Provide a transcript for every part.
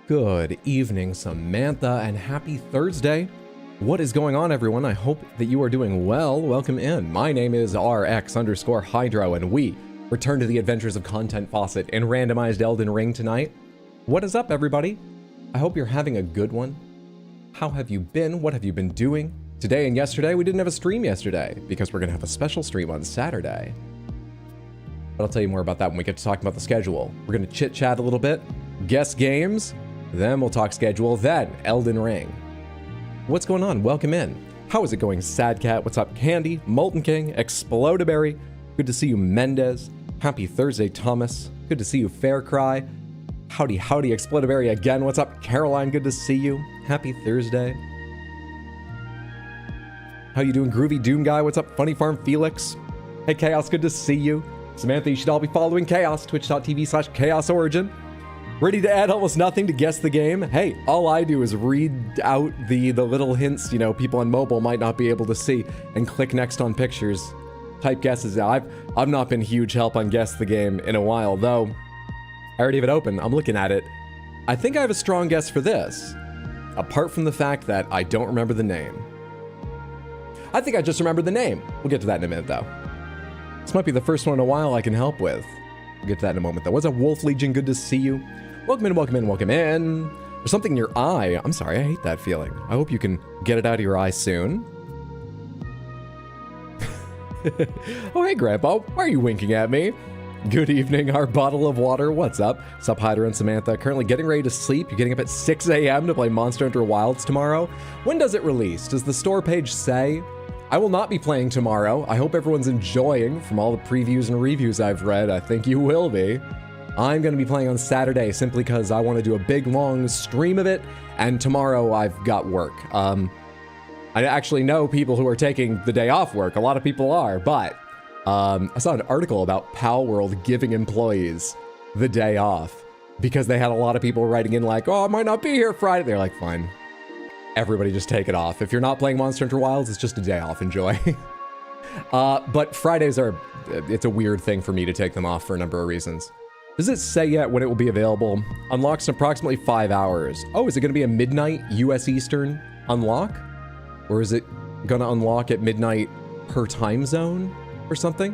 Good evening, Samantha, and happy Thursday. What is going on, everyone? I hope that you are doing well. Welcome in. My name is RX_Hydro, and we return to the adventures of Content Faucet in randomized Elden Ring tonight. What is up, everybody? I hope you're having a good one. How have you been? What have you been doing? Today and yesterday, we didn't have a stream yesterday because we're going to have a special stream on Saturday. But I'll tell you more about that when we get to talking about the schedule. We're going to chit-chat a little bit, guess games, then we'll talk schedule, then Elden Ring. What's going on? Welcome in. How is it going, Sad Cat? What's up, Candy, Molten King, Explodaberry? Good to see you, Mendez. Happy Thursday, Thomas. Good to see you, Fair Cry. Howdy, howdy, Explodaberry again. What's up, Caroline? Good to see you. Happy Thursday. How you doing, Groovy Doom Guy? What's up, Funny Farm Felix? Hey, Chaos, good to see you. Samantha, you should all be following Chaos, twitch.tv/Chaos Origin. Ready to add almost nothing to guess the game? Hey, all I do is read out the little hints, you know, people on mobile might not be able to see, and click next on pictures. Type guesses. Now, I've not been huge help on guess the game in a while, though. I already have it open. I'm looking at it. I think I have a strong guess for this, apart from the fact that I don't remember the name. I think I just remembered the name. We'll get to that in a minute, though. This might be the first one in a while I can help with. We'll get to that in a moment, though. What's up, Wolf Legion? Good to see you. Welcome in, welcome in, welcome in. There's something in your eye. I'm sorry, I hate that feeling. I hope you can get it out of your eye soon. Oh, hey, Grandpa. Why are you winking at me? Good evening, our bottle of water. What's up? What's up, Hyder and Samantha? Currently getting ready to sleep. You're getting up at 6 a.m. to play Monster Hunter Wilds tomorrow. When does it release? Does the store page say? I will not be playing tomorrow. I hope everyone's enjoying from all the previews and reviews I've read. I think you will be. I'm going to be playing on Saturday simply because I want to do a big, long stream of it, and tomorrow I've got work. I actually know people who are taking the day off work. A lot of people are, but I saw an article about Pal World giving employees the day off because they had a lot of people writing in like, oh, I might not be here Friday. They're like, fine. Everybody just take it off. If you're not playing Monster Hunter Wilds, it's just a day off. Enjoy. But Fridays are, it's a weird thing for me to take them off for a number of reasons. Does it say yet when it will be available? Unlocks in approximately 5 hours. Oh, is it going to be a midnight US Eastern unlock? Or is it going to unlock at midnight per time zone or something?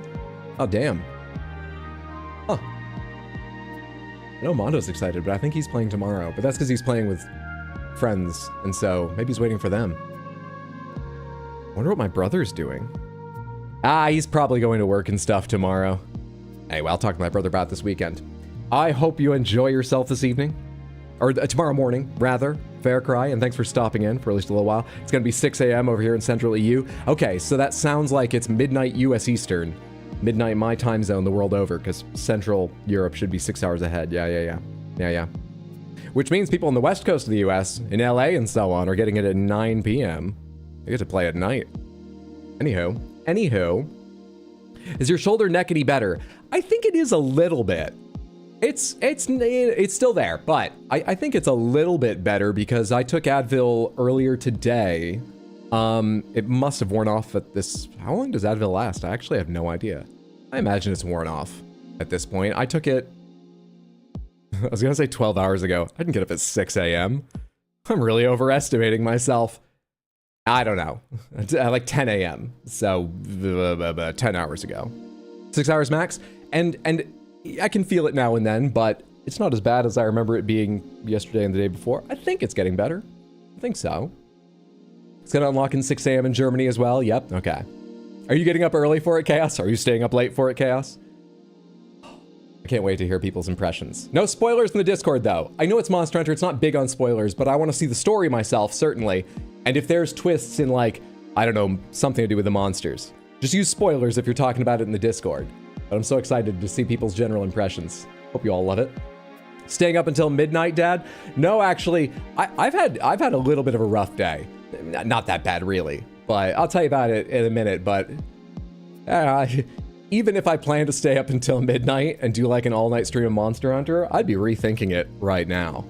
Oh, damn. Huh. I know Mondo's excited, but I think he's playing tomorrow. But that's because he's playing with friends, and so maybe he's waiting for them. Wonder what my brother's doing. Ah, he's probably going to work and stuff tomorrow. Anyway, I'll talk to my brother about this weekend. I hope you enjoy yourself this evening. Or tomorrow morning, rather. Fair Cry, and thanks for stopping in for at least a little while. It's going to be 6 a.m. over here in Central EU. Okay, so that sounds like it's midnight US Eastern. Midnight my time zone the world over, because Central Europe should be 6 hours ahead. Yeah. Which means people on the west coast of the US, in LA and so on, are getting it at 9 p.m. They get to play at night. Anywho. Is your shoulder neckety better? I think it is a little bit. It's still there, but I think it's a little bit better because I took Advil earlier today. It must have worn off at this. How long does Advil last? I actually have no idea. I imagine it's worn off at this point. I took it, I was gonna say 12 hours ago. I didn't get up at 6 a.m. I'm really overestimating myself. I don't know. Like 10 a.m. So 10 hours ago. 6 hours max. And I can feel it now and then, but it's not as bad as I remember it being yesterday and the day before. I think it's getting better. I think so. It's gonna unlock in 6 a.m. in Germany as well. Yep, okay. Are you getting up early for it, Chaos? Are you staying up late for it, Chaos? I can't wait to hear people's impressions. No spoilers in the Discord, though. I know it's Monster Hunter, it's not big on spoilers, but I want to see the story myself, certainly. And if there's twists in, like, I don't know, something to do with the monsters, just use spoilers if you're talking about it in the Discord. But I'm so excited to see people's general impressions. Hope you all love it. Staying up until midnight, Dad? No, actually, I've had a little bit of a rough day. Not that bad, really. But I'll tell you about it in a minute, but... even if I plan to stay up until midnight and do like an all-night stream of Monster Hunter, I'd be rethinking it right now.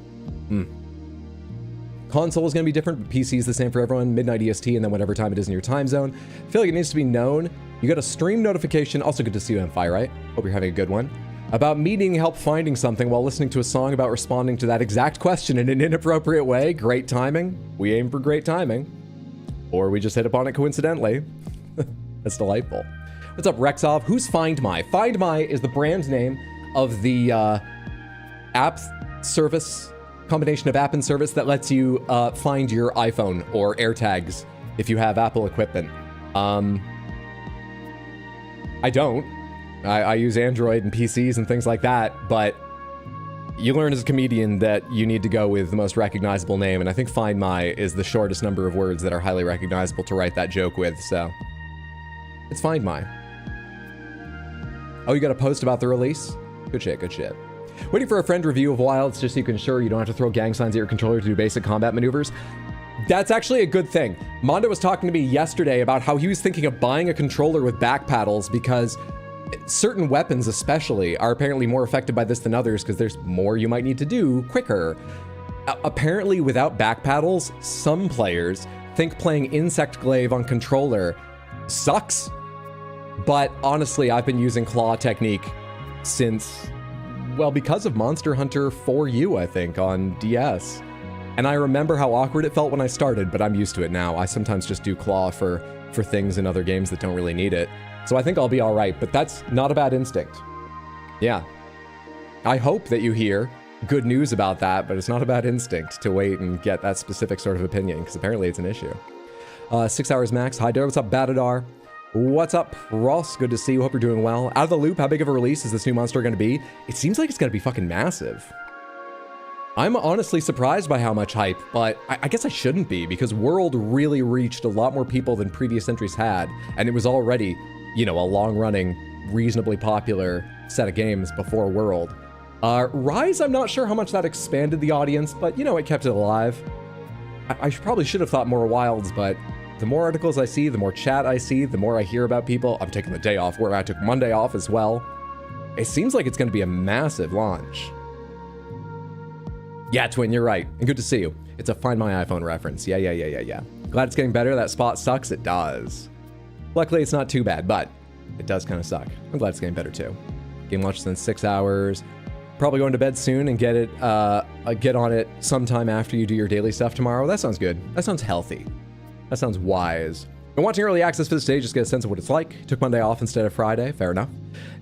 Console is going to be different, but PC is the same for everyone. Midnight EST, and then whatever time it is in your time zone. I feel like it needs to be known. You got a stream notification. Also good to see you, M5, right? Hope you're having a good one. About me needing help finding something while listening to a song about responding to that exact question in an inappropriate way. Great timing. We aim for great timing. Or we just hit upon it coincidentally. That's delightful. What's up, Rexov? Who's Find My? Find My is the brand name of the app service, combination of app and service that lets you find your iPhone or AirTags if you have Apple equipment. I don't. I use Android and PCs and things like that, but you learn as a comedian that you need to go with the most recognizable name, and I think Find My is the shortest number of words that are highly recognizable to write that joke with, so it's Find My. Oh, you got a post about the release? Good shit, good shit. Waiting for a friend review of Wilds just so you can ensure you don't have to throw gang signs at your controller to do basic combat maneuvers. That's actually a good thing. Mondo was talking to me yesterday about how he was thinking of buying a controller with back paddles because certain weapons especially are apparently more affected by this than others because there's more you might need to do quicker. Apparently without back paddles, some players think playing Insect Glaive on controller sucks. But honestly, I've been using claw technique since, well, because of Monster Hunter 4U, I think, on DS. And I remember how awkward it felt when I started, but I'm used to it now. I sometimes just do claw for things in other games that don't really need it. So I think I'll be all right, but that's not a bad instinct. Yeah. I hope that you hear good news about that, but it's not a bad instinct to wait and get that specific sort of opinion, because apparently it's an issue. 6 hours max. Hi, Dare. What's up, Batadar? What's up, Ross? Good to see you. Hope you're doing well. Out of the loop, how big of a release is this new monster going to be? It seems like it's going to be fucking massive. I'm honestly surprised by how much hype, but I guess I shouldn't be, because World really reached a lot more people than previous entries had, and it was already, you know, a long-running, reasonably popular set of games before World. Rise, I'm not sure how much that expanded the audience, but, you know, it kept it alive. I probably should have thought more Wilds, but the more articles I see, the more chat I see, the more I hear about people. I'm taking the day off, where I took Monday off as well. It seems like it's going to be a massive launch. Yeah, Twin, you're right. And good to see you. It's a Find My iPhone reference. Yeah. Glad it's getting better. That spot sucks. It does. Luckily, it's not too bad, but it does kind of suck. I'm glad it's getting better too. Game launches in 6 hours. Probably going to bed soon and get on it sometime after you do your daily stuff tomorrow. That sounds good. That sounds healthy. That sounds wise. Been watching early access for the stage, just get a sense of what it's like. Took Monday off instead of Friday. Fair enough.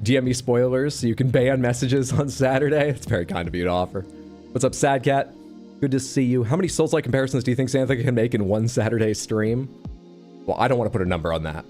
DM me spoilers so you can ban messages on Saturday. It's very kind of you to offer. What's up, Sad Cat? Good to see you. How many Souls-like comparisons do you think Xanthica can make in one Saturday stream? Well, I don't want to put a number on that.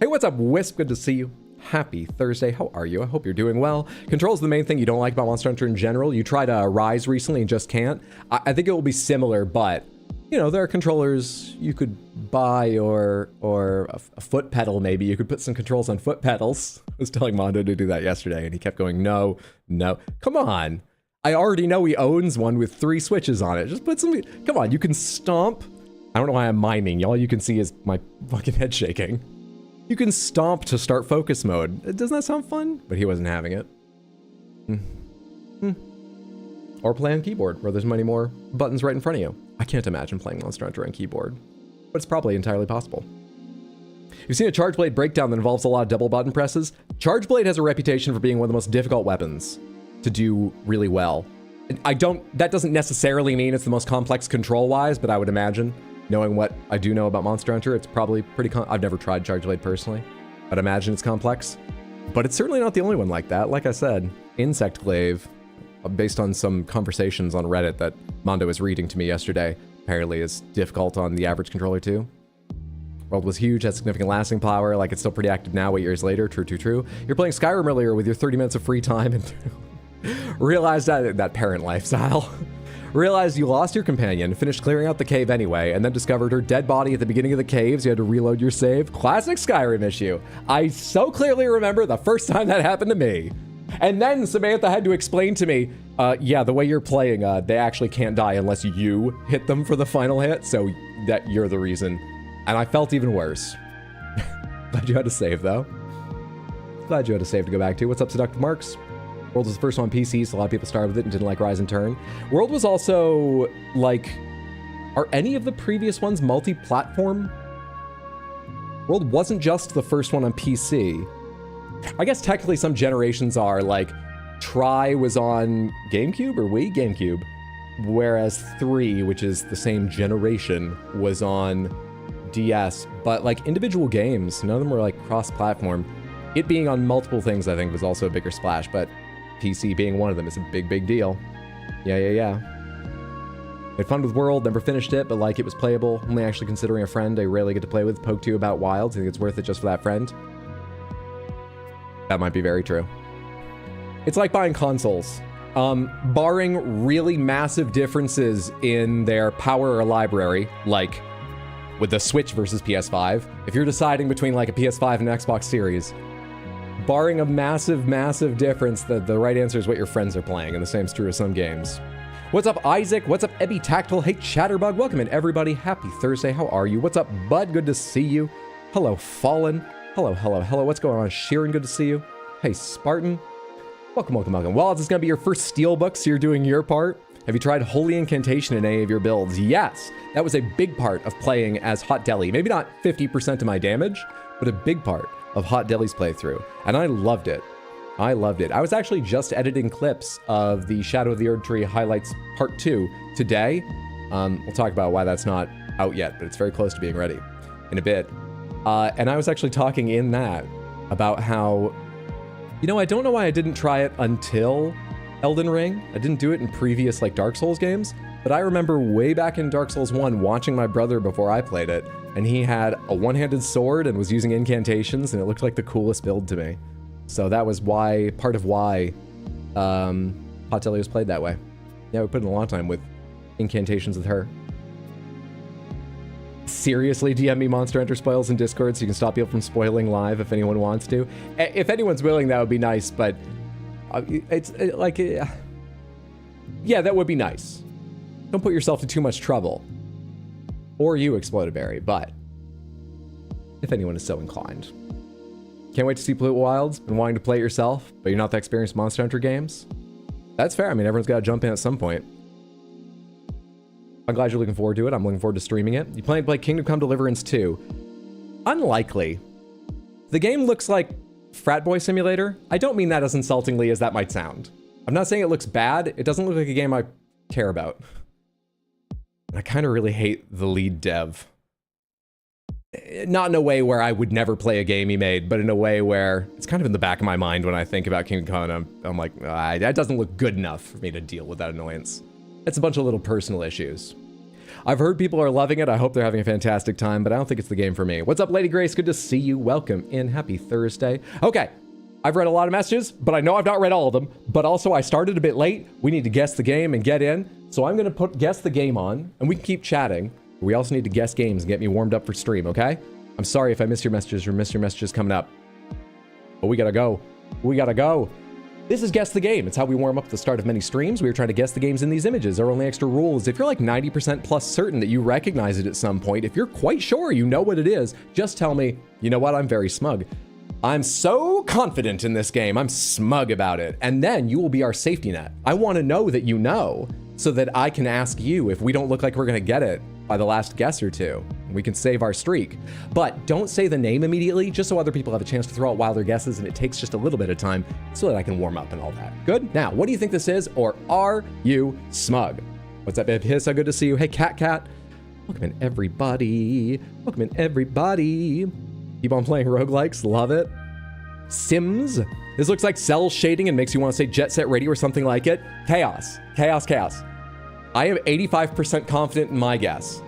Hey, what's up, Wisp? Good to see you. Happy Thursday. How are you? I hope you're doing well. Control's the main thing you don't like about Monster Hunter in general. You tried Rise recently and just can't. I think it will be similar, but, you know, there are controllers you could buy or a foot pedal maybe. You could put some controls on foot pedals. I was telling Mondo to do that yesterday, and he kept going, no. Come on. I already know he owns one with 3 switches on it. Just put some, come on, you can stomp. I don't know why I'm miming. All you can see is my fucking head shaking. You can stomp to start focus mode. Doesn't that sound fun? But he wasn't having it. Or play on keyboard, where there's many more buttons right in front of you. I can't imagine playing Monster Hunter on keyboard, but it's probably entirely possible. You've seen a Charge Blade breakdown that involves a lot of double button presses. Charge Blade has a reputation for being one of the most difficult weapons to do really well. That doesn't necessarily mean it's the most complex control-wise, but I would imagine, knowing what I do know about Monster Hunter, it's probably pretty I've never tried Charge Blade personally, but I imagine it's complex. But it's certainly not the only one like that. Like I said, Insect Glaive, based on some conversations on Reddit that Mondo was reading to me yesterday, apparently is difficult on the average controller too. World was huge, had significant lasting power, like it's still pretty active now 8 years later, true. You're playing Skyrim earlier with your 30 minutes of free time and realized that parent lifestyle. Realized you lost your companion, finished clearing out the cave anyway, and then discovered her dead body at the beginning of the caves. You had to reload your save. Classic Skyrim issue. I so clearly remember the first time that happened to me. And then Samantha had to explain to me, yeah, the way you're playing, they actually can't die unless you hit them for the final hit, so that you're the reason. And I felt even worse. Glad you had to save, though. Glad you had to save to go back to. What's up, Seductive Marks? World was the first one on PC, so a lot of people started with it and didn't like Rise and Turn. World was also, like, are any of the previous ones multi-platform? World wasn't just the first one on PC. I guess technically some generations are, like, Try was on GameCube or Wii? GameCube. Whereas 3, which is the same generation, was on DS. But like individual games, none of them were like cross-platform. It being on multiple things, I think, was also a bigger splash, but PC being one of them is a big, big deal. Yeah. Had fun with World, never finished it, but like it was playable. Only actually considering a friend I rarely get to play with. Poked to about Wilds. I think it's worth it just for that friend. That might be very true. It's like buying consoles. Barring really massive differences in their power or library, like with the Switch versus PS5, if you're deciding between like a PS5 and an Xbox Series, barring a massive difference, the right answer is what your friends are playing, and the same's true of some games. What's up, Isaac? What's up, Ebby Tactile? Hey, Chatterbug. Welcome in, everybody. Happy Thursday. How are you? What's up, Bud? Good to see you. Hello, Fallen. Hello. What's going on, Sheeran? Good to see you. Hey, Spartan. Welcome. Well, this is going to be your first Steelbook, so you're doing your part. Have you tried Holy Incantation in any of your builds? Yes. That was a big part of playing as Hot Deli. Maybe not 50% of my damage, but a big part of Hot Deli's playthrough. And I loved it. I was actually just editing clips of the Shadow of the Erdtree Highlights Part 2 today. We'll talk about why that's not out yet, but it's very close to being ready in a bit. And I was actually talking in that about how, you know, I don't know why I didn't try it until Elden Ring. I didn't do it in previous like Dark Souls games, but I remember way back in Dark Souls 1 watching my brother before I played it, and he had a one-handed sword and was using incantations, and it looked like the coolest build to me. So that was why, part of why Hot Deli was played that way. Yeah, we put in a lot of time with incantations with her. Seriously, DM me Monster Hunter spoils in Discord so you can stop people from spoiling live if anyone wants to. If anyone's willing, that would be nice, but yeah, that would be nice. Don't put yourself in too much trouble. Or you, Explodaberry, but if anyone is so inclined. Can't wait to see Blue Wilds. Been wanting to play it yourself, but you're not that experienced Monster Hunter games. That's fair. I mean, everyone's got to jump in at some point. I'm glad you're looking forward to it. I'm looking forward to streaming it. You plan to play Kingdom Come Deliverance 2? Unlikely. The game looks like Frat Boy Simulator. I don't mean that as insultingly as that might sound. I'm not saying it looks bad. It doesn't look like a game I care about. And I kind of really hate the lead dev. Not in a way where I would never play a game he made, but in a way where it's kind of in the back of my mind when I think about Kingdom Come, and I'm like, that doesn't look good enough for me to deal with that annoyance. It's a bunch of little personal issues. I've heard people are loving it. I hope they're having a fantastic time, but I don't think it's the game for me. What's up, Lady Grace? Good to see you. Welcome in. Happy Thursday. Okay, I've read a lot of messages, but I know I've not read all of them. But also, I started a bit late. We need to guess the game and get in. So I'm going to put guess the game on, and we can keep chatting. We also need to guess games and get me warmed up for stream, okay? I'm sorry if I missed your messages or missed your messages coming up. But we gotta go. We gotta go. This is Guess the Game. It's how we warm up at the start of many streams. We are trying to guess the games in these images. Our only extra rule is if you're like 90% plus certain that you recognize it at some point, if you're quite sure you know what it is, just tell me, you know what, I'm very smug. I'm so confident in this game. I'm smug about it. And then you will be our safety net. I want to know that you know so that I can ask you if we don't look like we're going to get it by the last guess or two. We can save our streak. But don't say the name immediately, just so other people have a chance to throw out wilder guesses, and it takes just a little bit of time so that I can warm up and all that. Good? Now, what do you think this is, or are you smug? What's up, Ib Hiss? So good to see you. Hey, Cat. Welcome in, everybody. Welcome in, everybody. Keep on playing roguelikes. Love it. Sims. This looks like cell shading and makes you want to say Jet Set Radio or something like it. Chaos. I am 85% confident in my guess.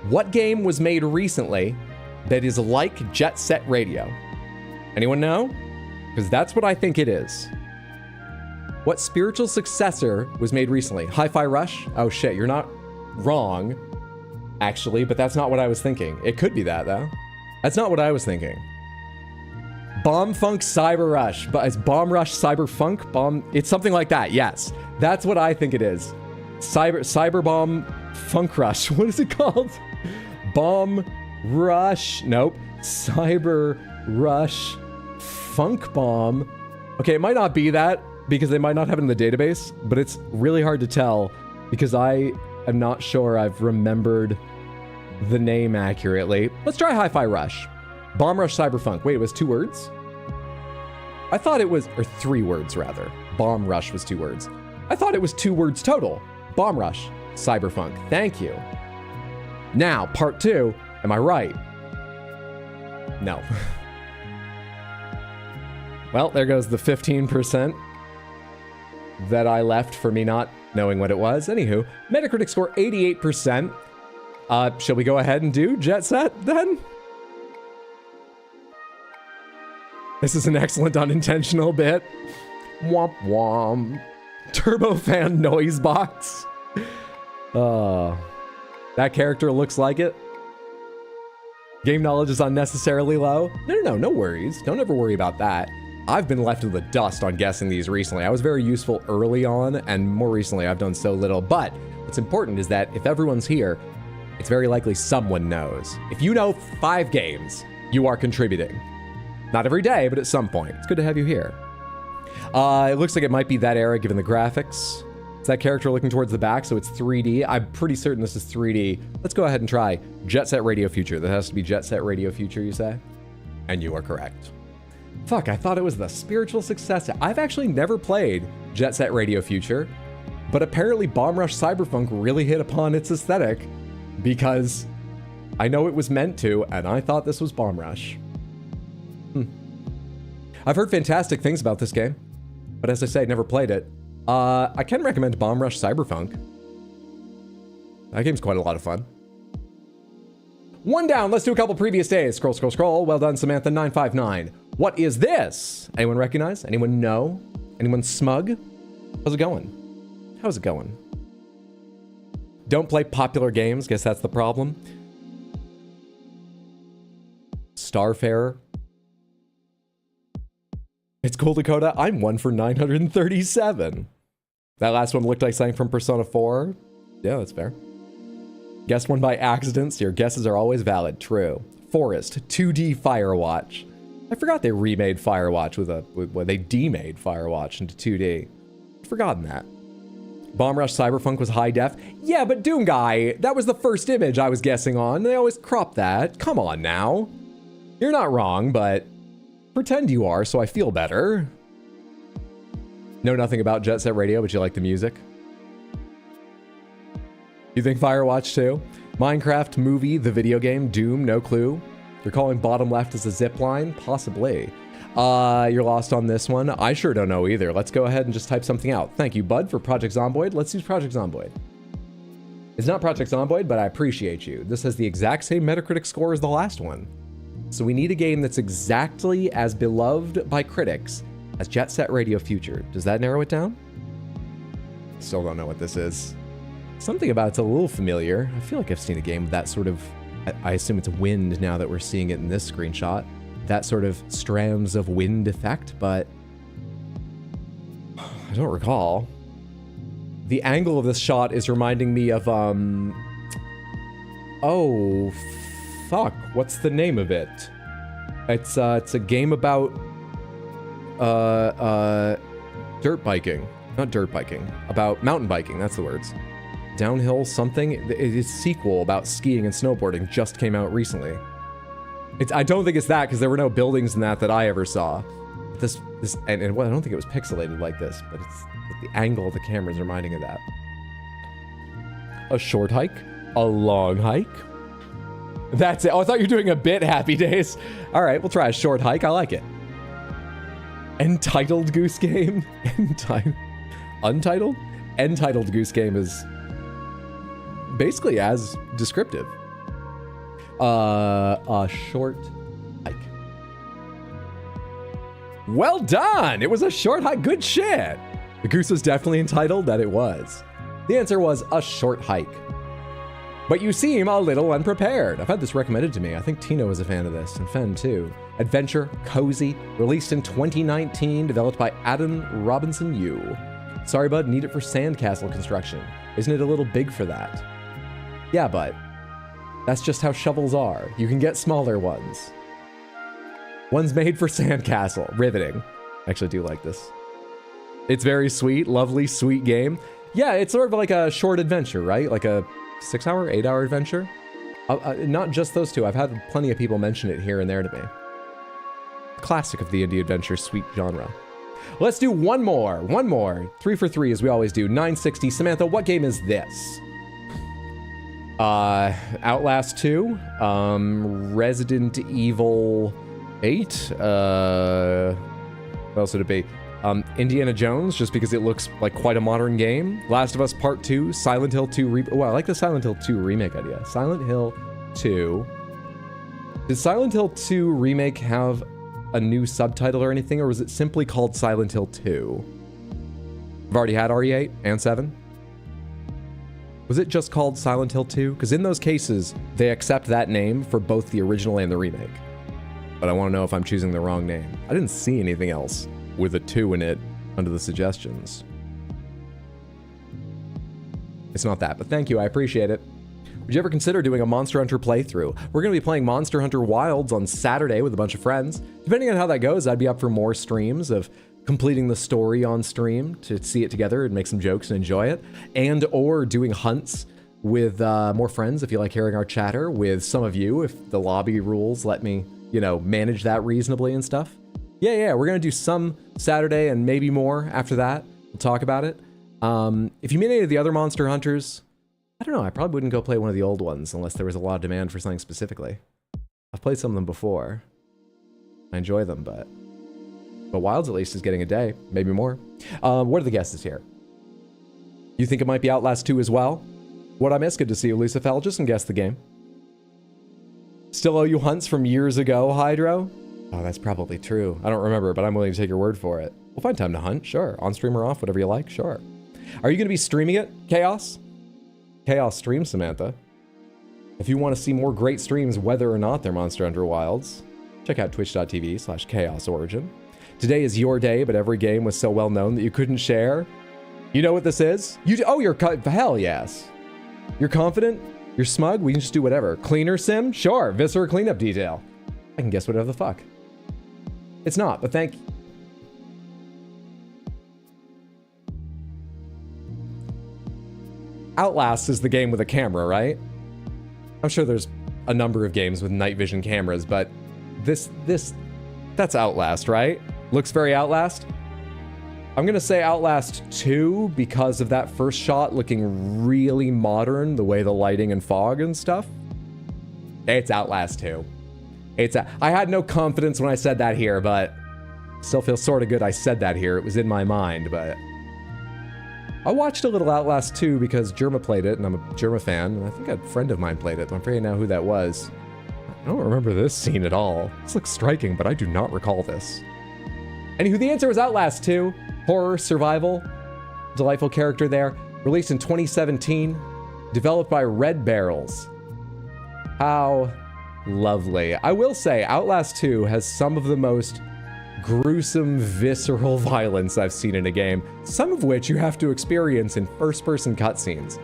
What game was made recently that is like Jet Set Radio? Anyone know? Because that's what I think it is. What spiritual successor was made recently? Hi-Fi Rush? Oh shit, you're not wrong, actually, but that's not what I was thinking. It could be that, though. That's not what I was thinking. Bomb Funk Cyber Rush. But it's Bomb Rush Cyber Funk? It's something like that, yes. That's what I think it is. Cyber Bomb Funk Rush. What is it called? Bomb Rush. Nope. Cyber Rush Funk Bomb. Okay, it might not be that because they might not have it in the database, but it's really hard to tell because I am not sure I've remembered the name accurately. Let's try Hi-Fi Rush. Bomb Rush Cyber Funk. Wait, it was 2 words? I thought it was, or 3 words rather. Bomb Rush was 2 words. I thought it was 2 words total. Bomb Rush, Cyberpunk. Thank you. Now, part 2, am I right? No. Well, there goes the 15% that I left for me not knowing what it was. Anywho, Metacritic score 88%. Shall we go ahead and do Jet Set then? This is an excellent unintentional bit. Womp womp. Turbofan noise box. That character looks like it. Game knowledge is unnecessarily low. No worries. Don't ever worry about that. I've been left in the dust on guessing these recently. I was very useful early on, and more recently I've done so little. But what's important is that if everyone's here, it's very likely someone knows. If you know 5 games, you are contributing. Not every day, but at some point. It's good to have you here. It looks like it might be that era given the graphics. It's that character looking towards the back, so it's 3D. I'm pretty certain this is 3D. Let's go ahead and try Jet Set Radio Future. That has to be Jet Set Radio Future, you say? And you are correct. Fuck, I thought it was the spiritual successor. I've actually never played Jet Set Radio Future, but apparently Bomb Rush Cyberpunk really hit upon its aesthetic because I know it was meant to, and I thought this was Bomb Rush. I've heard fantastic things about this game, but as I say, never played it. I can recommend Bomb Rush Cyberpunk. That game's quite a lot of fun. 1 down, let's do a couple previous days. Scroll, scroll, scroll. Well done, Samantha959. What is this? Anyone recognize? Anyone know? Anyone smug? How's it going? How's it going? Don't play popular games. Guess that's the problem. Starfarer. It's cool, Dakota. I'm 1 for 937. That last one looked like something from Persona 4. Yeah, that's fair. Guessed one by accident. Your guesses are always valid. True. Forest. 2D Firewatch. I forgot they remade Firewatch when they demade Firewatch into 2D. I'd forgotten that. Bomb Rush Cyberpunk was high def. Yeah, but Doom Guy, that was the first image I was guessing on. They always crop that. Come on now. You're not wrong, but pretend you are so I feel better. Know nothing about Jet Set Radio, but you like the music. You think Firewatch too? Minecraft, movie, the video game, Doom, no clue. You're calling bottom left as a zip line? Possibly. You're lost on this one. I sure don't know either. Let's go ahead and just type something out. Thank you, bud, for Project Zomboid. Let's use Project Zomboid. It's not Project Zomboid, but I appreciate you. This has the exact same Metacritic score as the last one. So we need a game that's exactly as beloved by critics as Jet Set Radio Future. Does that narrow it down? Still don't know what this is. Something about it's a little familiar. I feel like I've seen a game with that sort of, I assume it's wind now that we're seeing it in this screenshot. That sort of strands of wind effect, but I don't recall. The angle of this shot is reminding me of, oh, fuck, what's the name of it? It's a game about, dirt biking. Not dirt biking, about mountain biking, that's the words. Downhill something. It's a sequel about skiing and snowboarding, just came out recently. I don't think it's that, because there were no buildings in that I ever saw. And well, I don't think it was pixelated like this, but it's the angle of the camera is reminding of that. A short hike, a long hike. That's it. Oh, I thought you were doing a bit, Happy Days. All right, we'll try a short hike. I like it. Entitled Goose Game. Untitled? Entitled Goose Game is basically as descriptive. A short hike. Well done! It was a short hike. Good shit! The goose was definitely entitled. That it was. The answer was a short hike. But you seem a little unprepared. I've had this recommended to me. I think Tino was a fan of this, and Fen too. Adventure, cozy, released in 2019, developed by Adam Robinson Yu. Sorry, bud, need it for sandcastle construction. Isn't it a little big for that? Yeah, but that's just how shovels are. You can get smaller ones. One's made for sandcastle. Riveting. I actually do like this. It's very sweet, lovely, sweet game. Yeah, it's sort of like a short adventure, right? Like a 6-hour, 8-hour adventure. Not just those two. I've had plenty of people mention it here and there to me. Classic of the indie adventure sweet genre. Let's do one more. 3 for 3 as we always do. 960. Samantha, what game is this? Outlast 2, Resident Evil 8, what else would it be? Indiana Jones, just because it looks like quite a modern game. Last of Us Part 2, Silent Hill 2 oh, I like the Silent Hill 2 remake idea. Silent Hill 2. Did Silent Hill 2 remake have a new subtitle or anything, or was it simply called Silent Hill 2? I've already had RE8 and 7. Was it just called Silent Hill 2? Because in those cases, they accept that name for both the original and the remake. But I want to know if I'm choosing the wrong name. I didn't see anything else with a 2 in it under the suggestions. It's not that, but thank you, I appreciate it. Would you ever consider doing a Monster Hunter playthrough? We're going to be playing Monster Hunter Wilds on Saturday with a bunch of friends. Depending on how that goes, I'd be up for more streams of completing the story on stream to see it together and make some jokes and enjoy it, and or doing hunts with more friends if you like hearing our chatter with some of you, if the lobby rules let me, you know, manage that reasonably and stuff. Yeah, we're gonna do some Saturday and maybe more after that. We'll talk about it. If you meet any of the other Monster Hunters, I don't know, I probably wouldn't go play one of the old ones unless there was a lot of demand for something specifically. I've played some of them before. I enjoy them, but Wilds at least is getting a day, maybe more. What are the guesses here? You think it might be Outlast 2 as well? What I miss? Good to see you, Lisa Fell. Just guess the game. Still owe you hunts from years ago, Hydro? Oh, that's probably true. I don't remember, but I'm willing to take your word for it. We'll find time to hunt, sure. On stream or off, whatever you like, sure. Are you going to be streaming it, Chaos? Chaos stream, Samantha. If you want to see more great streams, whether or not they're Monster Hunter Wilds, check out twitch.tv/chaosorigin. Today is your day, but every game was so well known that you couldn't share. You know what this is? Hell yes. You're confident? You're smug? We can just do whatever. Cleaner sim? Sure. Viscera cleanup detail. I can guess whatever the fuck. It's not, but thank you. Outlast is the game with a camera, right? I'm sure there's a number of games with night vision cameras, but that's Outlast, right? Looks very Outlast. I'm gonna say Outlast 2 because of that first shot looking really modern, the way the lighting and fog and stuff. It's Outlast 2. I had no confidence when I said that here, but still feels sort of good I said that here. It was in my mind, but I watched a little Outlast 2 because Jerma played it, and I'm a Jerma fan, and I think a friend of mine played it, but I'm afraid now who that was. I don't remember this scene at all. This looks striking, but I do not recall this. Anywho, the answer was Outlast 2. Horror, survival, delightful character there. Released in 2017, developed by Red Barrels. How lovely. I will say, Outlast 2 has some of the most gruesome, visceral violence I've seen in a game, some of which you have to experience in first-person cutscenes.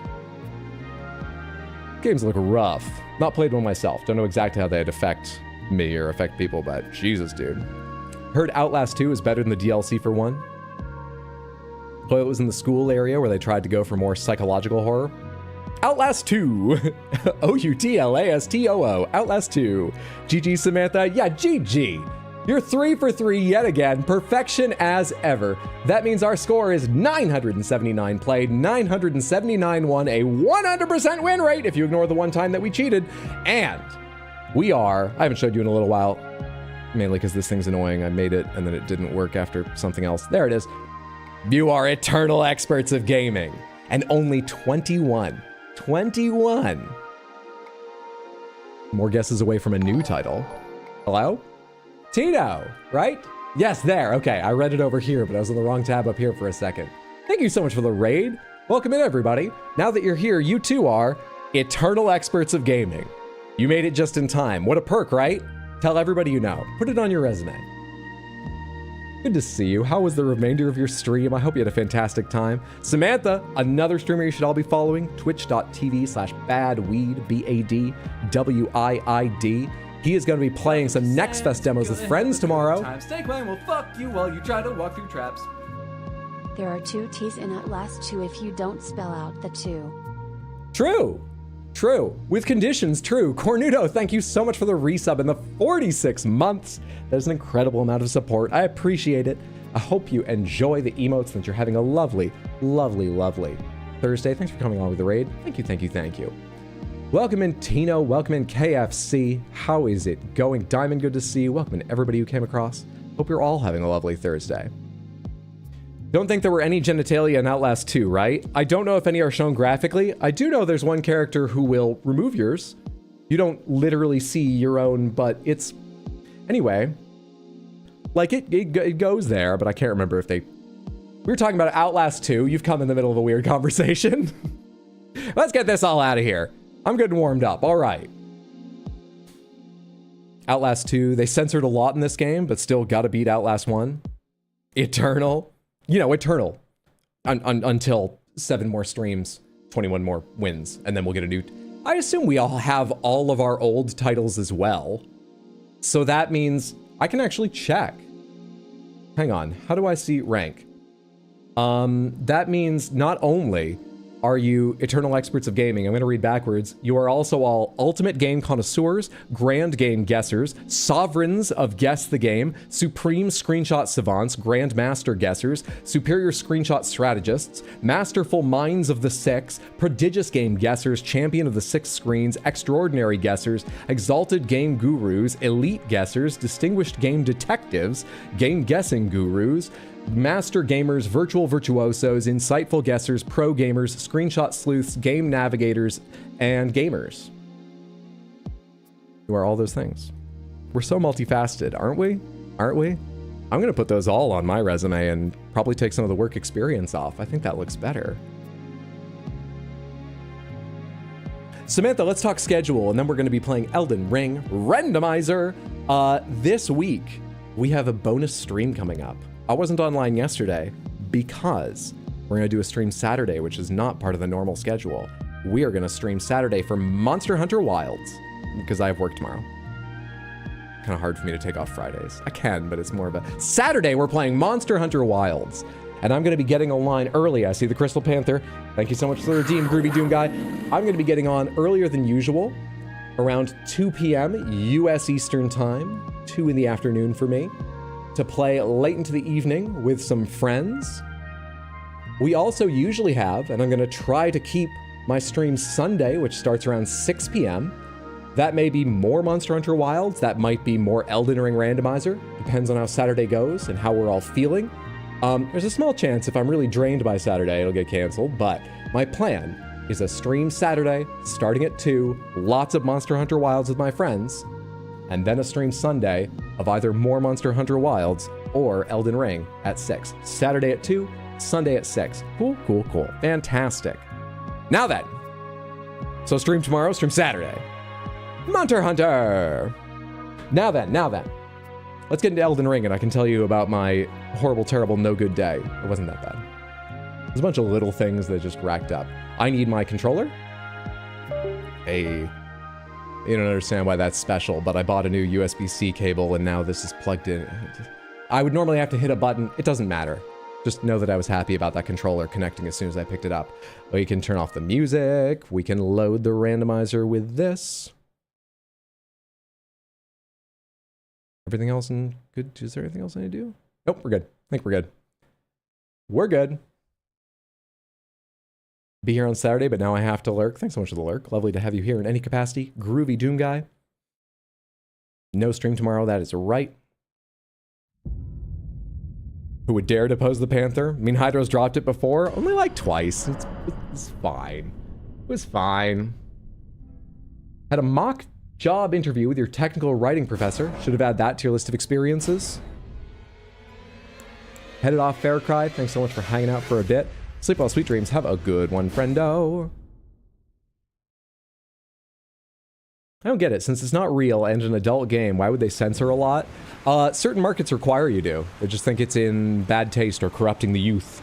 Games look rough. Not played one myself. Don't know exactly how they'd affect me or affect people, but Jesus, dude. Heard Outlast 2 is better than the DLC for 1. It was in the school area where they tried to go for more psychological horror. Outlast 2. OUTLASTOO. Outlast 2. GG, Samantha. Yeah, GG. You're 3 for 3 yet again. Perfection as ever. That means our score is 979 played, 979 won, a 100% win rate if you ignore the one time that we cheated. And we are, I haven't showed you in a little while, mainly because this thing's annoying. I made it and then it didn't work after something else. There it is. You are eternal experts of gaming. And only 21 more guesses away from a new title. Hello? Tito, right? Yes, there. Okay, I read it over here, but I was on the wrong tab up here for a second. Thank you so much for the raid. Welcome in, everybody. Now that you're here, you too are eternal experts of gaming. You made it just in time. What a perk, right? Tell everybody you know. Put it on your resume. Good to see you. How was the remainder of your stream? I hope you had a fantastic time. Samantha, another streamer you should all be following, twitch.tv/badweed, BADWIID. He is going to be playing some Next Fest demos with friends tomorrow. Stay quiet, we'll fuck you while you try to walk through traps. There are 2 T's in Outlast 2 if you don't spell out the 2. True. With conditions, true. Cornudo, thank you so much for the resub in the 46 months. That is an incredible amount of support. I appreciate it. I hope you enjoy the emotes and that you're having a lovely, lovely, lovely Thursday. Thanks for coming along with the raid. Thank you, thank you, thank you. Welcome in Tino, welcome in KFC. How is it going? Diamond, good to see you. Welcome in everybody who came across. Hope you're all having a lovely Thursday. Don't think there were any genitalia in Outlast 2, right? I don't know if any are shown graphically. I do know there's one character who will remove yours. You don't literally see your own, but it's... Anyway. Like, it goes there, but I can't remember if they... We were talking about Outlast 2. You've come in the middle of a weird conversation. Let's get this all out of here. I'm good and warmed up. All right. Outlast 2. They censored a lot in this game, but still gotta beat Outlast 1. Eternal. You know, Eternal. Until 7 more streams, 21 more wins, and then we'll get a new... I assume we all have all of our old titles as well. So that means I can actually check. Hang on. How do I see rank? That means not only are you eternal experts of gaming, I'm going to read backwards, you are also all ultimate game connoisseurs, grand game guessers, sovereigns of guess the game, supreme screenshot savants, grand master guessers, superior screenshot strategists, masterful minds of the six, prodigious game guessers, champion of the six screens, extraordinary guessers, exalted game gurus, elite guessers, distinguished game detectives, game guessing gurus, master gamers, virtual virtuosos, insightful guessers, pro gamers, screenshot sleuths, game navigators, and gamers. You are all those things. We're so multifaceted, aren't we? Aren't we? I'm gonna put those all on my resume and probably take some of the work experience off. I think that looks better. Samantha, let's talk schedule, and then we're gonna be playing Elden Ring randomizer. This week, we have a bonus stream coming up. I wasn't online yesterday because we're going to do a stream Saturday, which is not part of the normal schedule. We are going to stream Saturday for Monster Hunter Wilds because I have work tomorrow. Kind of hard for me to take off Fridays. I can, but it's more of a... Saturday, we're playing Monster Hunter Wilds, and I'm going to be getting online early. I see the Crystal Panther. Thank you so much for the redeem, Groovy Doom Guy. I'm going to be getting on earlier than usual, around 2 p.m. U.S. Eastern Time, 2 in the afternoon for me, to play late into the evening with some friends. We also usually have, and I'm gonna try to keep my stream Sunday, which starts around 6 p.m. That may be more Monster Hunter Wilds, that might be more Elden Ring randomizer, depends on how Saturday goes and how we're all feeling. There's a small chance if I'm really drained by Saturday, it'll get canceled, but my plan is a stream Saturday, starting at 2, lots of Monster Hunter Wilds with my friends, and then a stream Sunday of either more Monster Hunter Wilds or Elden Ring at 6. Saturday at 2, Sunday at 6. Cool, cool, cool. Fantastic. Now then. So stream tomorrow, stream Saturday. Monster Hunter! Now then. Let's get into Elden Ring and I can tell you about my horrible, terrible, no good day. It wasn't that bad. There's a bunch of little things that just racked up. I need my controller. You don't understand why that's special, but I bought a new USB-C cable and now this is plugged in. I would normally have to hit a button. It doesn't matter. Just know that I was happy about that controller connecting as soon as I picked it up. We can turn off the music. We can load the randomizer with this. Everything else in good? Is there anything else I need to do? Nope, we're good. I think we're good. We're good. Be here on Saturday, but now I have to lurk. Thanks so much for the lurk. Lovely to have you here in any capacity. Groovy Doom Guy. No stream tomorrow, that is right. Who would dare to pose the Panther? I mean, Hydro's dropped it before. Only like twice. It's fine. It was fine. Had a mock job interview with your technical writing professor. Should have added that to your list of experiences. Headed off Fair Cry. Thanks so much for hanging out for a bit. Sleep well, sweet dreams. Have a good one, friendo. I don't get it. Since it's not real and an adult game, why would they censor a lot? Certain markets require you to. They just think it's in bad taste or corrupting the youth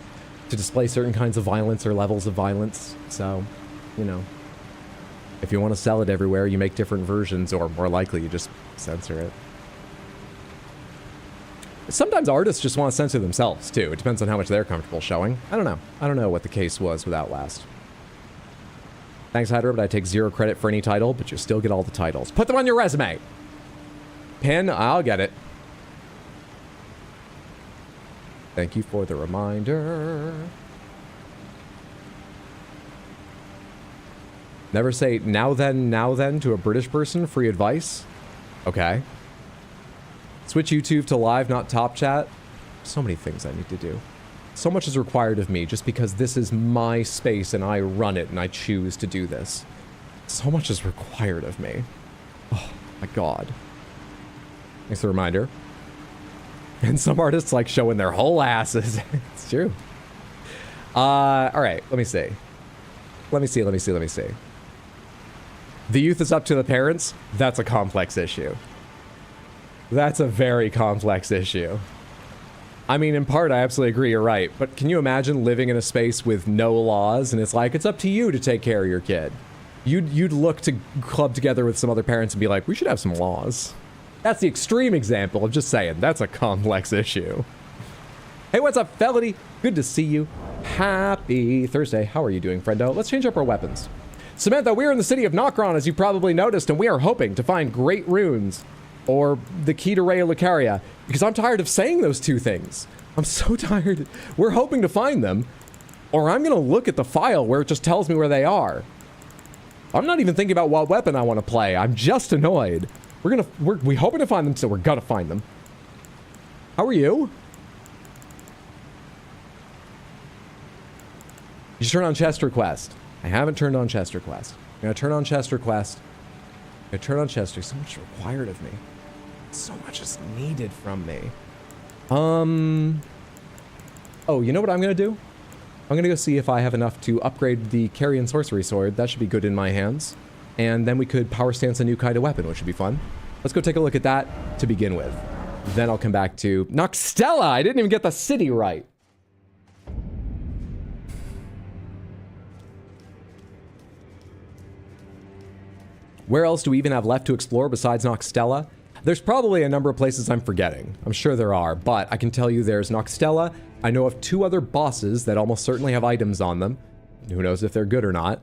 to display certain kinds of violence or levels of violence. So, you know, if you want to sell it everywhere, you make different versions, or more likely, you just censor it. Sometimes artists just want to censor themselves, too. It depends on how much they're comfortable showing. I don't know. I don't know what the case was with Outlast. Thanks, Hydra, but I take 0 credit for any title, but you still get all the titles. Put them on your resume! Pen, I'll get it. Thank you for the reminder. Never say now then to a British person. Free advice. Okay. Switch YouTube to live, not top chat. So many things I need to do. So much is required of me just because this is my space and I run it and I choose to do this. So much is required of me. Oh my god. Thanks for the reminder. And some artists like showing their whole asses. It's true. Alright, let me see. Let me see. The youth is up to the parents. That's a complex issue. That's a very complex issue. I mean, in part, I absolutely agree, you're right. But can you imagine living in a space with no laws and it's like, it's up to you to take care of your kid? You'd look to club together with some other parents and be like, we should have some laws. That's the extreme example. I'm just saying, that's a complex issue. Hey, what's up, Felony? Good to see you. Happy Thursday. How are you doing, friendo? Let's change up our weapons. Samantha, we're in the city of Nokron, as you probably noticed, and we are hoping to find great runes or the key to Raya Lucaria, because I'm tired of saying those two things. I'm so tired. We're hoping to find them, or I'm going to look at the file where it just tells me where they are. I'm not even thinking about what weapon I want to play. I'm just annoyed. We're hoping to find them, so we're gonna find them. How are you? You should turn on Chester Quest. I haven't turned on Chester Quest. I'm gonna turn on Chester Quest. I'm gonna turn on Chester. So much required of me. So much is needed from me. Oh, you know what I'm gonna do? I'm gonna go see if I have enough to upgrade the Carrion Sorcery Sword. That should be good in my hands. And then we could power stance a new kind of weapon, which would be fun. Let's go take a look at that to begin with. Then I'll come back to Noxtella. I didn't even get the city right. Where else do we even have left to explore besides Noxtella? There's probably a number of places I'm forgetting. I'm sure there are, but I can tell you there's Noxtella. I know of 2 other bosses that almost certainly have items on them. Who knows if they're good or not.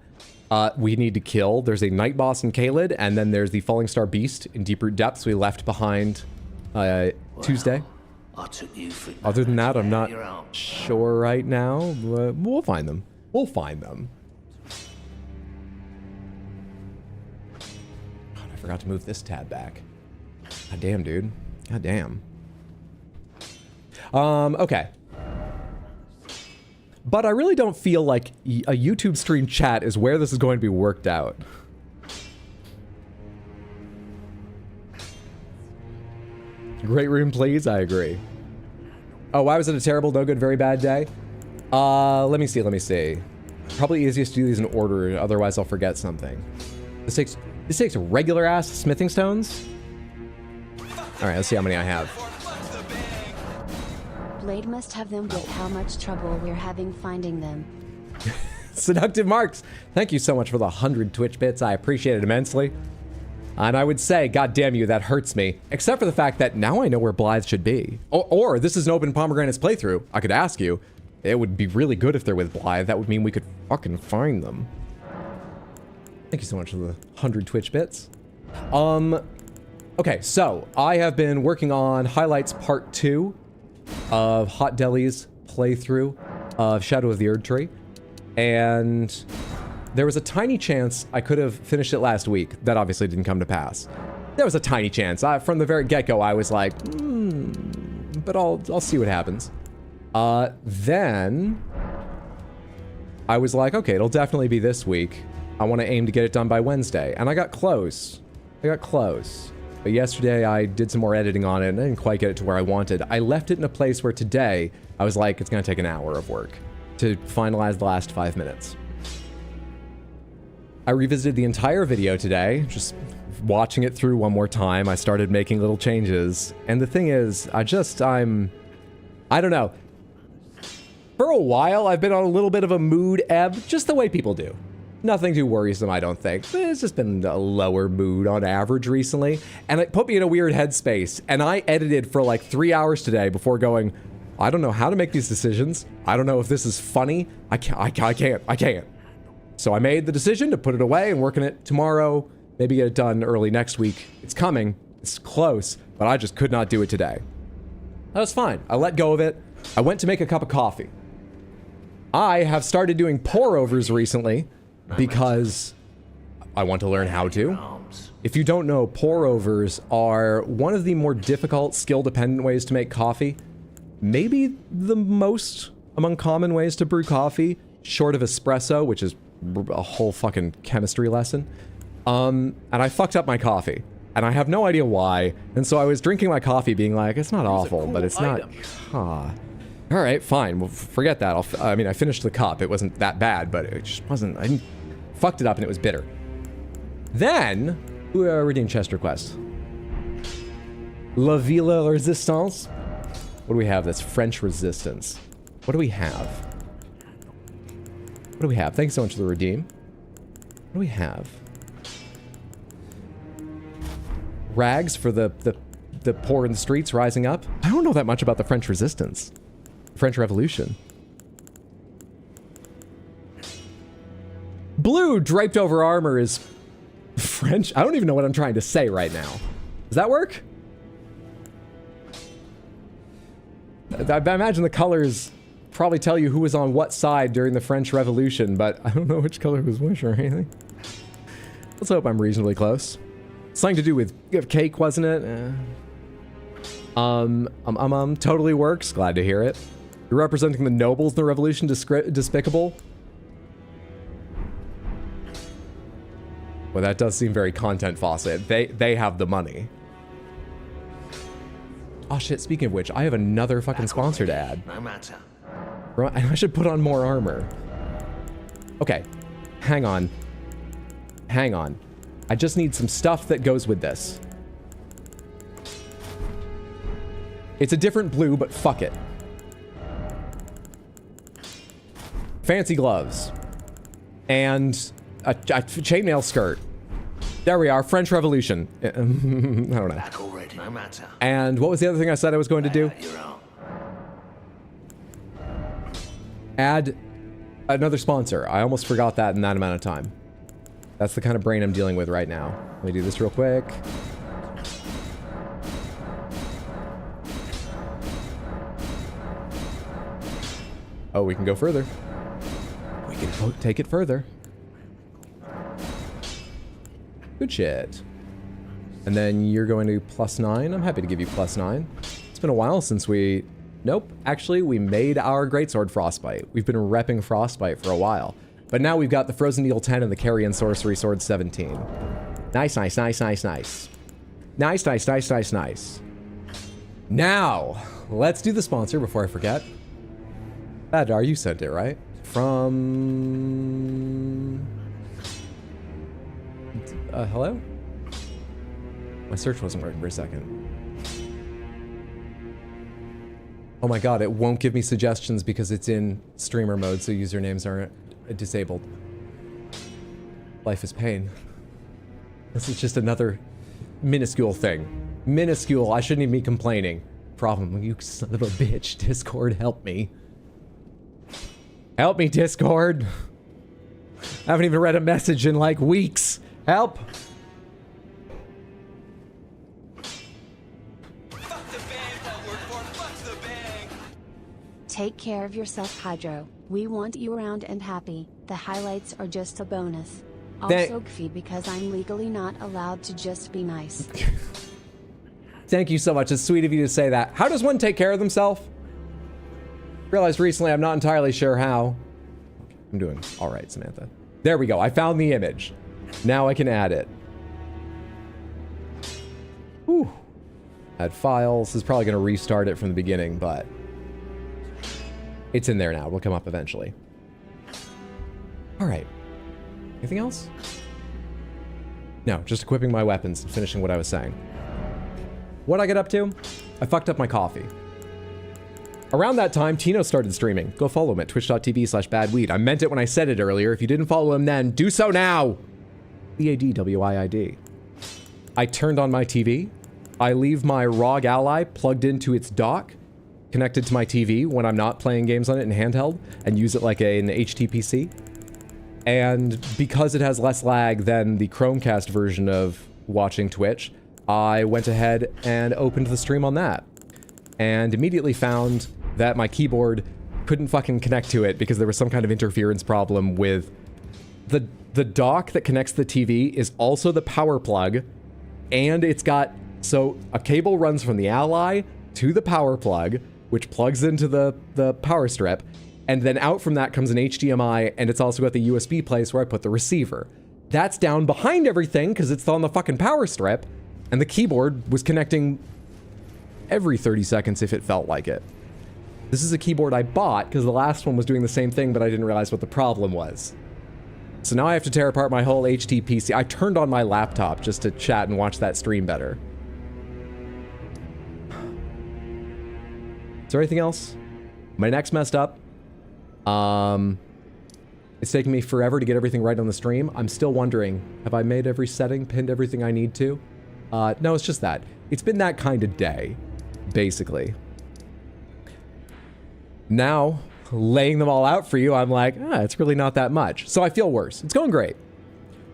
We need to kill. There's a night boss in Kaled, and then there's the Falling Star Beast in Deeproot Depths we left behind Tuesday. Other than that, I'm not sure right now. We'll find them. We'll find them. God, I forgot to move this tab back. God damn, dude. God damn. Okay. But I really don't feel like a YouTube stream chat is where this is going to be worked out. Great room, please. I agree. Oh, why was it a terrible, no good, very bad day? Let me see. Probably easiest to do these in order, otherwise I'll forget something. This takes regular ass smithing stones? Alright, let's see how many I have. Blade must have them with how much trouble we're having finding them. Seductive Marks, thank you so much for the 100 Twitch bits. I appreciate it immensely. And I would say, god damn you, that hurts me. Except for the fact that now I know where Blythe should be. Or this is an open Pomegranates playthrough. I could ask you. It would be really good if they're with Blythe. That would mean we could fucking find them. Thank you so much for the 100 Twitch bits. Okay, so I have been working on highlights part 2 of Hot Deli's playthrough of Shadow of the Erd Tree, and there was a tiny chance I could have finished it last week. That obviously didn't come to pass. There was a tiny chance. From the very get-go, I was like, but I'll see what happens. Then I was like, okay, it'll definitely be this week. I want to aim to get it done by Wednesday, and I got close. But yesterday I did some more editing on it and I didn't quite get it to where I wanted. I left it in a place where today I was like, it's gonna take an hour of work to finalize the last 5 minutes. I revisited the entire video today, just watching it through one more time. I started making little changes. And the thing is, I don't know. For a while, I've been on a little bit of a mood ebb, just the way people do. Nothing too worrisome, I don't think. It's just been a lower mood on average recently. And it put me in a weird headspace. And I edited for like 3 hours today before going, I don't know how to make these decisions. I don't know if this is funny. I can't. So I made the decision to put it away and work on it tomorrow. Maybe get it done early next week. It's coming. It's close. But I just could not do it today. That was fine. I let go of it. I went to make a cup of coffee. I have started doing pour-overs recently because I want to learn how to. If you don't know, pour-overs are one of the more difficult, skill-dependent ways to make coffee. Maybe the most among common ways to brew coffee, short of espresso, which is a whole fucking chemistry lesson. And I fucked up my coffee. And I have no idea why. And so I was drinking my coffee being like, it's not awful, but it's not... All right, fine. Well, forget that. I mean, I finished the cup. It wasn't that bad, but it just wasn't... I fucked it up and it was bitter. Then, redeem chest request. La Ville Resistance. What do we have? That's French resistance. What do we have? What do we have? Thanks so much for the redeem. What do we have? Rags for the poor in the streets rising up. I don't know that much about the French resistance. French Revolution. Blue draped over armor is French. I don't even know what I'm trying to say right now. Does that work? I imagine the colors probably tell you who was on what side during the French Revolution, but I don't know which color was which or anything. Let's hope I'm reasonably close. Something to do with cake, wasn't it? Totally works. Glad to hear it. You're representing the nobles in the revolution. Despicable. Well, that does seem very content faucet. They have the money. Oh shit, speaking of which, I have another fucking sponsored ad. No matter. I should put on more armor. Okay. Hang on. Hang on. I just need some stuff that goes with this. It's a different blue, but fuck it. Fancy gloves. And a chainmail skirt. There we are, French Revolution. I don't know. Back already. No matter. And what was the other thing I said I was going to do? Add another sponsor. I almost forgot that in that amount of time. That's the kind of brain I'm dealing with right now. Let me do this real quick. Oh, we can go further. We can take it further. Good shit. And then you're going to +9. I'm happy to give you +9. It's been a while since we... Nope. Actually, we made our greatsword Frostbite. We've been repping Frostbite for a while. But now we've got the Frozen Needle 10 and the Carrion Sorcery Sword 17. Nice, nice, nice, nice, nice. Nice, nice, nice, nice, nice. Now, let's do the sponsor before I forget. Badar, you sent it, right? From... hello? My search wasn't working for a second. Oh my god, it won't give me suggestions because it's in streamer mode, so usernames aren't disabled. Life is pain. This is just another minuscule thing. Minuscule, I shouldn't even be complaining. Problem, you son of a bitch. Discord, help me. Help me, Discord. I haven't even read a message in like weeks. Help. Take care of yourself, Hydro. We want you around and happy. The highlights are just a bonus. Also, Gfy, because I'm legally not allowed to just be nice. Thank you so much. It's sweet of you to say that. How does one take care of themselves? Realized recently I'm not entirely sure how. I'm doing all right, Samantha. There we go. I found the image. Now I can add it. Whew. Add files. This is probably going to restart it from the beginning, but it's in there now. It'll come up eventually. All right. Anything else? No, just equipping my weapons and finishing what I was saying. What'd I get up to? I fucked up my coffee. Around that time, Tino started streaming. Go follow him at twitch.tv/badweed. I meant it when I said it earlier. If you didn't follow him then, do so now! EADWIID. I turned on my TV. I leave my ROG Ally plugged into its dock, connected to my TV when I'm not playing games on it in handheld, and use it like an HTPC. And because it has less lag than the Chromecast version of watching Twitch, I went ahead and opened the stream on that. And immediately found that my keyboard couldn't fucking connect to it because there was some kind of interference problem with the dock that connects the TV is also the power plug, and it's got, so a cable runs from the Ally to the power plug, which plugs into the power strip, and then out from that comes an HDMI, and it's also got the USB place where I put the receiver. That's down behind everything because it's on the fucking power strip, and the keyboard was connecting every 30 seconds if it felt like it. This is a keyboard I bought because the last one was doing the same thing, but I didn't realize what the problem was. So now I have to tear apart my whole HTPC. I turned on my laptop just to chat and watch that stream better. Is there anything else? My neck's messed up. It's taking me forever to get everything right on the stream. I'm still wondering, have I made every setting, pinned everything I need to? No, it's just that. It's been that kind of day, basically. Now, laying them all out for you, I'm like, it's really not that much. So I feel worse. It's going great.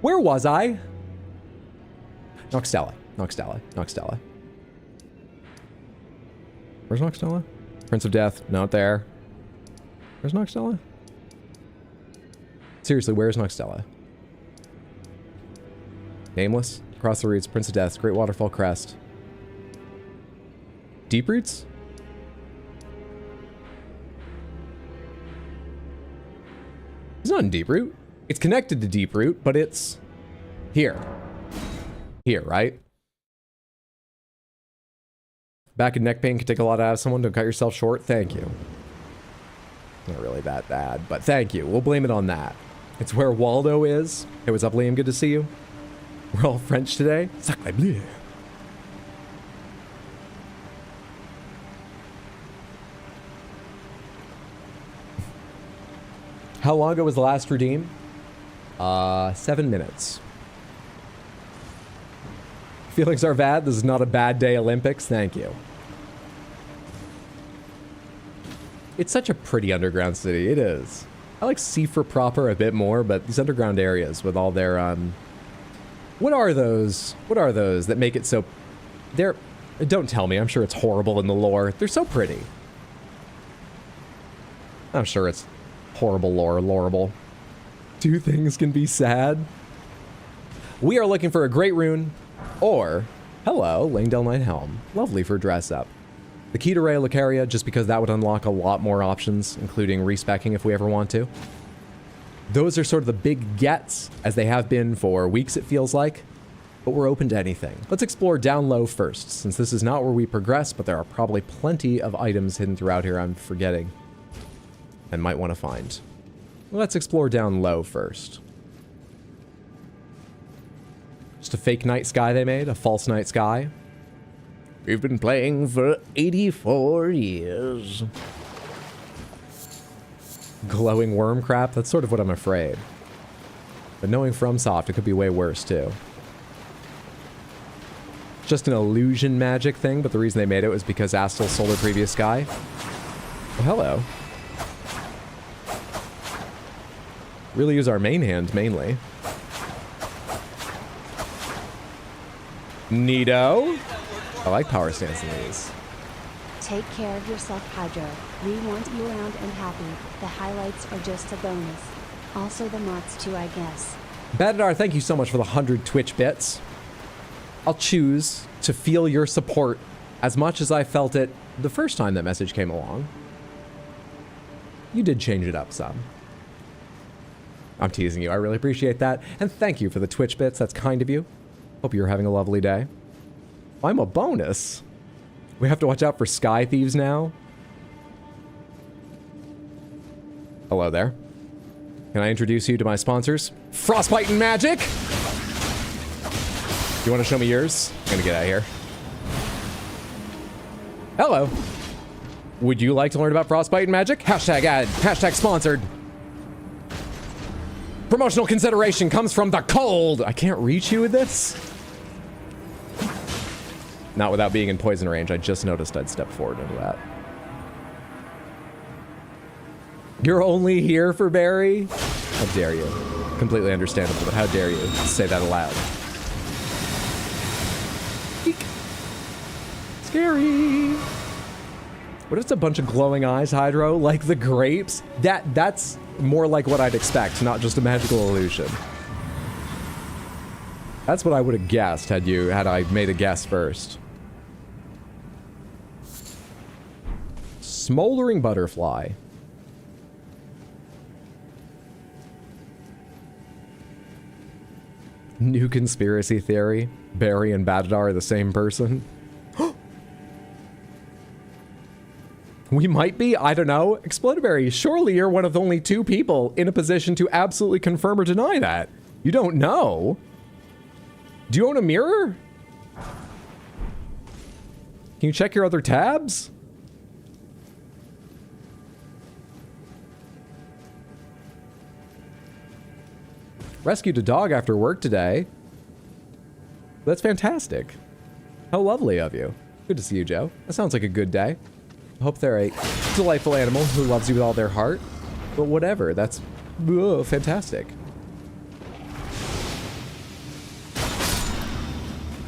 Where was I? Noxtella. Noxtella. Noxtella. Where's Noxtella? Prince of Death. Not there. Where's Noxtella? Seriously, where's Noxtella? Nameless. Across the Roots. Prince of Death. Great Waterfall Crest. Deep Roots? It's not in Deeproot. It's connected to Deeproot, but it's here. Here, right? Back and neck pain can take a lot out of someone. Don't cut yourself short. Thank you. Not really that bad, but thank you. We'll blame it on that. It's where Waldo is. Hey, what's up, Liam? Good to see you. We're all French today. Sacre bleu. How long ago was the last redeem? 7 minutes. Feelings are bad. This is not a bad day, Olympics. Thank you. It's such a pretty underground city. It is. I like Seaford proper a bit more, but these underground areas with all their, what are those? What are those that make it so... They're... Don't tell me. I'm sure it's horrible in the lore. They're so pretty. I'm sure it's... horrible lore, lorable. Two things can be sad. We are looking for a great rune, or, hello, Langdale Knight Helm. Lovely for dress up. The key to Rhea Lucaria, just because that would unlock a lot more options, including respecking if we ever want to. Those are sort of the big gets, as they have been for weeks it feels like, but we're open to anything. Let's explore down low first, since this is not where we progress, but there are probably plenty of items hidden throughout here I'm forgetting and might want to find. Let's explore down low first. Just a fake night sky they made, a false night sky. We've been playing for 84 years. Glowing worm crap, that's sort of what I'm afraid. But knowing FromSoft, it could be way worse too. Just an illusion magic thing, but the reason they made it was because Astel stole their previous sky. Oh, hello. Really use our main hand, mainly. Neato. I like power stance in these. Take care of yourself, Hydro. We want you around and happy. The highlights are just a bonus. Also the mods too, I guess. Badadar, thank you so much for the 100 Twitch bits. I'll choose to feel your support as much as I felt it the first time that message came along. You did change it up some. I'm teasing you. I really appreciate that. And thank you for the Twitch bits. That's kind of you. Hope you're having a lovely day. I'm a bonus. We have to watch out for sky thieves now. Hello there. Can I introduce you to my sponsors? Frostbite and Magic! You want to show me yours? I'm gonna get out of here. Hello. Would you like to learn about Frostbite and Magic? Hashtag ad. Hashtag sponsored. Promotional consideration comes from the cold. I can't reach you with this. Not without being in poison range. I just noticed I'd step forward into that. You're only here for Barry? How dare you? Completely understandable, but how dare you say that aloud? Eek. Scary. What if it's a bunch of glowing eyes, Hydro? Like the grapes? That's more like what I'd expect, not just a magical illusion. That's what I would have guessed had I made a guess first. Smoldering butterfly. New conspiracy theory. Barry and Badadar are the same person. We might be, I don't know. Explodaberry, surely you're one of the only 2 people in a position to absolutely confirm or deny that. You don't know. Do you own a mirror? Can you check your other tabs? Rescued a dog after work today. That's fantastic. How lovely of you. Good to see you, Joe. That sounds like a good day. I hope they're a delightful animal who loves you with all their heart. But whatever, that's fantastic.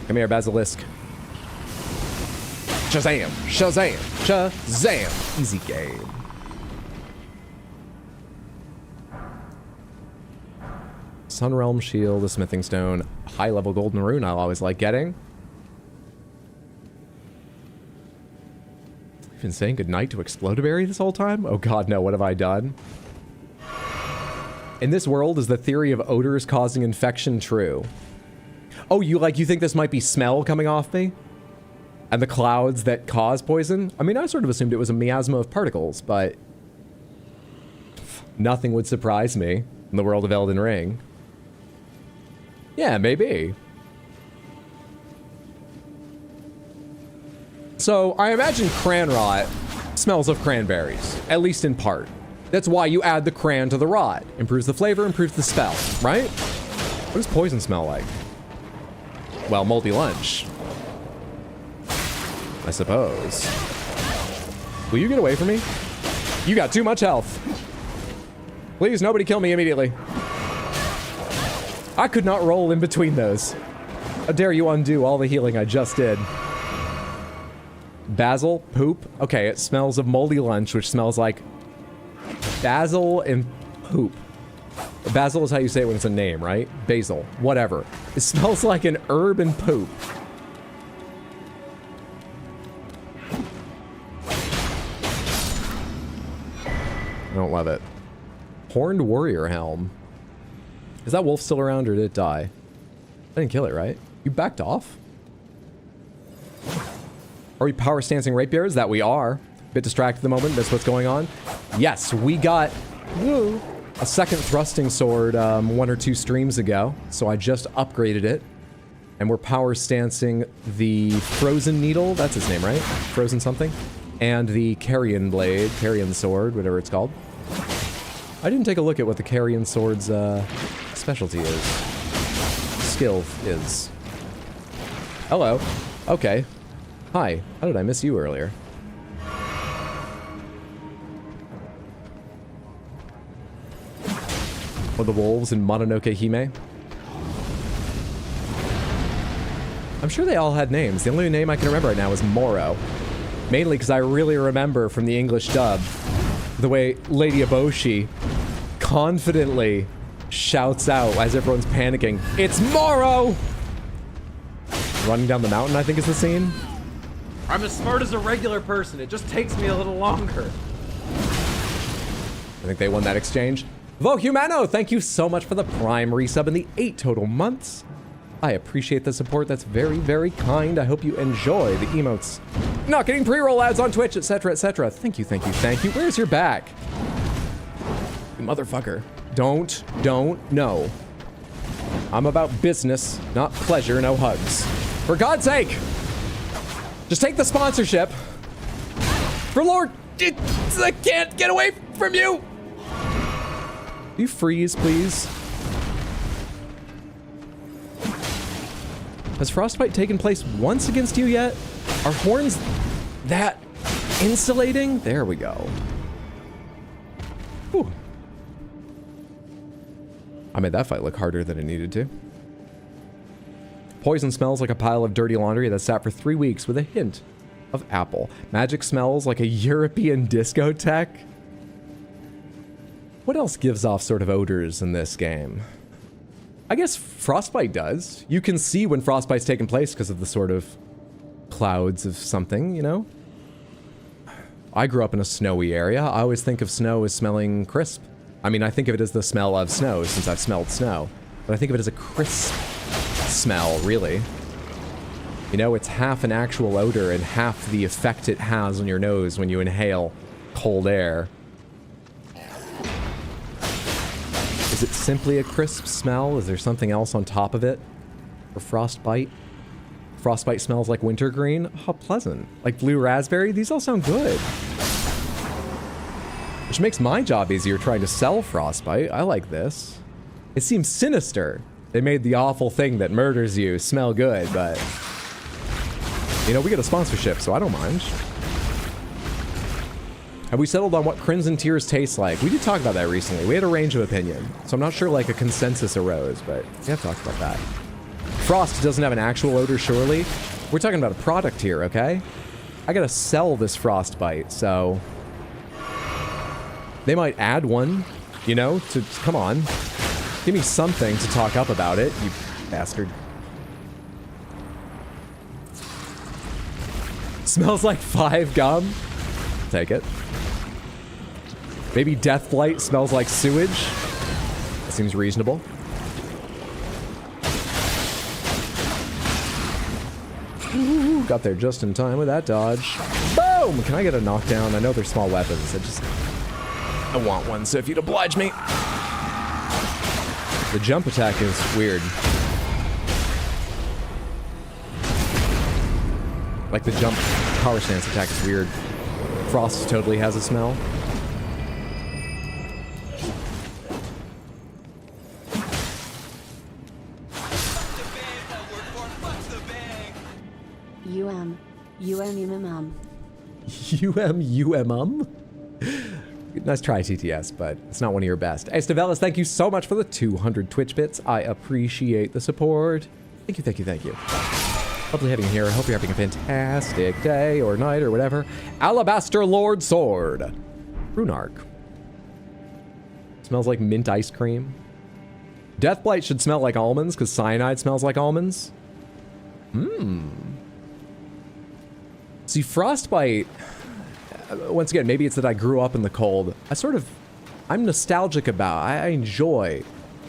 Come here, Basilisk. Shazam! Shazam! Shazam! Easy game. Sunrealm Shield, the Smithing Stone, high-level Golden Rune I'll always like getting. You've been saying goodnight to Explodaberry this whole time? Oh god, no, what have I done? In this world, is the theory of odors causing infection true? Oh, you think this might be smell coming off me? And the clouds that cause poison? I mean, I sort of assumed it was a miasma of particles, but nothing would surprise me in the world of Elden Ring. Yeah, maybe. So, I imagine cranrot smells of cranberries, at least in part. That's why you add the cran to the rot. Improves the flavor, improves the spell, right? What does poison smell like? Well, moldy lunch. I suppose. Will you get away from me? You got too much health. Please, nobody kill me immediately. I could not roll in between those. How dare you undo all the healing I just did. Basil, poop. Okay, it smells of moldy lunch, which smells like basil and poop. Basil is how you say it when it's a name, right? Basil, whatever. It smells like an herb and poop. I don't love it. Horned Warrior Helm. Is that wolf still around or did it die? I didn't kill it, right? You backed off? Are we power stancing rapiers? That we are. A bit distracted at the moment. That's what's going on. Yes, we got a second thrusting sword 1 or 2 streams ago. So I just upgraded it. And we're power stancing the Frozen Needle. That's its name, right? Frozen something. And the Carrion Blade, Carrion Sword, whatever it's called. I didn't take a look at what the Carrion Sword's specialty is. Skill is. Hello. Okay. Hi. How did I miss you earlier? Or the wolves in Mononoke Hime? I'm sure they all had names. The only name I can remember right now is Moro. Mainly because I really remember from the English dub the way Lady Eboshi confidently shouts out as everyone's panicking, "It's Moro!" Running down the mountain, I think is the scene. I'm as smart as a regular person. It just takes me a little longer. I think they won that exchange. Vohumano, thank you so much for the Prime resub and the 8 total months. I appreciate the support. That's very, very kind. I hope you enjoy the emotes. Not getting pre-roll ads on Twitch, etc., etc. Thank you, thank you, thank you. Where's your back? You motherfucker. Don't, no. I'm about business, not pleasure, no hugs. For God's sake! Just take the sponsorship. For Lord, I can't get away from you! You freeze, please. Has Frostbite taken place once against you yet? Are horns that insulating? There we go. Whew. I made that fight look harder than it needed to. Poison smells like a pile of dirty laundry that sat for 3 weeks with a hint of apple. Magic smells like a European discotheque. What else gives off sort of odors in this game? I guess frostbite does. You can see when frostbite's taking place because of the sort of clouds of something, you know? I grew up in a snowy area. I always think of snow as smelling crisp. I mean, I think of it as the smell of snow since I've smelled snow. But I think of it as a crisp smell, really. You know, it's half an actual odor and half the effect it has on your nose when you inhale cold air. Is it simply a crisp smell? Is there something else on top of it? For frostbite? Frostbite smells like wintergreen? How pleasant. Like blue raspberry? These all sound good. Which makes my job easier trying to sell frostbite. I like this. It seems sinister. They made the awful thing that murders you smell good, but... You know, we get a sponsorship, so I don't mind. Have we settled on what Crimson Tears tastes like? We did talk about that recently. We had a range of opinion, so I'm not sure like a consensus arose, but we have talked about that. Frost doesn't have an actual odor, surely. We're talking about a product here, okay? I gotta sell this frostbite, so... They might add one, you know, to... Come on. Give me something to talk up about it, you bastard. Smells like 5 gum. Take it. Maybe Deathblight smells like sewage. That seems reasonable. Ooh, got there just in time with that dodge. Boom! Can I get a knockdown? I know they're small weapons. I want one, so if you'd oblige me. The jump attack is weird. Like the jump power stance attack is weird. Frost totally has a smell. Nice try, TTS, but it's not one of your best. Hey, Stavelis, thank you so much for the 200 Twitch bits. I appreciate the support. Thank you, thank you, thank you. Lovely having you here. I hope you're having a fantastic day or night or whatever. Alabaster Lord Sword. Runark. Smells like mint ice cream. Deathblight should smell like almonds because cyanide smells like almonds. See, frostbite, once again, maybe it's that I grew up in the cold. I'm nostalgic about, I enjoy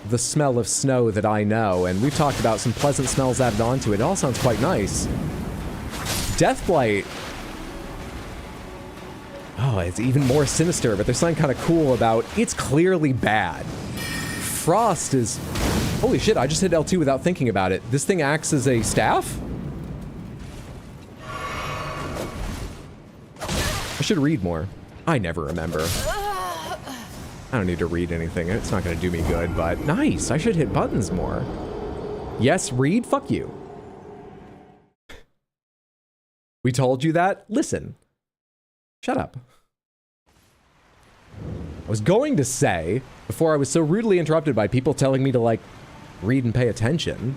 the smell of snow that I know, and we've talked about some pleasant smells added onto it. It all sounds quite nice. Deathblight, oh, it's even more sinister, but there's something kind of cool about, it's clearly bad. Frost is, holy shit, I just hit L2 without thinking about it. This thing acts as a staff? I should read more. I never remember. I don't need to read anything. It's not going to do me good, but nice. I should hit buttons more. Yes, read? Fuck you. We told you that? Listen. Shut up. I was going to say, before I was so rudely interrupted by people telling me to, like, read and pay attention.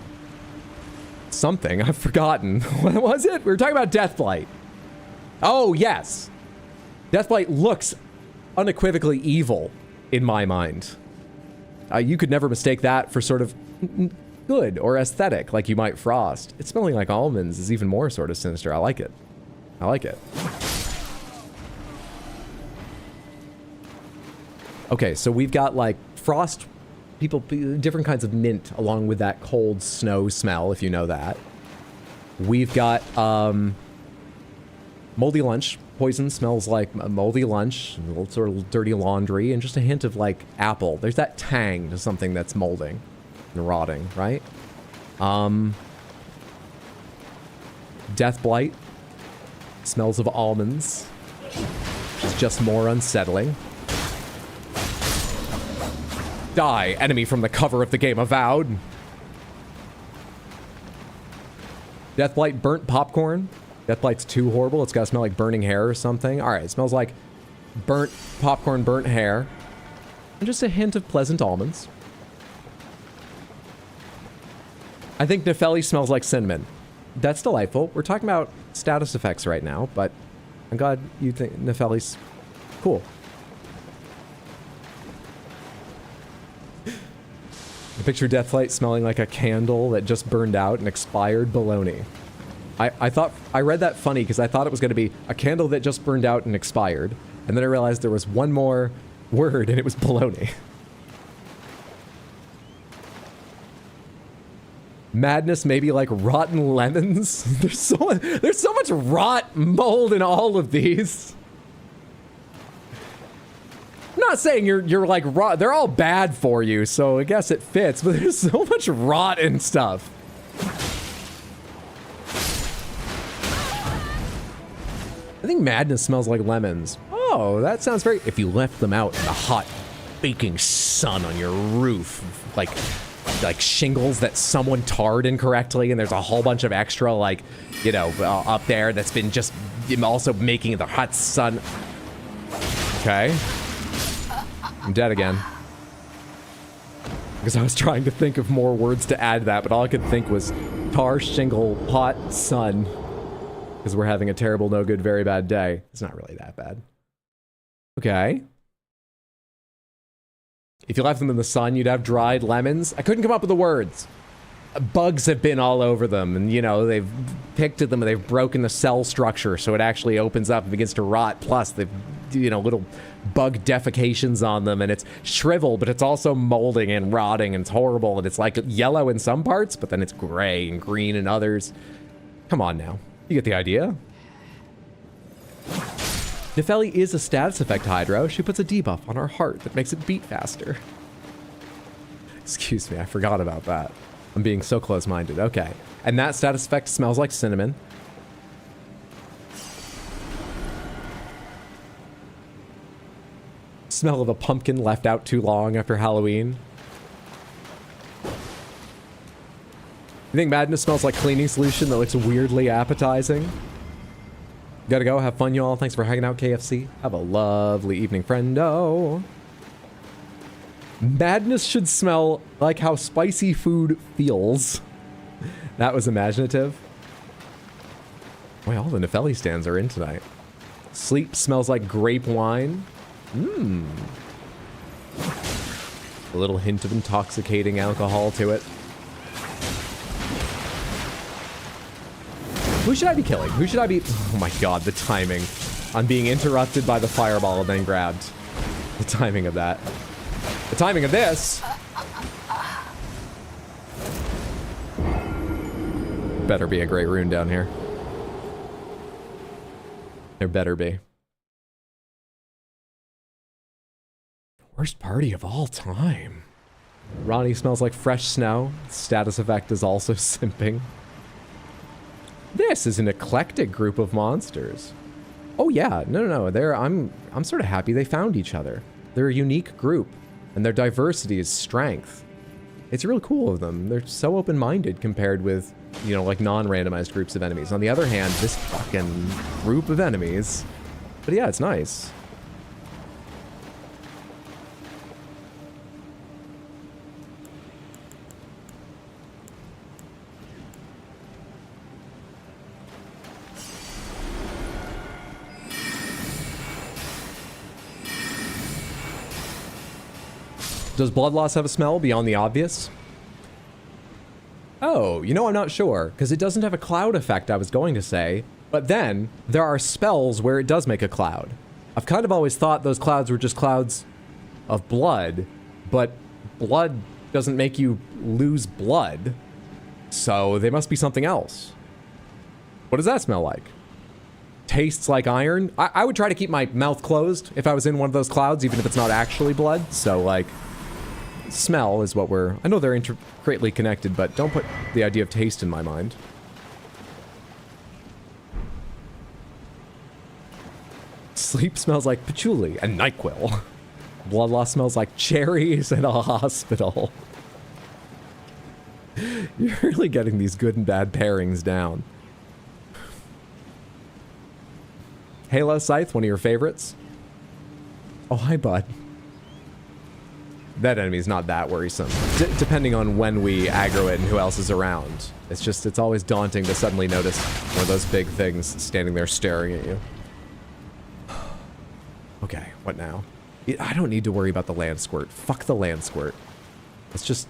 Something. I've forgotten. What was it? We were talking about Deathblight. Oh, yes. Deathblight looks unequivocally evil in my mind. You could never mistake that for sort of good or aesthetic, like you might Frost. It's smelling like almonds is even more sort of sinister. I like it. I like it. Okay, so we've got like Frost, different kinds of mint along with that cold snow smell, if you know that. We've got moldy lunch. Poison smells like moldy lunch, a little sort of dirty laundry, and just a hint of like apple. There's that tang to something that's molding and rotting, right? Deathblight smells of almonds, which is just more unsettling. Die, enemy from the cover of the game avowed. Deathblight burnt popcorn. Deathblight's too horrible. It's gotta smell like burning hair or something. Alright, it smells like burnt popcorn, burnt hair. And just a hint of pleasant almonds. I think Nepheli smells like cinnamon. That's delightful. We're talking about status effects right now, but I'm glad you think Nefeli's cool. I picture Deathlight smelling like a candle that just burned out and expired baloney. I read that funny because I thought it was going to be a candle that just burned out and expired, and then I realized there was one more word and it was baloney. Madness maybe like rotten lemons. There's so much rot mold in all of these. I'm not saying you're like rot. They're all bad for you, so I guess it fits. But there's so much rot and stuff. I think madness smells like lemons. Oh, that sounds very... If you left them out in the hot, baking sun on your roof, like shingles that someone tarred incorrectly, and there's a whole bunch of extra, like, you know, up there that's been just also making the hot sun. Okay. I'm dead again. Because I was trying to think of more words to add to that, but all I could think was tar, shingle, hot, sun. Because we're having a terrible, no good, very bad day. It's not really that bad. Okay. If you left them in the sun, you'd have dried lemons. I couldn't come up with the words. Bugs have been all over them, and, you know, they've picked at them and they've broken the cell structure so it actually opens up and begins to rot. Plus, they've, you know, little bug defecations on them, and it's shriveled, but it's also molding and rotting, and it's horrible, and it's like yellow in some parts, but then it's gray and green in others. Come on now. You get the idea. Nefeli is a status effect Hydro. She puts a debuff on our heart that makes it beat faster. Excuse me, I forgot about that. I'm being so close-minded. Okay. And that status effect smells like cinnamon. Smell of a pumpkin left out too long after Halloween. You think madness smells like cleaning solution that looks weirdly appetizing? Gotta go. Have fun, y'all. Thanks for hanging out, KFC. Have a lovely evening, friendo. Madness should smell like how spicy food feels. That was imaginative. Boy, all the Nefeli stands are in tonight. Sleep smells like grape wine. Mmm. A little hint of intoxicating alcohol to it. Who should I be killing? Who should I be... Oh my god, the timing. I'm being interrupted by the fireball and then grabbed. The timing of that. The timing of this. Better be a great rune down here. There better be. Worst party of all time. Ronnie smells like fresh snow. Status effect is also simping. This is an eclectic group of monsters. Oh yeah, no. I'm sort of happy they found each other. They're a unique group, and their diversity is strength. It's really cool of them. They're so open-minded compared with, you know, like non-randomized groups of enemies. On the other hand, this fucking group of enemies. But yeah, it's nice. Does blood loss have a smell beyond the obvious? Oh, you know, I'm not sure, because it doesn't have a cloud effect, I was going to say. But then, there are spells where it does make a cloud. I've kind of always thought those clouds were just clouds of blood, but blood doesn't make you lose blood. So they must be something else. What does that smell like? Tastes like iron? I would try to keep my mouth closed if I was in one of those clouds, even if it's not actually blood. So, like... Smell is what we're... I know they're intricately connected, but don't put the idea of taste in my mind. Sleep smells like patchouli and NyQuil. Blood loss smells like cherries in a hospital. You're really getting these good and bad pairings down. Halo Scythe, one of your favorites? Oh, hi, bud. That enemy's not that worrisome. Depending on when we aggro it and who else is around. It's always daunting to suddenly notice one of those big things standing there staring at you. Okay, what now? I don't need to worry about the land squirt. Fuck the land squirt. Let's just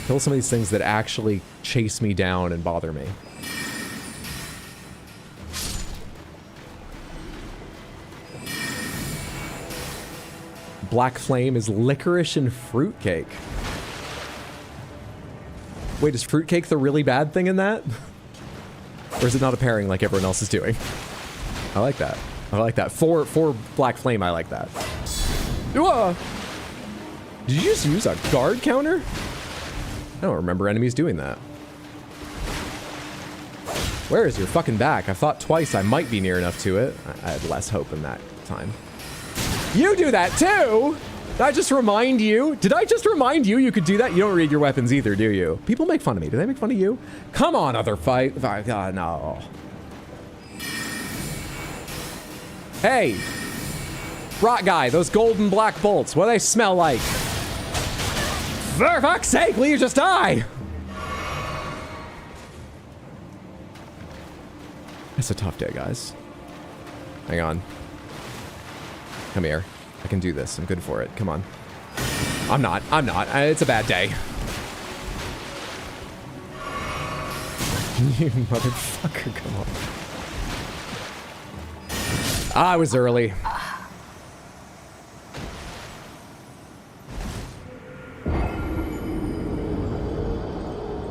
kill some of these things that actually chase me down and bother me. Black flame is licorice and fruitcake. Wait, is fruitcake the really bad thing in that? Or is it not a pairing like everyone else is doing? I like that. I like that. For black flame, I like that. Did you just use a guard counter? I don't remember enemies doing that. Where is your fucking back? I thought twice I might be near enough to it. I had less hope in that time. You do that too? Did I just remind you? Did I just remind you you could do that? You don't read your weapons either, do you? People make fun of me. Do they make fun of you? Come on, other fight. God, no. Hey. Rock guy, those golden black bolts, what do they smell like? For fuck's sake, will you just die? It's a tough day, guys. Hang on. Come here. I can do this. I'm good for it. Come on. I'm not. It's a bad day. You motherfucker, come on. I was early.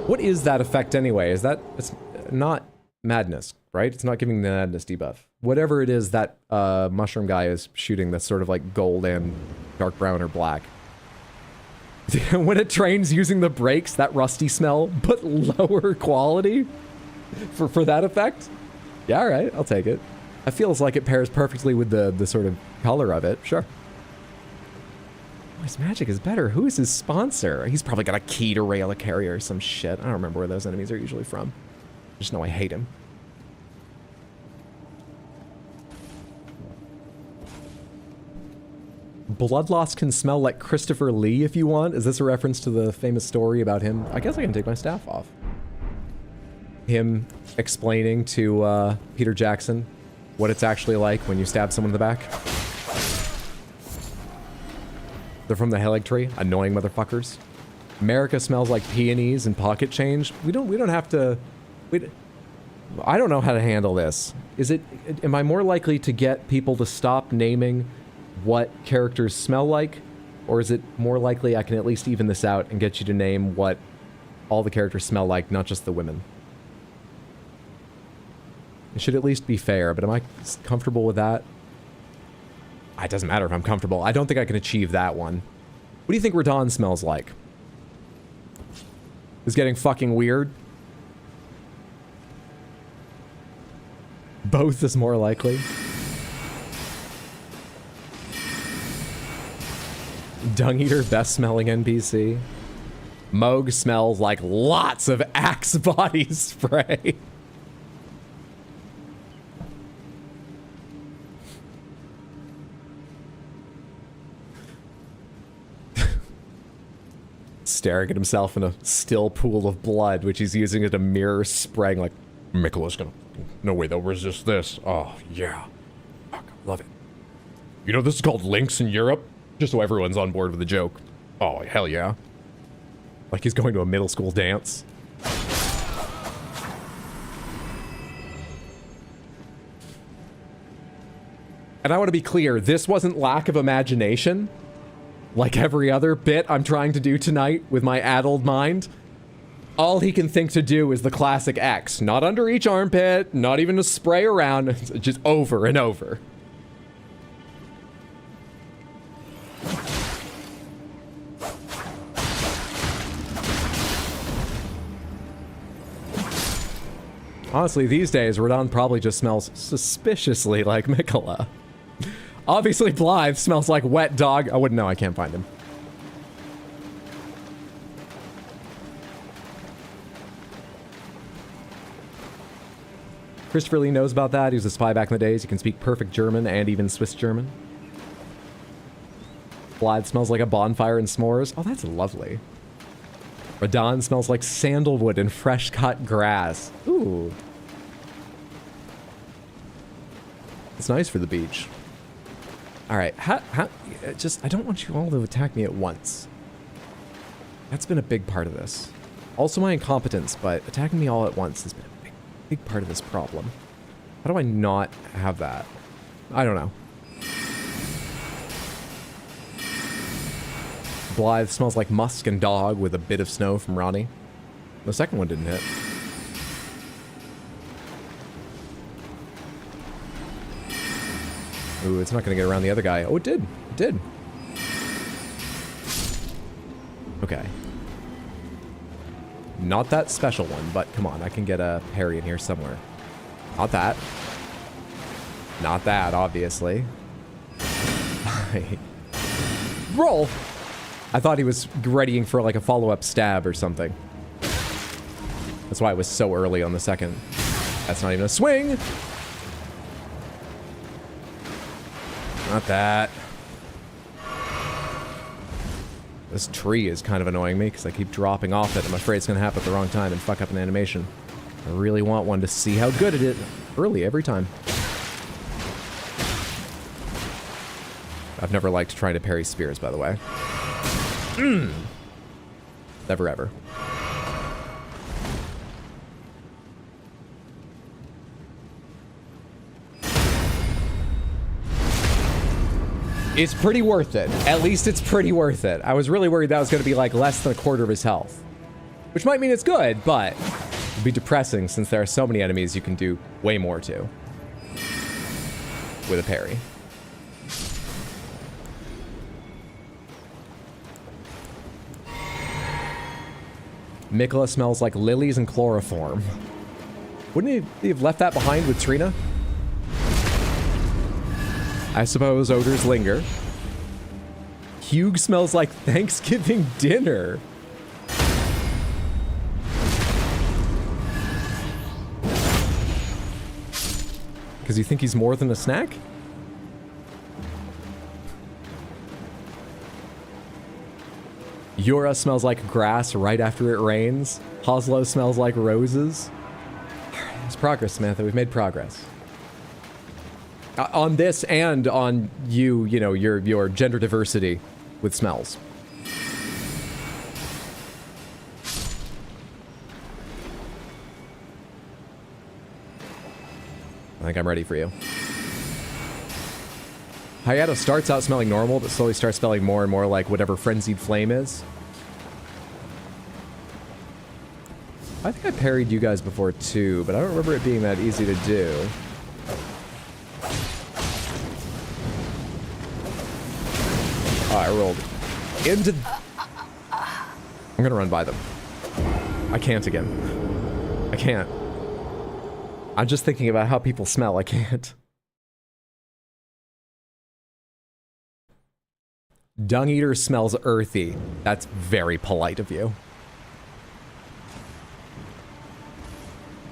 What is that effect anyway? Is that... It's not madness, right? It's not giving the madness debuff. Whatever it is that mushroom guy is shooting that's sort of like gold and dark brown or black. When it trains using the brakes, that rusty smell, but lower quality for that effect? Yeah, all right, I'll take it. It feels like it pairs perfectly with the sort of color of it. Sure. Oh, his magic is better. Who is his sponsor? He's probably got a key to rail a carrier or some shit. I don't remember where those enemies are usually from. I just know I hate him. Blood loss can smell like Christopher Lee if you want. Is this a reference to the famous story about him? I guess I can take my staff off. Him explaining to Peter Jackson what it's actually like when you stab someone in the back. They're from the Helig tree. Annoying motherfuckers. America smells like peonies and pocket change. We don't have to... I don't know how to handle this. Am I more likely to get people to stop naming what characters smell like? Or is it more likely I can at least even this out and get you to name what all the characters smell like, not just the women? It should at least be fair, but am I comfortable with that? It doesn't matter if I'm comfortable. I don't think I can achieve that one. What do you think Radon smells like? Is getting fucking weird? Both is more likely. Dung Eater, best smelling NPC. Moog smells like lots of Axe body spray. Staring at himself in a still pool of blood, which he's using as a mirror, spraying like, Mikkela's gonna... No way, they'll resist this. Oh, yeah. Fuck, love it. You know, this is called Lynx in Europe? Just so everyone's on board with the joke. Oh, hell yeah. Like he's going to a middle school dance. And I want to be clear, this wasn't lack of imagination. Like every other bit I'm trying to do tonight with my addled mind. All he can think to do is the classic X. Not under each armpit, not even to spray around, just over and over. Honestly, these days, Radon probably just smells suspiciously like Mikkela. Obviously, Blythe smells like wet dog. I wouldn't know, I can't find him. Christopher Lee knows about that. He was a spy back in the days. He can speak perfect German and even Swiss German. Blythe smells like a bonfire and s'mores. Oh, that's lovely. Radon smells like sandalwood and fresh cut grass. Ooh. It's nice for the beach. All right, I don't want you all to attack me at once. That's been a big part of this. Also my incompetence, but attacking me all at once has been a big part of this problem. How do I not have that? I don't know. Blythe smells like musk and dog with a bit of snow from Ronnie. The second one didn't hit. Ooh, it's not going to get around the other guy. Oh, it did. It did. Okay. Not that special one, but come on. I can get a parry in here somewhere. Not that. Not that, obviously. Roll! I thought he was readying for like a follow-up stab or something. That's why it was so early on the second. That's not even a swing! Not that. This tree is kind of annoying me because I keep dropping off it. I'm afraid it's going to happen at the wrong time and fuck up an animation. I really want one to see how good it is early every time. I've never liked trying to parry spears, by the way. Never ever. It's pretty worth it. At least it's pretty worth it. I was really worried that was going to be like less than a quarter of his health. Which might mean it's good, but it'd be depressing since there are so many enemies you can do way more to. With a parry. Mikola smells like lilies and chloroform. Wouldn't he have left that behind with Trina? I suppose odors linger. Hugh smells like Thanksgiving dinner. Because you think he's more than a snack? Yura smells like grass right after it rains. Hoslo smells like roses. It's progress, Samantha. We've made progress. On this and on you know, your gender diversity with smells. I think I'm ready for you. Hayato starts out smelling normal, but slowly starts smelling more and more like whatever frenzied flame is. I think I parried you guys before too, but I don't remember it being that easy to do. Oh, I rolled into... I'm gonna run by them. I can't again. I can't. I'm just thinking about how people smell. I can't. Dung Eater smells earthy. That's very polite of you.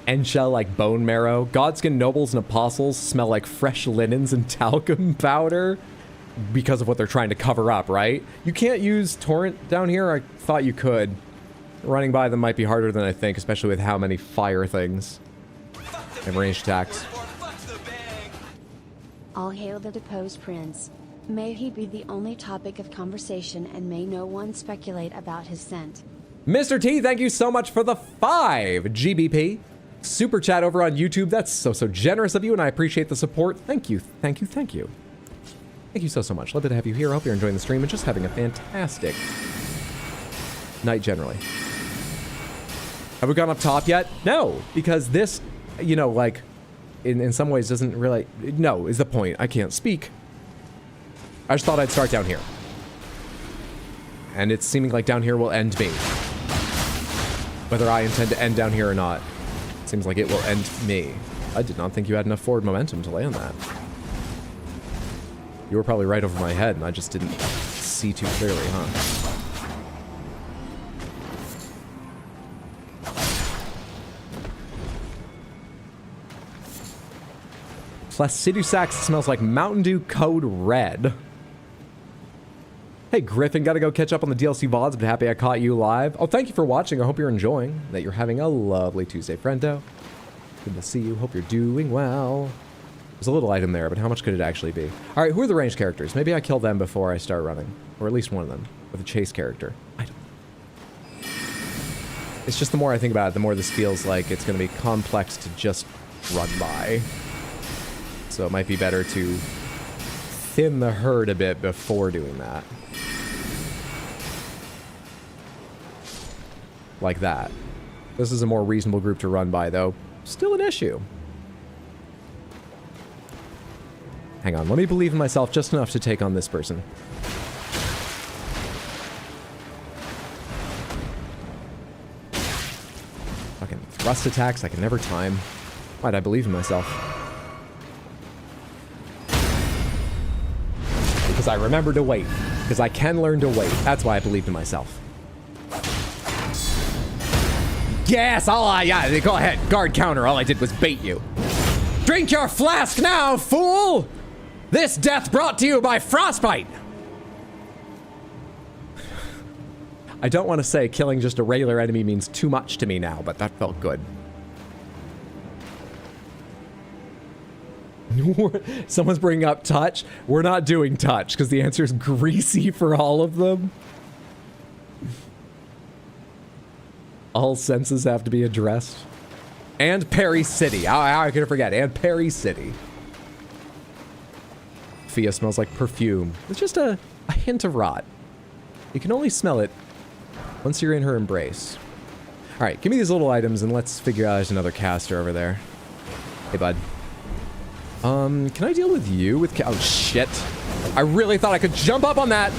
Enshell like bone marrow. Godskin nobles and apostles smell like fresh linens and talcum powder. Because of what they're trying to cover up, right? You can't use torrent down here? I thought you could. Running by them might be harder than I think, especially with how many fire things and ranged attacks. All hail the deposed prince. May he be the only topic of conversation and may no one speculate about his scent. Mr. T, thank you so much for the 5 GBP. Super chat over on YouTube. That's so generous of you and I appreciate the support. Thank you, thank you, thank you. Thank you so much. Love to have you here. I hope you're enjoying the stream and just having a fantastic night generally. Have we gone up top yet? No, because this, you know, like, in some ways doesn't really... No, is the point. I can't speak. I just thought I'd start down here. And it's seeming like down here will end me. Whether I intend to end down here or not, it seems like it will end me. I did not think you had enough forward momentum to land that. You were probably right over my head, and I just didn't see too clearly, huh? Placidusax smells like Mountain Dew Code Red. Hey, Griffin, gotta go catch up on the DLC VODs, but happy I caught you live. Oh, thank you for watching. I hope you're enjoying, that you're having a lovely Tuesday, friendo. Good to see you. Hope you're doing well. There's a little item there, but how much could it actually be? All right, who are the ranged characters? Maybe I kill them before I start running. Or at least one of them, with a chase character. I don't... It's just the more I think about it, the more this feels like it's going to be complex to just run by. So it might be better to thin the herd a bit before doing that. Like that. This is a more reasonable group to run by, though. Still an issue. Hang on, let me believe in myself just enough to take on this person. Fucking thrust attacks I can never time. Why'd I believe in myself? Because I remember to wait. Because I can learn to wait. That's why I believed in myself. Yes, yeah, go ahead. Guard counter, all I did was bait you. Drink your flask now, fool! This death brought to you by frostbite! I don't want to say killing just a regular enemy means too much to me now, but that felt good. Someone's bringing up touch. We're not doing touch, because the answer is greasy for all of them. All senses have to be addressed. And Perry City. How I could forget. And Perry City. Fia smells like perfume. It's just a hint of rot. You can only smell it once you're in her embrace. Alright, give me these little items and let's figure out there's another caster over there. Hey, bud. Can I deal with you with oh, shit. I really thought I could jump up on that.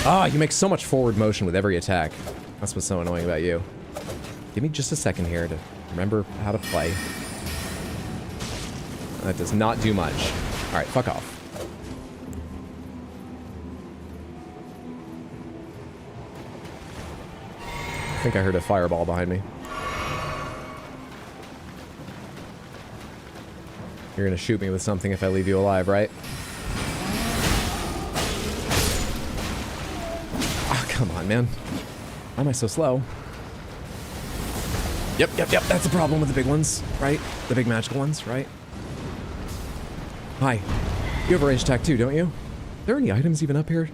Ah, you make so much forward motion with every attack. That's what's so annoying about you. Give me just a second here to remember how to play. That does not do much. Alright, fuck off. I think I heard a fireball behind me. You're gonna shoot me with something if I leave you alive, right? Oh, come on, man. Why am I so slow? Yep. That's the problem with the big ones, right? The big magical ones, right? Hi. You have a range attack too, don't you? Are there any items even up here?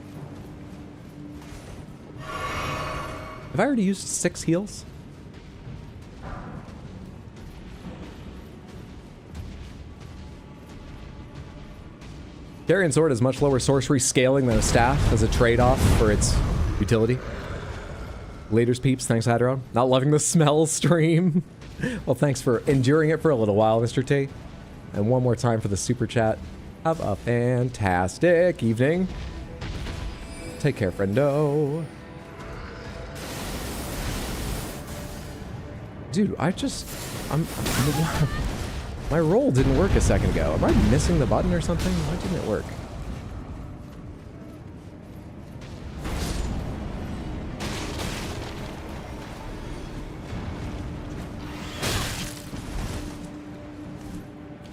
Have I already used 6 heals? Darian Sword has much lower sorcery scaling than a staff as a trade-off for its utility. Later's peeps, thanks Hadron. Not loving the smell stream. Well, thanks for enduring it for a little while, Mr. T. And one more time for the super chat. Have a fantastic evening. Take care, friendo. Dude, my roll didn't work a second ago. Am I missing the button or something? Why didn't it work?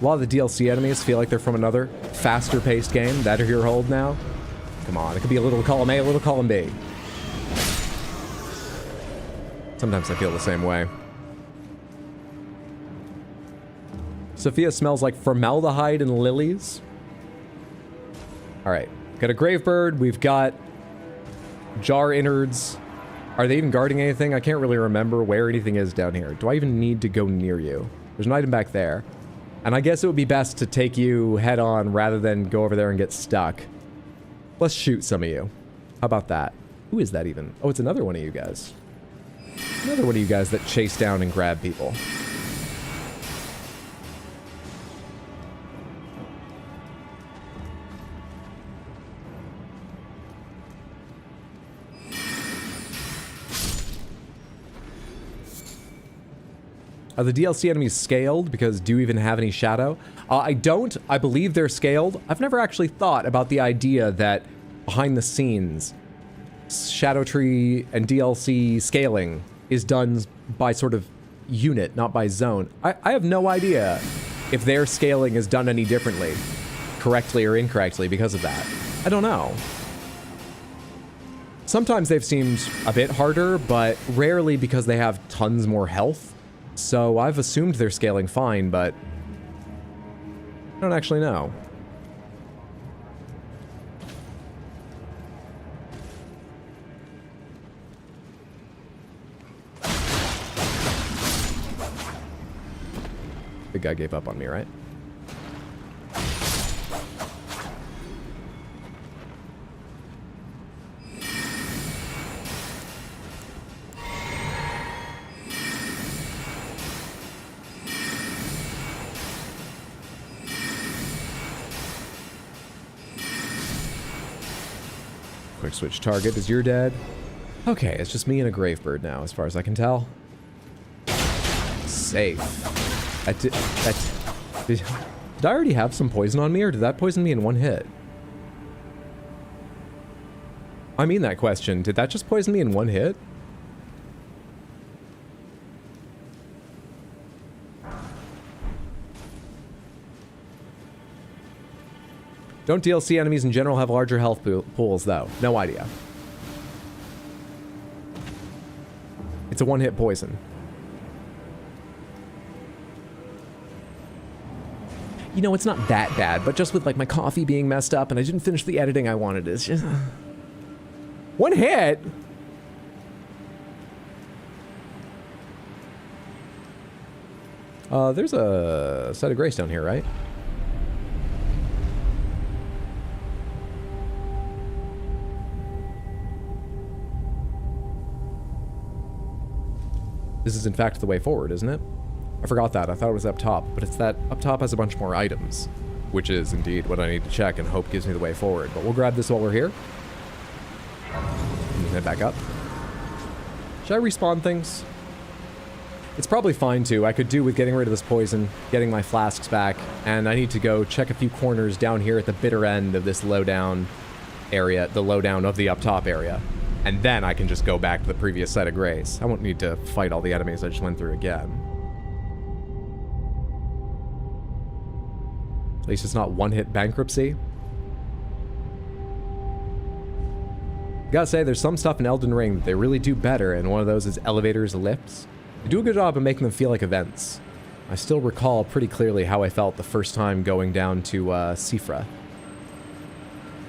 A lot of the DLC enemies feel like they're from another faster paced game that are your hold now. Come on, it could be a little column A, a little column B. Sometimes I feel the same way. Sophia smells like formaldehyde and lilies. Alright, got a Gravebird, we've got jar innards. Are they even guarding anything? I can't really remember where anything is down here. Do I even need to go near you? There's an item back there. And I guess it would be best to take you head on rather than go over there and get stuck. Let's shoot some of you. How about that? Who is that even? Oh, it's another one of you guys. Another one of you guys that chase down and grab people. Are the DLC enemies scaled? Because do you even have any shadow? I don't. I believe they're scaled. I've never actually thought about the idea that behind the scenes, Shadow Tree and DLC scaling is done by sort of unit, not by zone. I have no idea if their scaling is done any differently, correctly or incorrectly because of that. I don't know. Sometimes they've seemed a bit harder, but rarely because they have tons more health. So I've assumed they're scaling fine, but I don't actually know. Big guy gave up on me, right? Quick switch target. Is you're dead? Okay, it's just me and a Gravebird now, as far as I can tell. Safe. Did I already have some poison on me, or did that poison me in one hit? I mean that question. Did that just poison me in one hit? Don't DLC enemies in general have larger health pools, though? No idea. It's a one-hit poison. You know, it's not that bad, but just with, like, my coffee being messed up and I didn't finish the editing I wanted, it's just... One hit? There's a site of grace down here, right? This is in fact the way forward, isn't it? I forgot that. I thought it was up top, but it's that up top has a bunch more items, which is indeed what I need to check and hope gives me the way forward. But we'll grab this while we're here. And head back up. Should I respawn things? It's probably fine too. I could do with getting rid of this poison, getting my flasks back, and I need to go check a few corners down here at the bitter end of this lowdown area, the lowdown of the up top area. And then I can just go back to the previous site of grace. I won't need to fight all the enemies I just went through again. At least it's not one-hit bankruptcy. Gotta say, there's some stuff in Elden Ring that they really do better, and one of those is elevators and lifts. They do a good job of making them feel like events. I still recall pretty clearly how I felt the first time going down to Siofra.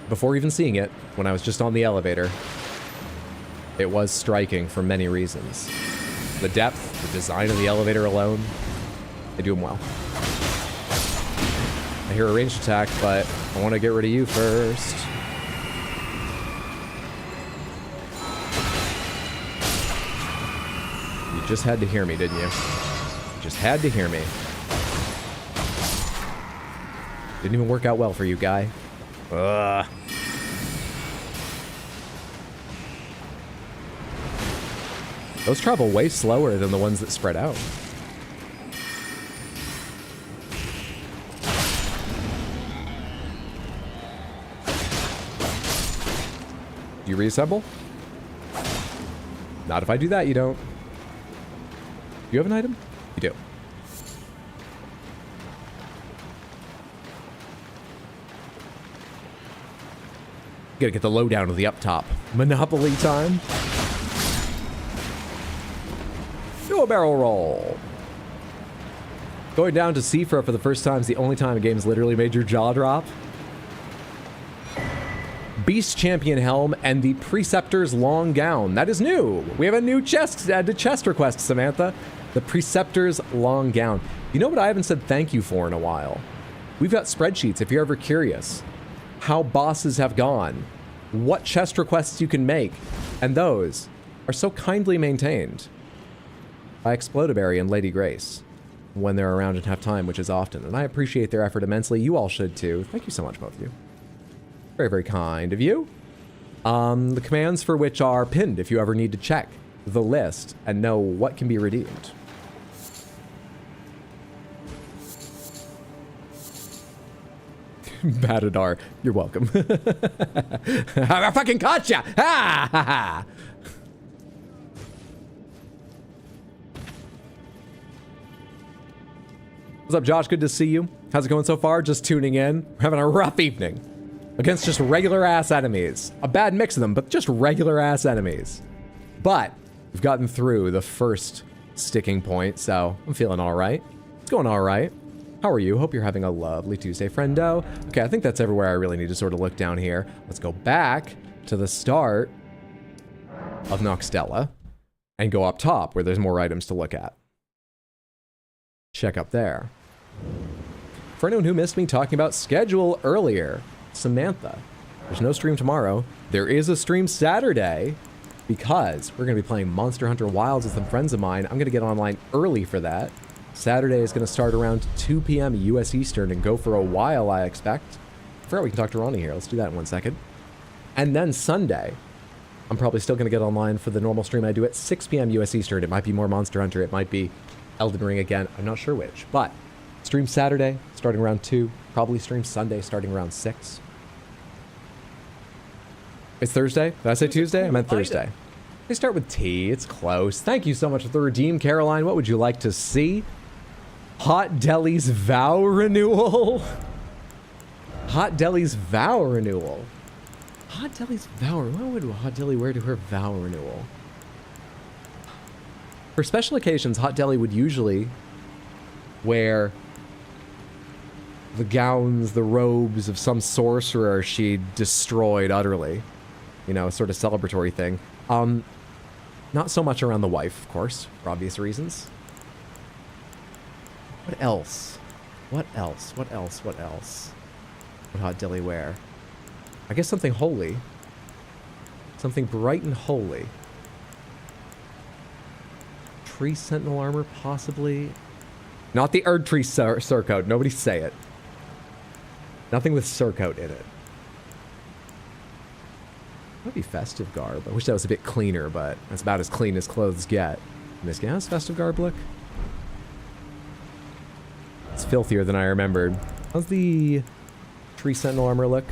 Before even seeing it, when I was just on the elevator, it was striking for many reasons. The depth, the design of the elevator alone, they do them well. I hear a ranged attack, but I want to get rid of you first. You just had to hear me, didn't you? You just had to hear me. Didn't even work out well for you, guy. Ugh. Those travel way slower than the ones that spread out. Do you reassemble? Not if I do that, you don't. Do you have an item? You do. Gotta get the lowdown of the up top. Monopoly time. Do a barrel roll. Going down to Siofra for the first time is the only time a game's literally made your jaw drop. Beast Champion Helm and the Preceptor's Long Gown. That is new. We have a new chest request, Samantha. The Preceptor's Long Gown. You know what I haven't said thank you for in a while? We've got spreadsheets if you're ever curious. How bosses have gone. What chest requests you can make. And those are so kindly maintained by Explodaberry and Lady Grace when they're around and have time, which is often. And I appreciate their effort immensely. You all should too. Thank you so much, both of you. Very, very kind of you. The commands for which are pinned if you ever need to check the list and know what can be redeemed. Batadar, you're welcome. I fucking caught ya! Ha ha ha! What's up, Josh? Good to see you. How's it going so far? Just tuning in. We're having a rough evening against just regular-ass enemies. A bad mix of them, but just regular-ass enemies. But we've gotten through the first sticking point, so I'm feeling all right. It's going all right. How are you? Hope you're having a lovely Tuesday, friendo. Okay, I think that's everywhere I really need to sort of look down here. Let's go back to the start of Noxtella and go up top where there's more items to look at. Check up there. For anyone who missed me talking about schedule earlier, Samantha, there's no stream tomorrow. There is a stream Saturday because we're going to be playing Monster Hunter Wilds with some friends of mine. I'm going to get online early for that. Saturday is going to start around 2 p.m. US Eastern and go for a while, I expect. I forgot we can talk to Ronnie here. Let's do that in 1 second. And then Sunday, I'm probably still going to get online for the normal stream I do at 6 p.m. US Eastern. It might be more Monster Hunter. It might be Elden Ring again. I'm not sure which. But stream Saturday starting around 2. Probably stream Sunday starting around 6. It's Thursday? Did I say Tuesday? I meant Thursday. They start with T. It's close. Thank you so much for the redeem, Caroline. What would you like to see? Hot Deli's vow renewal? Hot Deli's vow renewal? Hot Deli's vow renewal? What would Hot Deli wear to her vow renewal? For special occasions, Hot Deli would usually wear the gowns, the robes of some sorcerer she destroyed utterly. You know, a sort of celebratory thing. Not so much around the wife, of course, for obvious reasons. What else? What else? What else? What else? Would Hot Deli wear? I guess something holy. Something bright and holy. Tree Sentinel armor, possibly. Not the Erd Tree Surcoat. Nobody say it. Nothing with Surcoat in it. That'd be festive garb. I wish that was a bit cleaner, but that's about as clean as clothes get. In this game, how's festive garb look? It's filthier than I remembered. How's the Tree Sentinel armor look?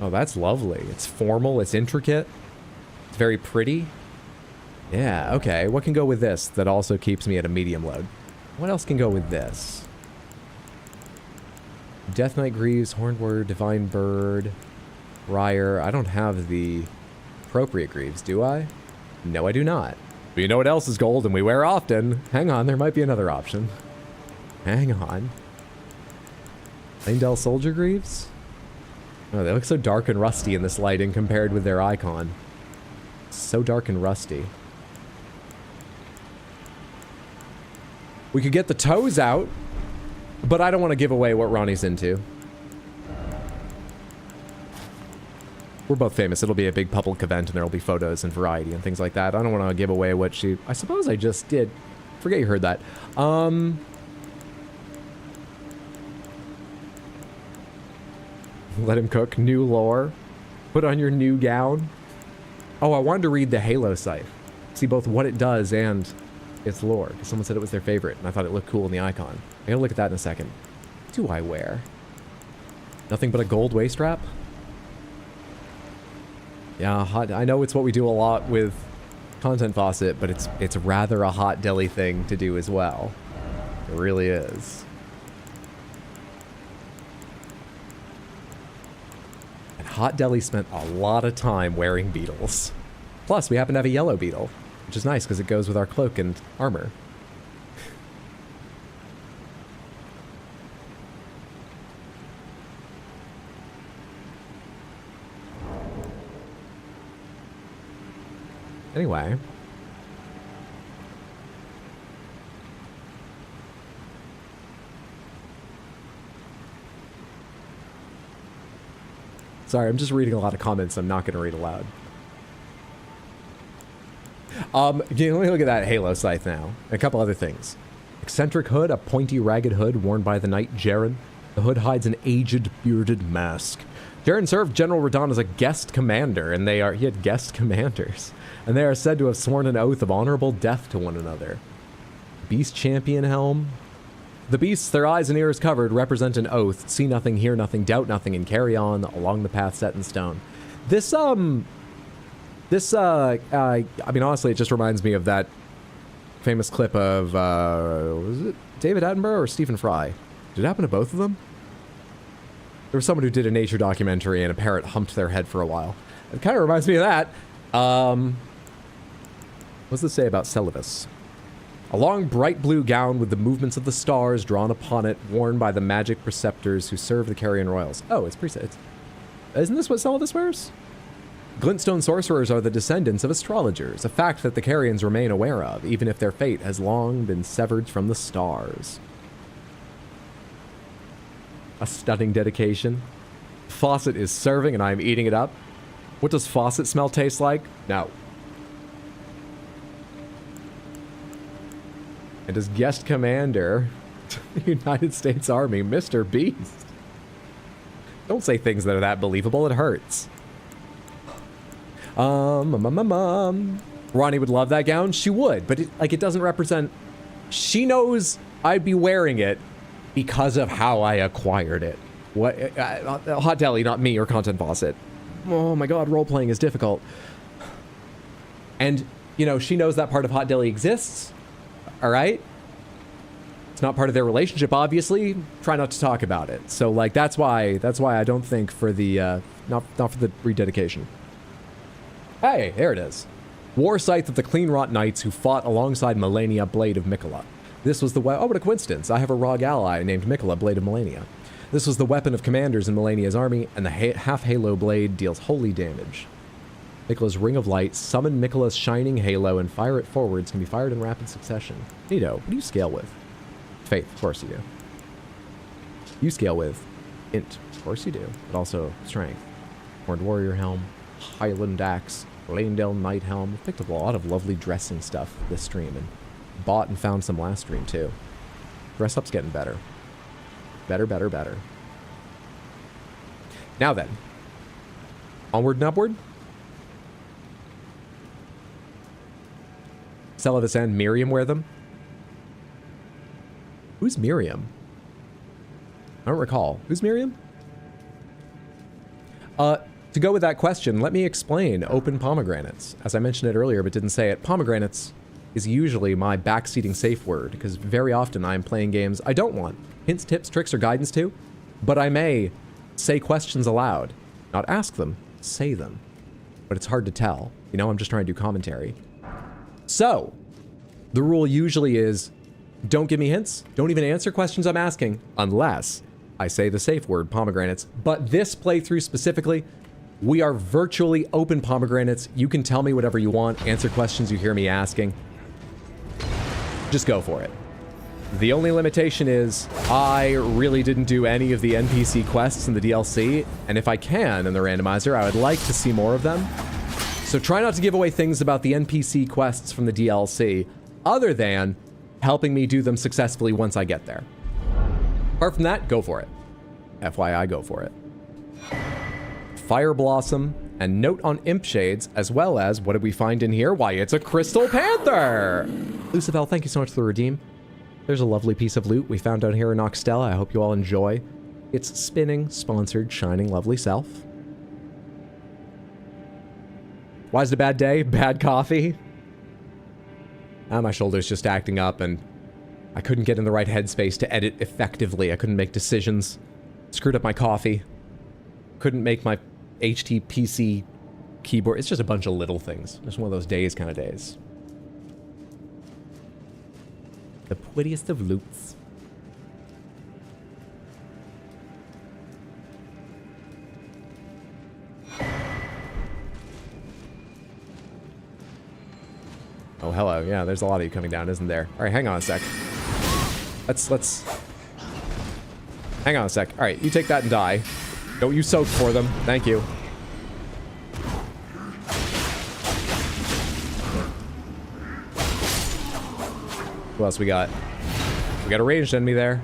Oh, that's lovely. It's formal, it's intricate. It's very pretty. Yeah, okay. What can go with this that also keeps me at a medium load? What else can go with this? Death Knight Greaves, Horned Warrior, Divine Bird, Briar. I don't have the appropriate Greaves, do I? No, I do not. But you know what else is gold and we wear often? Hang on, there might be another option. Hang on. Leyndell Soldier Greaves? Oh, they look so dark and rusty in this lighting compared with their icon. So dark and rusty. We could get the toes out, but I don't want to give away what Ronnie's into. We're both famous. It'll be a big public event and there'll be photos and variety and things like that. I don't want to give away what she... I suppose I just did. Forget you heard that. Let him cook. New lore. Put on your new gown. Oh, I wanted to read the Halo site. See both what it does and its lore. Because someone said it was their favorite and I thought it looked cool in the icon. I gotta look at that in a second. What do I wear? Nothing but a gold waist wrap? Yeah, I know it's what we do a lot with Content Faucet, but it's rather a Hot Deli thing to do as well. It really is. And Hot Deli spent a lot of time wearing beetles. Plus, we happen to have a yellow beetle, which is nice because it goes with our cloak and armor. Anyway. Sorry, I'm just reading a lot of comments I'm not going to read aloud. Let me look at that Halo scythe now. A couple other things. Eccentric hood, a pointy, ragged hood worn by the knight Jaren. The hood hides an aged, bearded mask. Jaren served General Radahn as a guest commander, and he had guest commanders. And they are said to have sworn an oath of honorable death to one another. Beast Champion helm. The beasts, their eyes and ears covered, represent an oath. See nothing, hear nothing, doubt nothing, and carry on along the path set in stone. This, I mean, honestly, it just reminds me of that famous clip of, was it David Attenborough or Stephen Fry? Did it happen to both of them? There was someone who did a nature documentary and a parrot humped their head for a while. It kind of reminds me of that. What's this say about Celivis? A long bright blue gown with the movements of the stars drawn upon it, worn by the magic preceptors who serve the Carrion Royals. Oh, it's preset. Isn't this what Celivis wears? Glintstone sorcerers are the descendants of astrologers, a fact that the Carrions remain aware of, even if their fate has long been severed from the stars. A stunning dedication. Fawcett is serving and I am eating it up. What does Fawcett smell taste like? No. And as guest commander, United States Army, Mr. Beast. Don't say things that are that believable, it hurts. Ronnie would love that gown. She would, but it doesn't represent... She knows I'd be wearing it because of how I acquired it. What? Hot Deli, not me or Content Faucet. Oh my god, role-playing is difficult. And, you know, she knows that part of Hot Deli exists. All right? It's not part of their relationship, obviously. Try not to talk about it. So, like, that's why I don't think for the, not for the rededication. Hey, there it is. War scythe of the Cleanrot Knights who fought alongside Melania, Blade of Mikola. This was the oh, what a coincidence. I have a Rog ally named Mikola, Blade of Melania. This was the weapon of commanders in Melania's army, and the half-halo blade deals holy damage. Mikola's Ring of Light, summon Mikola's Shining Halo, and fire it forwards can be fired in rapid succession. Neato, what do you scale with? Faith, of course you do. You scale with Int, of course you do, but also Strength. Horned Warrior Helm, Highland Axe, Lanedale Knight Helm. Picked up a lot of lovely dressing stuff this stream, and bought and found some last stream too. Dress up's getting better. Better, better, better. Now then. Onward and upward. Celivis and Miriam wear them. Who's Miriam? I don't recall. Who's Miriam? To go with that question, let me explain open pomegranates. As I mentioned it earlier, but didn't say it, pomegranates is usually my backseating safe word, because very often I'm playing games I don't want hints, tips, tricks, or guidance to, but I may say questions aloud. Not ask them, say them. But it's hard to tell. You know, I'm just trying to do commentary. So, the rule usually is, don't give me hints, don't even answer questions I'm asking, unless I say the safe word, pomegranates. But this playthrough specifically, we are virtually open pomegranates. You can tell me whatever you want, answer questions you hear me asking. Just go for it. The only limitation is, I really didn't do any of the NPC quests in the DLC, and if I can in the randomizer, I would like to see more of them. So try not to give away things about the NPC quests from the DLC, other than helping me do them successfully once I get there. Apart from that, go for it. FYI, go for it. Fire Blossom, and note on Imp Shades, as well as, what did we find in here? Why, it's a Crystal Panther! Lucifer, thank you so much for the redeem. There's a lovely piece of loot we found down here in Oxtella. I hope you all enjoy. It's spinning, sponsored, shining, lovely self. Why is it a bad day? Bad coffee? My shoulder's just acting up, and I couldn't get in the right headspace to edit effectively. I couldn't make decisions. Screwed up my coffee. Couldn't make my HTPC keyboard. It's just a bunch of little things. Just one of those days kind of days. The prettiest of loots. Oh, hello. Yeah, there's a lot of you coming down, isn't there? All right, hang on a sec. Let's... Hang on a sec. All right, you take that and die. Don't you soak for them. Thank you. Who else we got? We got a ranged enemy there. Do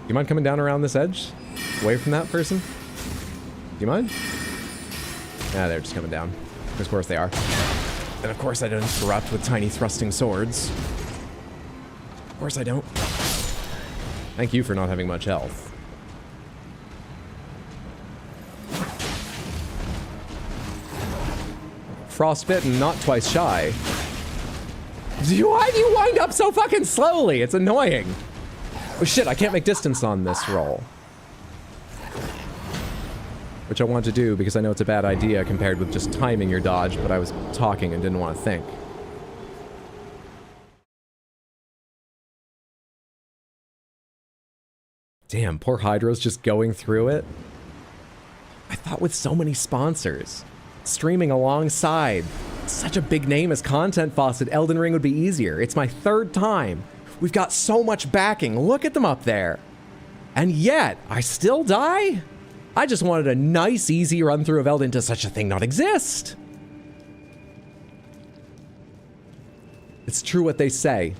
you mind coming down around this edge? Away from that person? Do you mind? Yeah, they're just coming down. Of course they are. And of course I don't interrupt with tiny thrusting swords. Of course I don't. Thank you for not having much health. Frostbitten, not twice shy. Why do you wind up so fucking slowly? It's annoying. Oh shit, I can't make distance on this roll. Which I want to do because I know it's a bad idea compared with just timing your dodge, but I was talking and didn't want to think. Damn, poor Hydro's just going through it. I thought with so many sponsors, streaming alongside such a big name as Content Faucet, Elden Ring would be easier. It's my 3rd time. We've got so much backing. Look at them up there. And yet, I still die? I just wanted a nice, easy run through of Elden. Does such a thing not exist? It's true what they say.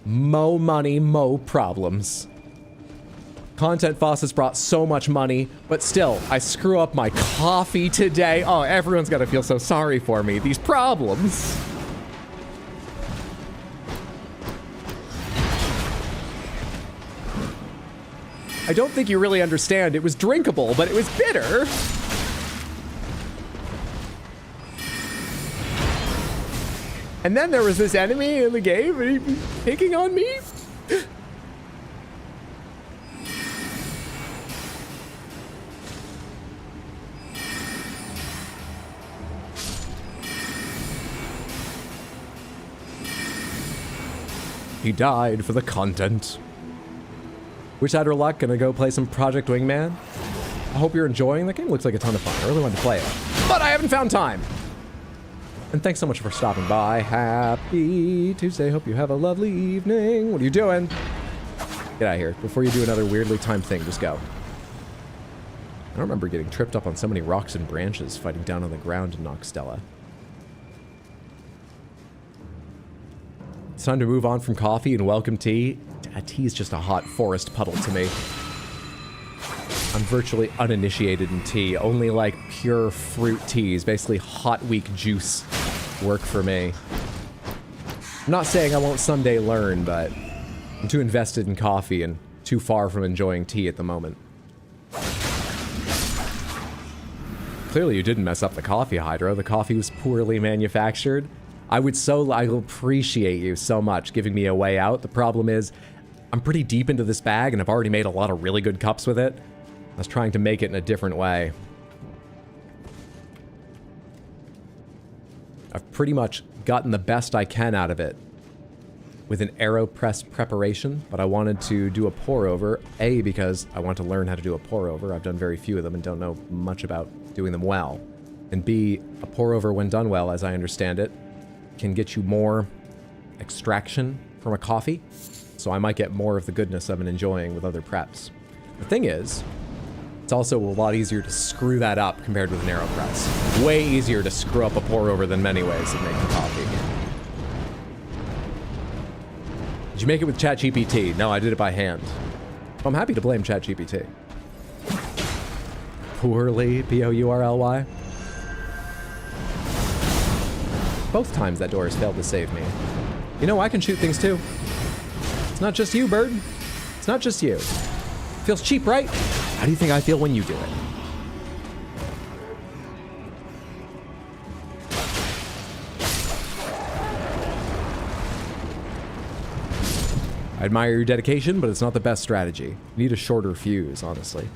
Mo money, mo problems. Content Faucet's brought so much money, but still, I screw up my coffee today. Oh, everyone's gotta feel so sorry for me. These problems. I don't think you really understand. It was drinkable, but it was bitter. And then there was this enemy in the game, and he was picking on me. He died for the content. Wish I had her luck. Gonna go play some Project Wingman. I hope you're enjoying. That game looks like a ton of fun. I really wanted to play it, but I haven't found time. And thanks so much for stopping by. Happy Tuesday. Hope you have a lovely evening. What are you doing? Get out of here. Before you do another weirdly timed thing, just go. I don't remember getting tripped up on so many rocks and branches fighting down on the ground in Noxtella. It's time to move on from coffee and welcome tea. Tea is just a hot forest puddle to me. I'm virtually uninitiated in tea. Only like pure fruit teas, basically hot week juice, work for me. I'm not saying I won't someday learn, but I'm too invested in coffee and too far from enjoying tea at the moment. Clearly you didn't mess up the coffee, Hydro. The coffee was poorly manufactured. I appreciate you so much giving me a way out. The problem is, I'm pretty deep into this bag and I've already made a lot of really good cups with it. I was trying to make it in a different way. I've pretty much gotten the best I can out of it with an AeroPress preparation, but I wanted to do a pour over, A, because I want to learn how to do a pour over. I've done very few of them and don't know much about doing them well. And B, a pour over when done well, as I understand it, can get you more extraction from a coffee, so I might get more of the goodness I've been enjoying with other preps. The thing is, it's also a lot easier to screw that up compared with an AeroPress. Way easier to screw up a pour over than many ways of making coffee. Did you make it with ChatGPT? No, I did it by hand. I'm happy to blame ChatGPT. Poorly, P-O-U-R-L-Y. Both times that door has failed to save me. You know, I can shoot things too. It's not just you, bird. It's not just you. Feels cheap, right? How do you think I feel when you do it? I admire your dedication, but it's not the best strategy. You need a shorter fuse, honestly.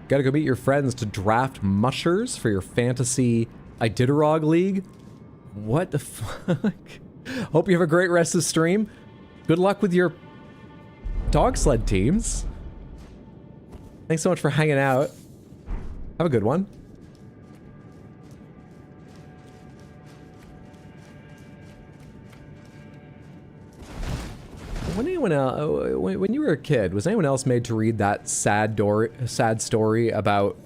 Gotta go meet your friends to draft mushers for your fantasy Iditarod League? What the fuck? Hope you have a great rest of the stream. Good luck with your dog sled teams. Thanks so much for hanging out. Have a good one. When you were a kid, was anyone else made to read that sad story about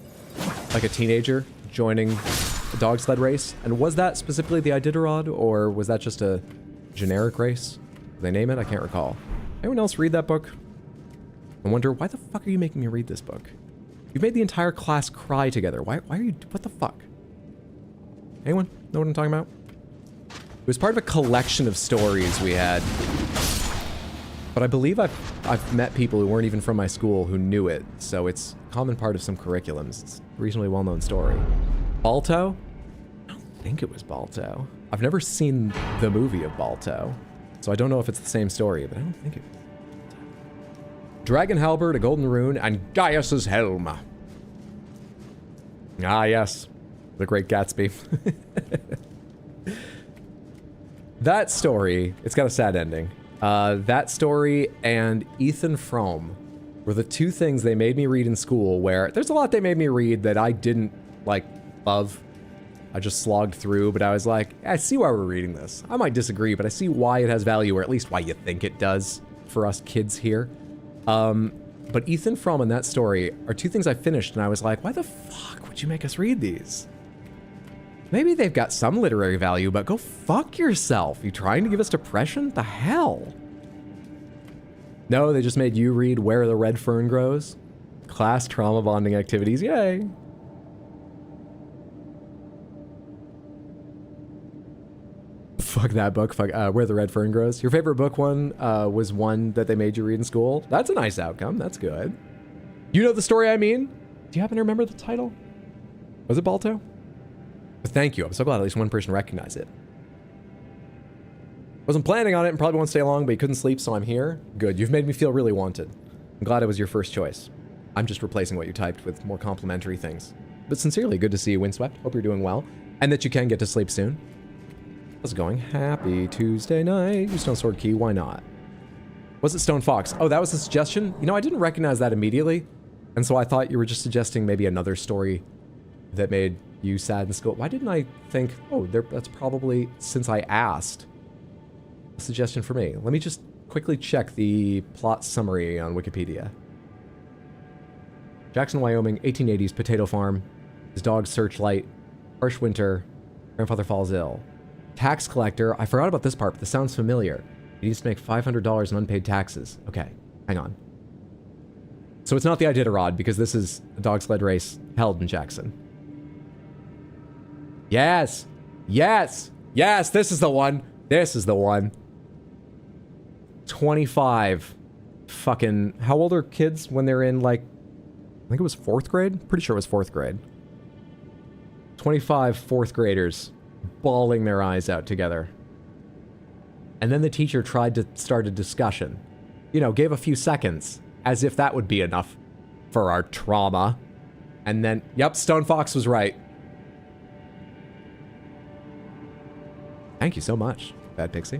like a teenager joining a dog sled race? And was that specifically the Iditarod, or was that just a generic race? Did they name it? I can't recall. Anyone else read that book? I wonder, why the fuck are you making me read this book? You've made the entire class cry together. Why are you, what the fuck? Anyone know what I'm talking about? It was part of a collection of stories we had. But I believe I've met people who weren't even from my school who knew it, so it's a common part of some curriculums. It's a reasonably well-known story. Balto? I don't think it was Balto. I've never seen the movie of Balto, so I don't know if it's the same story, but I don't think it was. Dragon Halberd, a golden rune, and Gaius's helm. Ah, yes. The Great Gatsby. That story, it's got a sad ending. That story and Ethan Frome were the two things they made me read in school where there's a lot they made me read that I didn't, like, love. I just slogged through, but I was like, I see why we're reading this. I might disagree, but I see why it has value, or at least why you think it does for us kids here. But Ethan Frome and that story are two things I finished, and I was like, why the fuck would you make us read these? Maybe they've got some literary value, but go fuck yourself. You trying to give us depression? The hell? No, they just made you read Where the Red Fern Grows. Class trauma bonding activities, yay. Fuck that book, fuck Where the Red Fern Grows. Your favorite book one was one that they made you read in school. That's a nice outcome, that's good. You know the story I mean? Do you happen to remember the title? Was it Balto? But thank you, I'm so glad at least one person recognized it. Wasn't planning on it and probably won't stay long, but you couldn't sleep, so I'm here. Good, you've made me feel really wanted. I'm glad I was your first choice. I'm just replacing what you typed with more complimentary things. But sincerely, good to see you, Windswept. Hope you're doing well, and that you can get to sleep soon. How's it going? Happy Tuesday night. You Stone Sword Key, why not? Was it Stone Fox? Oh, that was a suggestion? You know, I didn't recognize that immediately, and so I thought you were just suggesting maybe another story that made you sad in school. Why didn't I think, oh, that's probably, since I asked, a suggestion for me. Let me just quickly check the plot summary on Wikipedia. Jackson, Wyoming, 1880s, potato farm. His dog Searchlight. Harsh winter. Grandfather falls ill. Tax collector. I forgot about this part, but this sounds familiar. He needs to make $500 in unpaid taxes. Okay, hang on. So it's not the Iditarod, because this is a dog sled race held in Jackson. Yes! Yes! Yes! This is the one! This is the one. 25. Fucking... How old are kids when they're in, like... I think it was 4th grade? Pretty sure it was 4th grade. 25 4th graders bawling their eyes out together. And then the teacher tried to start a discussion. You know, gave a few seconds, as if that would be enough for our trauma. And then, yep, Stone Fox was right. Thank you so much, Bad Pixie.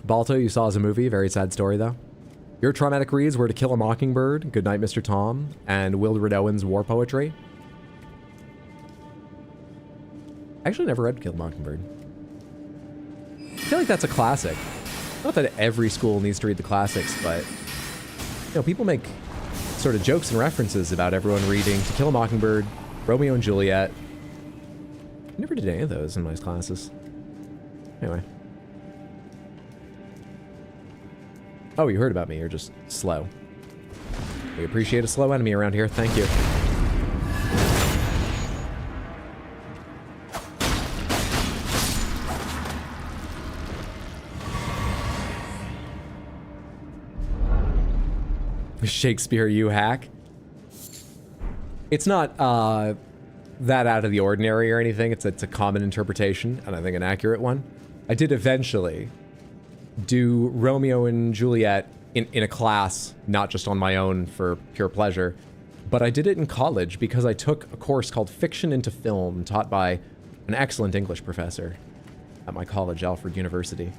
Balto, you saw as a movie. Very sad story, though. Your traumatic reads were To Kill a Mockingbird, Goodnight, Mr. Tom, and Wildred Owen's war poetry. I actually never read To Kill a Mockingbird. I feel like that's a classic. Not that every school needs to read the classics, but... You know, people make sort of jokes and references about everyone reading To Kill a Mockingbird, Romeo and Juliet. I never did any of those in my classes. Anyway. Oh, you heard about me. You're just slow. We appreciate a slow enemy around here. Thank you. Shakespeare, you hack. It's not that out of the ordinary or anything. It's a common interpretation, and I think an accurate one. I did eventually do Romeo and Juliet in a class, not just on my own for pure pleasure, but I did it in college because I took a course called Fiction into Film, taught by an excellent English professor at my college, Alfred University.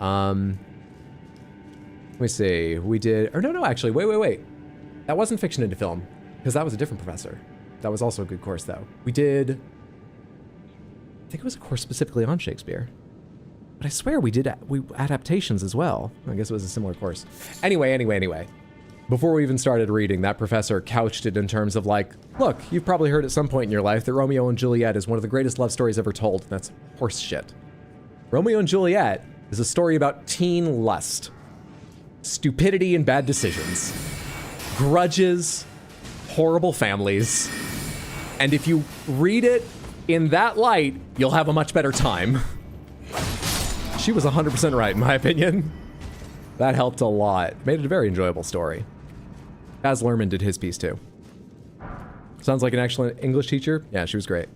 Let me see, we did, or no, actually, wait. That wasn't Fiction into Film, because that was a different professor. That was also a good course, though. We did, I think it was a course specifically on Shakespeare. But I swear we adaptations as well. I guess it was a similar course. Anyway. Before we even started reading, that professor couched it in terms of like, look, you've probably heard at some point in your life that Romeo and Juliet is one of the greatest love stories ever told, and that's horse shit. Romeo and Juliet is a story about teen lust, stupidity and bad decisions, grudges, horrible families, and if you read it in that light, you'll have a much better time. She was 100% right, in my opinion. That helped a lot. Made it a very enjoyable story. Baz Luhrmann did his piece too. Sounds like an excellent English teacher. Yeah, she was great.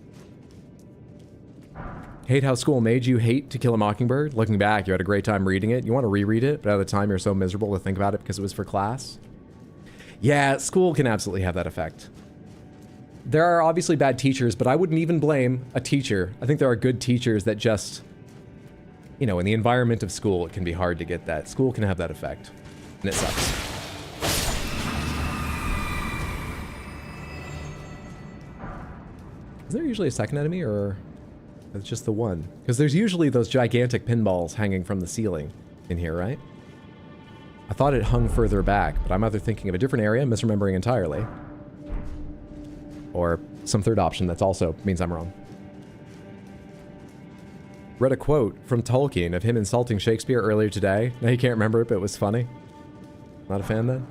Hate how school made you hate To Kill a Mockingbird. Looking back, you had a great time reading it. You want to reread it, but at the time you're so miserable to think about it because it was for class. Yeah, school can absolutely have that effect. There are obviously bad teachers, but I wouldn't even blame a teacher. I think there are good teachers that just, you know, in the environment of school, it can be hard to get that. School can have that effect, and it sucks. Is there usually a second enemy, or it's just the one? Because there's usually those gigantic pinballs hanging from the ceiling in here, right? I thought it hung further back, but I'm either thinking of a different area, misremembering entirely, or some third option that's also means I'm wrong. Read a quote from Tolkien of him insulting Shakespeare earlier today. Now you can't remember it, but it was funny. Not a fan then?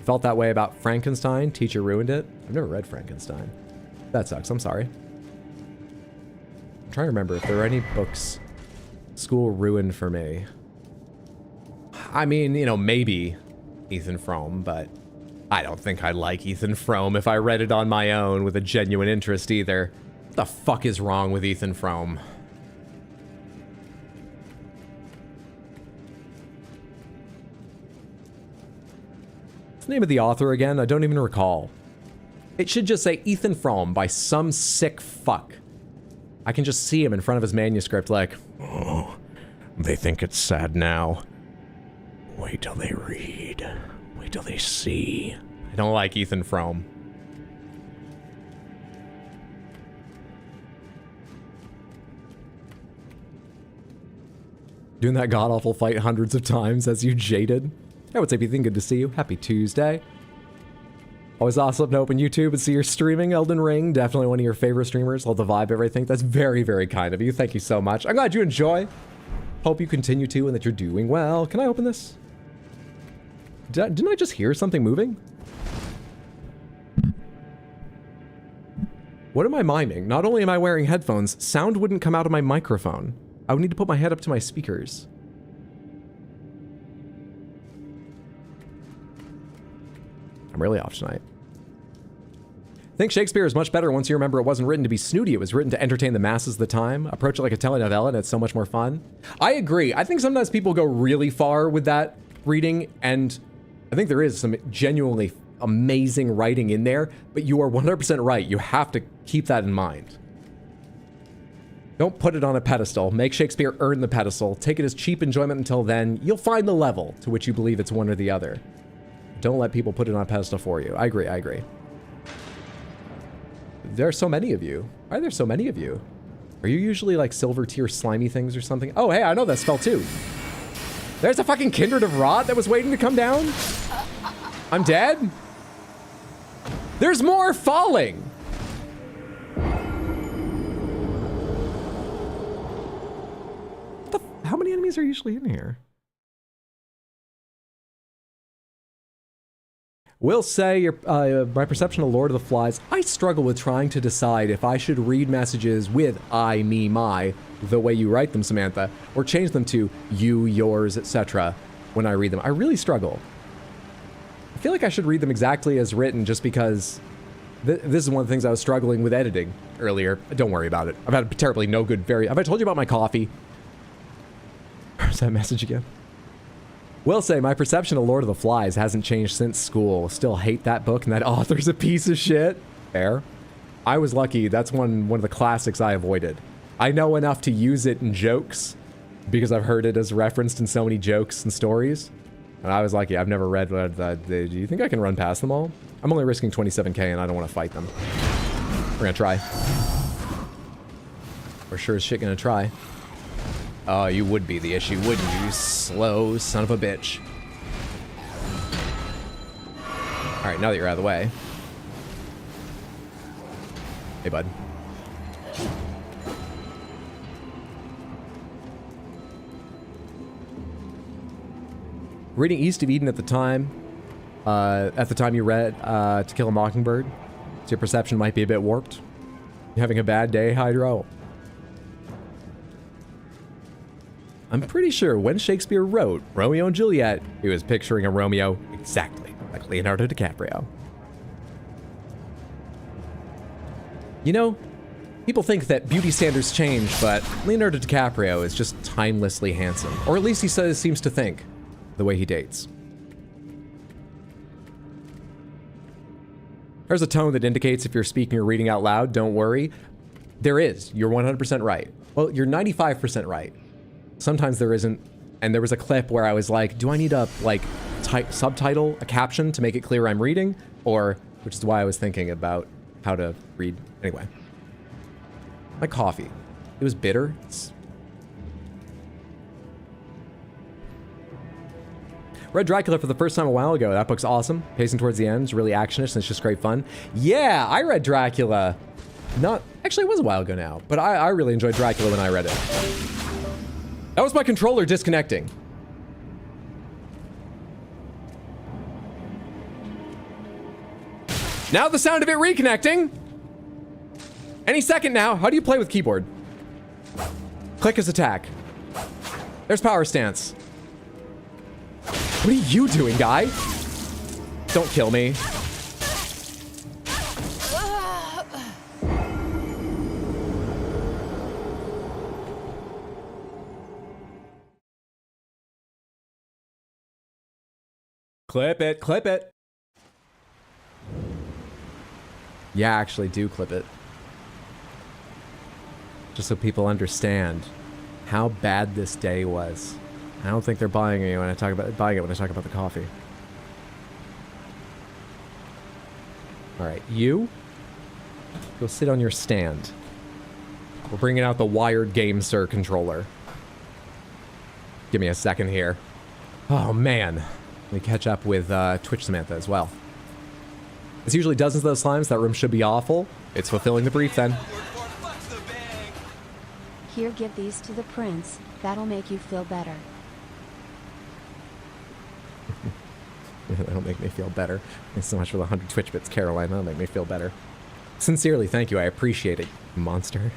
Felt that way about Frankenstein. Teacher ruined it. I've never read Frankenstein. That sucks. I'm sorry. I'm trying to remember if there are any books school ruined for me. I mean, you know, maybe Ethan Frome, but I don't think I'd like Ethan Frome if I read it on my own with a genuine interest either. What the fuck is wrong with Ethan Frome? What's the name of the author again? I don't even recall. It should just say Ethan Frome by some sick fuck. I can just see him in front of his manuscript like, oh, they think it's sad now. Wait till they read. Wait till they see. I don't like Ethan Frome. Doing that god-awful fight hundreds of times as you jaded. Hey, what's up, Ethan? Good to see you. Happy Tuesday. Always awesome to open YouTube and see your streaming. Elden Ring, definitely one of your favorite streamers. Love the vibe, everything. That's very, very kind of you. Thank you so much. I'm glad you enjoy. Hope you continue to and that you're doing well. Can I open this? Didn't I just hear something moving? What am I miming? Not only am I wearing headphones, sound wouldn't come out of my microphone. I would need to put my head up to my speakers. I'm really off tonight. I think Shakespeare is much better once you remember it wasn't written to be snooty. It was written to entertain the masses of the time. Approach it like a telenovela and it's so much more fun. I agree. I think sometimes people go really far with that reading, and I think there is some genuinely amazing writing in there, but you are 100% right. You have to keep that in mind. Don't put it on a pedestal. Make Shakespeare earn the pedestal. Take it as cheap enjoyment until then. You'll find the level to which you believe it's one or the other. Don't let people put it on a pedestal for you. I agree, I agree. There are so many of you. Why are there so many of you? Are you usually like silver tier slimy things or something? Oh, hey, I know that spell too. There's a fucking Kindred of Rot that was waiting to come down. I'm dead. There's more falling. How many enemies are usually in here? Will say my perception of Lord of the Flies. I struggle with trying to decide if I should read messages with I, me, my, the way you write them, Samantha, or change them to you, yours, etc. when I read them. I really struggle. I feel like I should read them exactly as written just because this is one of the things I was struggling with editing earlier. Don't worry about it. I've had terribly no good have I told you about my coffee? Where's that message again? Will say, my perception of Lord of the Flies hasn't changed since school. Still hate that book and that author's a piece of shit. Fair. I was lucky. That's one of the classics I avoided. I know enough to use it in jokes because I've heard it as referenced in so many jokes and stories. And I was lucky. I've never read that. Do you think I can run past them all? I'm only risking 27k and I don't want to fight them. We're gonna try. We're sure as shit gonna try. Oh, you would be the issue, wouldn't you? You slow son of a bitch. Alright, now that you're out of the way. Hey, bud. Reading East of Eden at the time you read To Kill a Mockingbird. So your perception might be a bit warped. You having a bad day, Hydro? I'm pretty sure when Shakespeare wrote Romeo and Juliet, he was picturing a Romeo exactly like Leonardo DiCaprio. You know, people think that beauty standards change, but Leonardo DiCaprio is just timelessly handsome. Or at least he seems to think, the way he dates. There's a tone that indicates if you're speaking or reading out loud, don't worry. There is. You're 100% right. Well, you're 95% right. Sometimes there isn't. And there was a clip where I was like, do I need a, like, subtitle, a caption to make it clear I'm reading? Or, which is why I was thinking about how to read. Anyway. My coffee. It was bitter. Read Dracula for the first time a while ago. That book's awesome. Pacing towards the end. It's really actionish and it's just great fun. Yeah, I read Dracula. Actually, it was a while ago now, but I really enjoyed Dracula when I read it. That was my controller disconnecting. Now the sound of it reconnecting. Any second now. How do you play with keyboard? Click is attack. There's power stance. What are you doing, guy? Don't kill me. Clip it, clip it. Yeah, actually do clip it. Just so people understand how bad this day was. I don't think they're buying it when I talk about the coffee. All right, you go sit on your stand. We're bringing out the wired Game Sir controller. Give me a second here. Oh man, let me catch up with Twitch Samantha as well. There's usually dozens of those slimes. That room should be awful. It's fulfilling the brief then. Here, give these to the prince. That'll make you feel better. That'll make me feel better. Thanks so much for the 100 Twitch bits, Caroline. That'll make me feel better. Sincerely, thank you. I appreciate it, monster.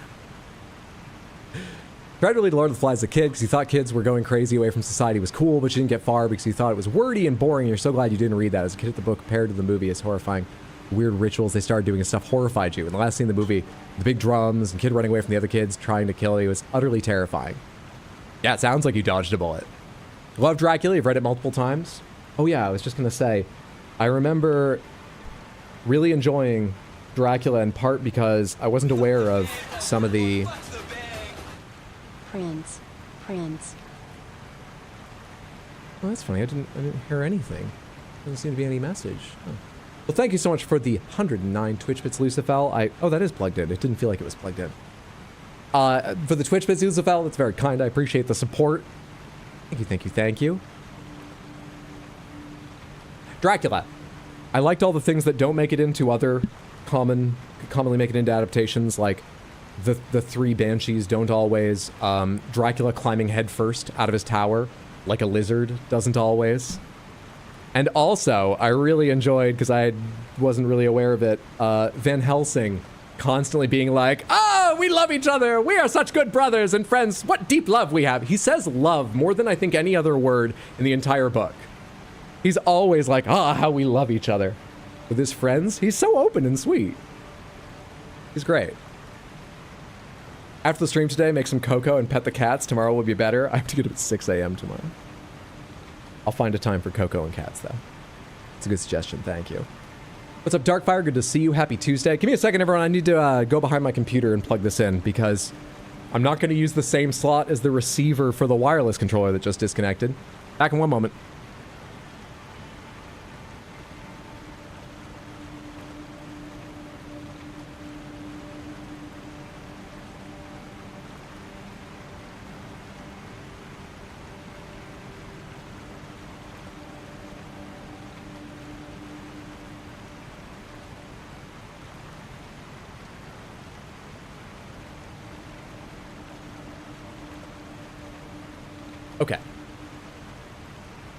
Tried to read Lord of the Flies as a kid because you thought kids were going crazy away from society was cool, but you didn't get far because you thought it was wordy and boring. You're so glad you didn't read that. As a kid, the book compared to the movie is horrifying. Weird rituals they started doing and stuff horrified you. And the last scene in the movie, the big drums and kid running away from the other kids trying to kill you was utterly terrifying. Yeah, it sounds like you dodged a bullet. Love Dracula. You've read it multiple times. Oh yeah, I was just going to say, I remember really enjoying Dracula in part because I wasn't aware of some of the... Prince. Oh, that's funny. I didn't hear anything. Doesn't seem to be any message. Oh. Well, thank you so much for the 109 Twitch bits, Lucifel. Oh, that is plugged in. It didn't feel like it was plugged in. For the Twitch bits, Lucifel, that's very kind. I appreciate the support. Thank you. Dracula. I liked all the things that don't make it into other commonly make it into adaptations, like the three banshees don't always. Dracula climbing headfirst out of his tower like a lizard doesn't always. And also, I really enjoyed, because I wasn't really aware of it, Van Helsing constantly being like, "Oh, we love each other. We are such good brothers and friends. What deep love we have." He says love more than I think any other word in the entire book. He's always like, how we love each other. With his friends, he's so open and sweet. He's great. After the stream today, make some cocoa and pet the cats. Tomorrow will be better. I have to get up at 6 a.m. tomorrow. I'll find a time for cocoa and cats, though. It's a good suggestion. Thank you. What's up, Darkfire? Good to see you. Happy Tuesday. Give me a second, everyone. I need to go behind my computer and plug this in because I'm not going to use the same slot as the receiver for the wireless controller that just disconnected. Back in one moment. Okay.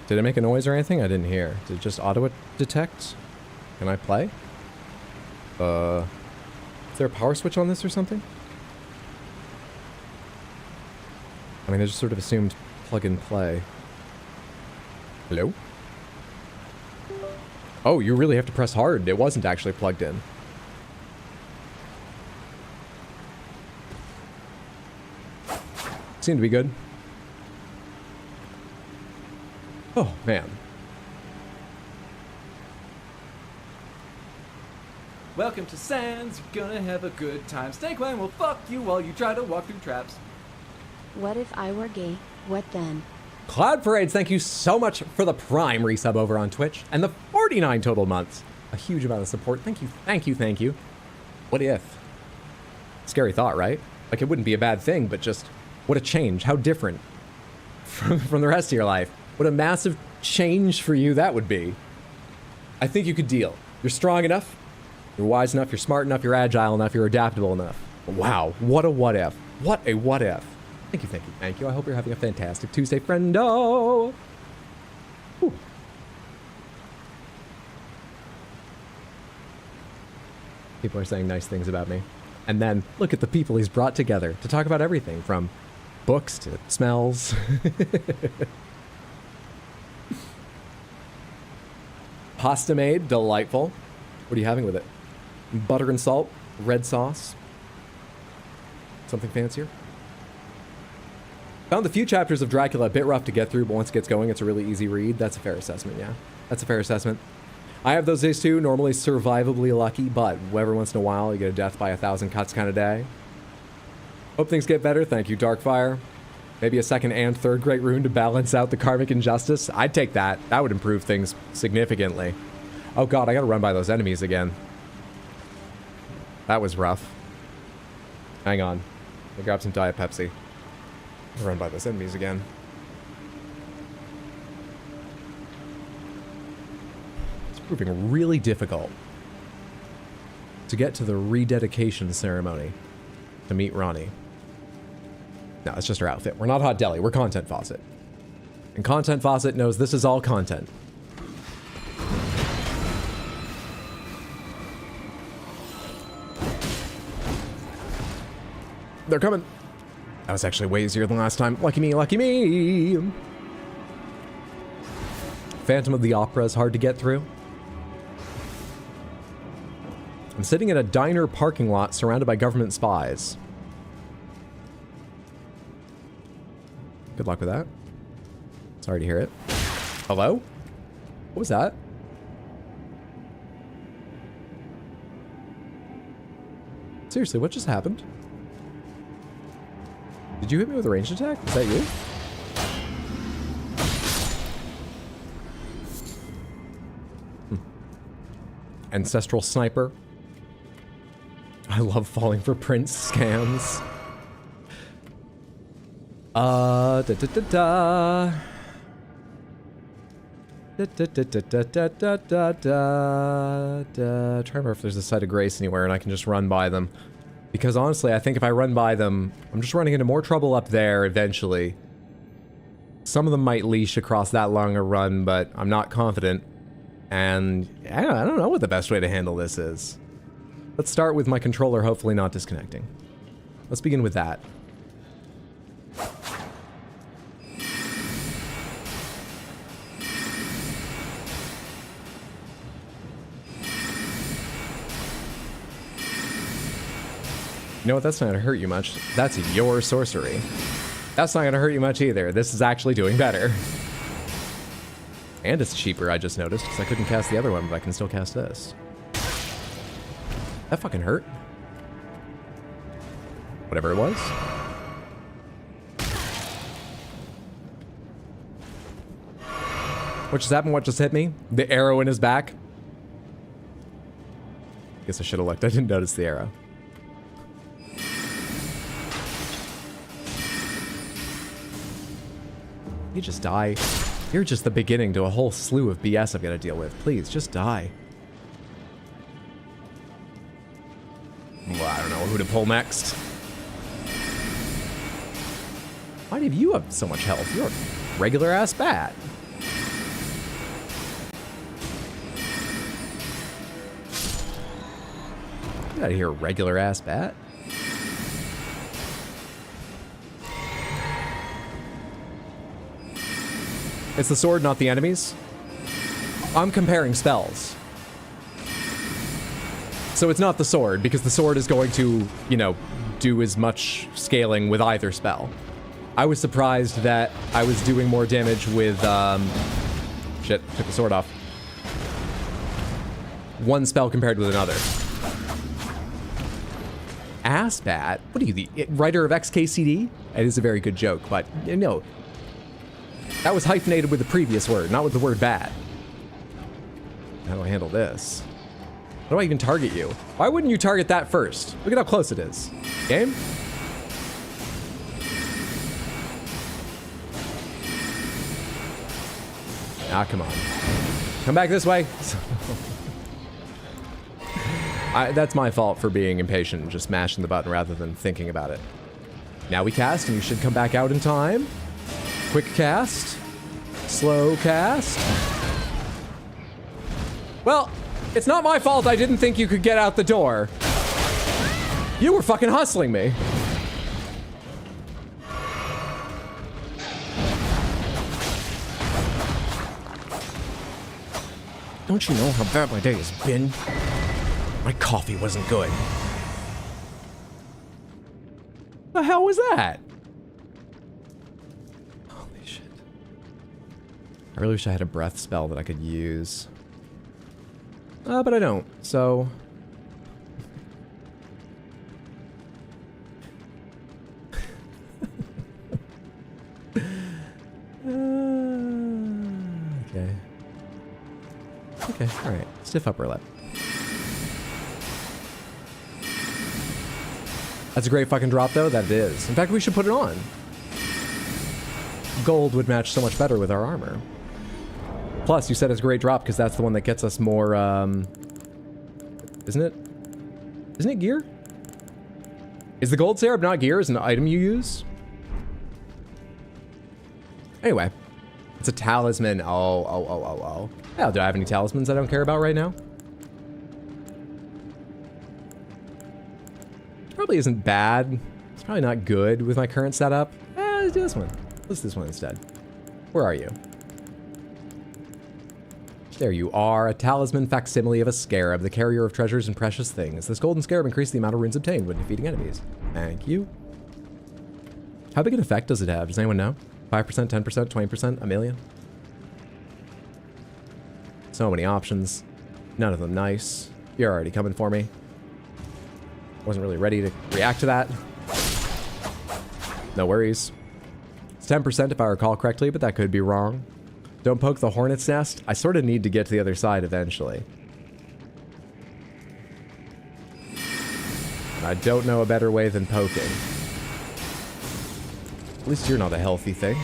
Did I make a noise or anything? I didn't hear. Did it just auto-detect? Can I play? Is there a power switch on this or something? I mean, I just sort of assumed plug and play. Hello? Oh, you really have to press hard. It wasn't actually plugged in. Seemed to be good. Oh, man. Welcome to Sands, you're gonna have a good time. Snakeman will fuck you while you try to walk through traps. What if I were gay? What then? Cloud Parades, thank you so much for the Prime resub over on Twitch and the 49 total months. A huge amount of support. Thank you, thank you, thank you. What if? Scary thought, right? Like, it wouldn't be a bad thing, but just what a change. How different from the rest of your life. What a massive change for you that would be. I think you could deal. You're strong enough. You're wise enough. You're smart enough. You're agile enough. You're adaptable enough. Wow. What a what if. What a what if. Thank you, thank you, thank you. I hope you're having a fantastic Tuesday, friendo. Whew. People are saying nice things about me. And then look at the people he's brought together to talk about everything from books to smells. Pasta made, delightful. What are you having with it? Butter and salt, red sauce. Something fancier? Found the few chapters of Dracula a bit rough to get through, but once it gets going, it's a really easy read. That's a fair assessment, yeah. That's a fair assessment. I have those days too, normally survivably lucky, but every once in a while, you get a death by 1,000 cuts kind of day. Hope things get better. Thank you, Darkfire. Maybe a second and third Great Rune to balance out the karmic injustice. I'd take that. That would improve things significantly. Oh god, I gotta run by those enemies again. That was rough. Hang on. I'll grab some Diet Pepsi. Run by those enemies again. It's proving really difficult to get to the rededication ceremony to meet Ronnie. No, it's just her outfit. We're not Hot Deli, we're Content Faucet. And Content Faucet knows this is all content. They're coming. That was actually way easier than last time. Lucky me, lucky me. Phantom of the Opera is hard to get through. I'm sitting in a diner parking lot surrounded by government spies. Good luck with that. Sorry to hear it. Hello? What was that? Seriously, what just happened? Did you hit me with a ranged attack? Is that you? Ancestral Sniper. I love falling for Prince scams. Da da da da. Da da da da da da da da da. Try to remember if there's a site of grace anywhere and I can just run by them. Because honestly, I think if I run by them, I'm just running into more trouble up there eventually. Some of them might leash across that long a run, but I'm not confident. And I don't know what the best way to handle this is. Let's start with my controller hopefully not disconnecting. Let's begin with that. You know what, that's not gonna hurt you much. That's your sorcery. That's not gonna hurt you much either. This is actually doing better. And it's cheaper, I just noticed, because I couldn't cast the other one, but I can still cast this. That fucking hurt. Whatever it was. What just happened? What just hit me? The arrow in his back? Guess I should have looked. I didn't notice the arrow. You just die. You're just the beginning to a whole slew of BS I've got to deal with. Please, just die. Well, I don't know who to pull next. Why did you have so much health? You're a regular-ass bat. Get out of here, regular ass bat. It's the sword, not the enemies. I'm comparing spells. So it's not the sword, because the sword is going to, you know, do as much scaling with either spell. I was surprised that I was doing more damage with, shit, took the sword off. One spell compared with another. Assbat? What are you, the writer of XKCD? It is a very good joke, but, you know, that was hyphenated with the previous word, not with the word bat. How do I handle this? How do I even target you? Why wouldn't you target that first? Look at how close it is. Game? Ah, come on. Come back this way. That's my fault for being impatient and just mashing the button rather than thinking about it. Now we cast, and you should come back out in time. Quick cast. Slow cast. Well, it's not my fault I didn't think you could get out the door. You were fucking hustling me. Don't you know how bad my day has been? My coffee wasn't good. The hell was that? Holy shit. I really wish I had a breath spell that I could use. But I don't, so... Okay. Okay, alright. Stiff upper lip. That's a great fucking drop, though. That it is. In fact, we should put it on. Gold would match so much better with our armor. Plus, you said it's a great drop because that's the one that gets us more, Isn't it? Isn't it gear? Is the gold syrup not gear as an item you use? Anyway. It's a talisman. Oh. Hell, do I have any talismans I don't care about right now? Probably isn't bad. It's probably not good with my current setup. Let's do this one. Let's do this one instead. Where are you? There you are, a talisman facsimile of a scarab, the carrier of treasures and precious things. This golden scarab increases the amount of runes obtained when defeating enemies. Thank you. How big an effect does it have? Does anyone know? 5%, 10%, 20%, a million? So many options. None of them nice. You're already coming for me. Wasn't really ready to react to that. No worries. It's 10% if I recall correctly, but that could be wrong. Don't poke the hornet's nest. I sort of need to get to the other side eventually. And I don't know a better way than poking. At least you're not a healthy thing.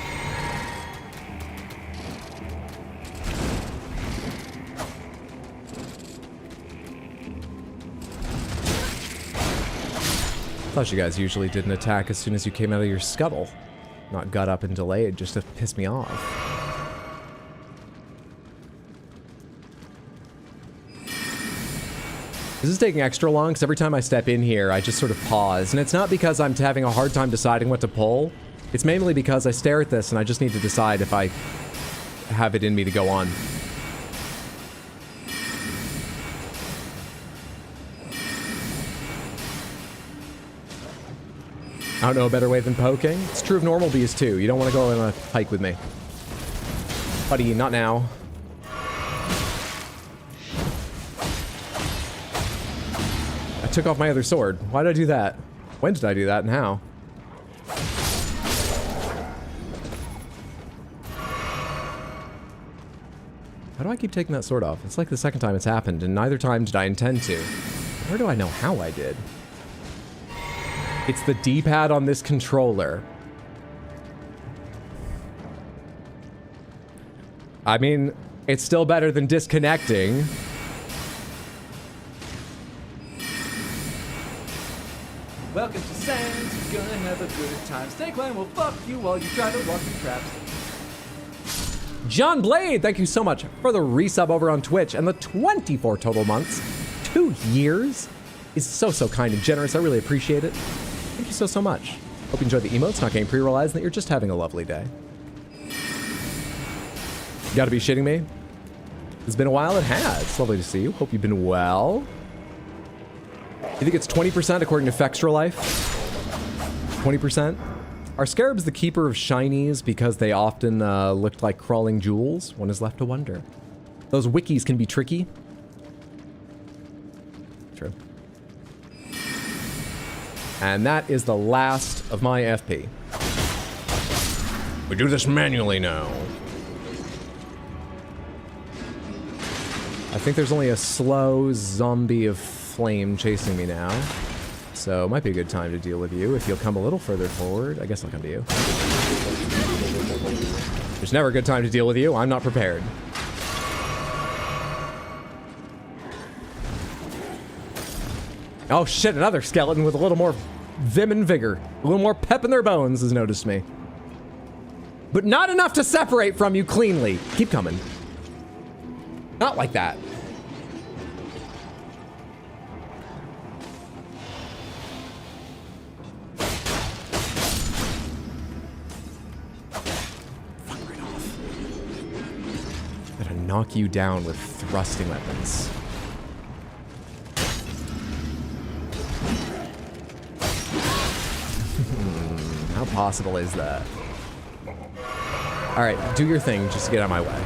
Thought you guys usually didn't attack as soon as you came out of your scuttle. Not got up and delayed just to piss me off. This is taking extra long because every time I step in here, I just sort of pause. And it's not because I'm having a hard time deciding what to pull. It's mainly because I stare at this and I just need to decide if I have it in me to go on. I don't know a better way than poking. It's true of normal bees too. You don't want to go on a hike with me. Buddy, not now. I took off my other sword. Why did I do that? When did I do that and how? How do I keep taking that sword off? It's like the second time it's happened, and neither time did I intend to. Where do I know how I did? It's the D-pad on this controller. I mean, it's still better than disconnecting. Welcome to Sands, you're gonna have a good time. Snake Line will fuck you while you try to walk through traps. John Blade, thank you so much for the resub over on Twitch and the 24 total months. 2 years. is so kind and generous. I really appreciate it. Thank you so much. Hope you enjoyed the emotes, not getting pre-realized, and that you're just having a lovely day. You gotta be shitting me. It's been a while. It has. It's lovely to see you. Hope you've been well. You think it's 20% according to Fextra Life? 20%? Are scarabs the keeper of shinies because they often looked like crawling jewels? One is left to wonder. Those wikis can be tricky. True. And that is the last of my FP. We do this manually now. I think there's only a slow zombie of flame chasing me now. So it might be a good time to deal with you. If you'll come a little further forward, I guess I'll come to you. There's never a good time to deal with you. I'm not prepared. Oh shit, another skeleton with a little more vim and vigor. A little more pep in their bones has noticed me. But not enough to separate from you cleanly. Keep coming. Not like that. Fuck right off. Gotta knock you down with thrusting weapons. How possible is that? Alright, do your thing, just get out of my way.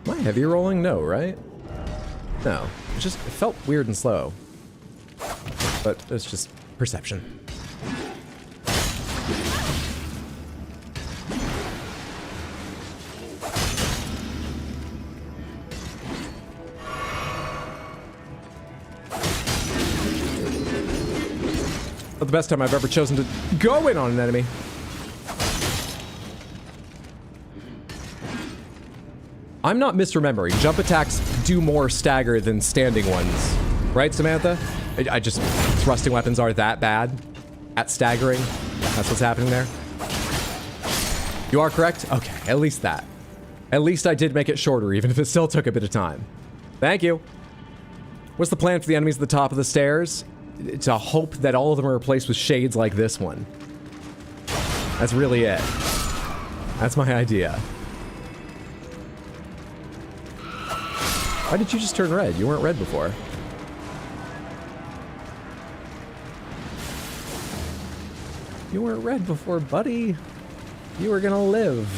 Am I heavy rolling? No, right? No. It felt weird and slow. But it's just perception. The best time I've ever chosen to go in on an enemy. I'm not misremembering. Jump attacks do more stagger than standing ones. Right, Samantha? I just... Thrusting weapons are that bad at staggering. That's what's happening there. You are correct? Okay, at least that. At least I did make it shorter, even if it still took a bit of time. Thank you. What's the plan for the enemies at the top of the stairs? To hope that all of them are replaced with shades like this one. That's really it. That's my idea. Why did you just turn red? You weren't red before. You weren't red before, buddy. You were gonna live.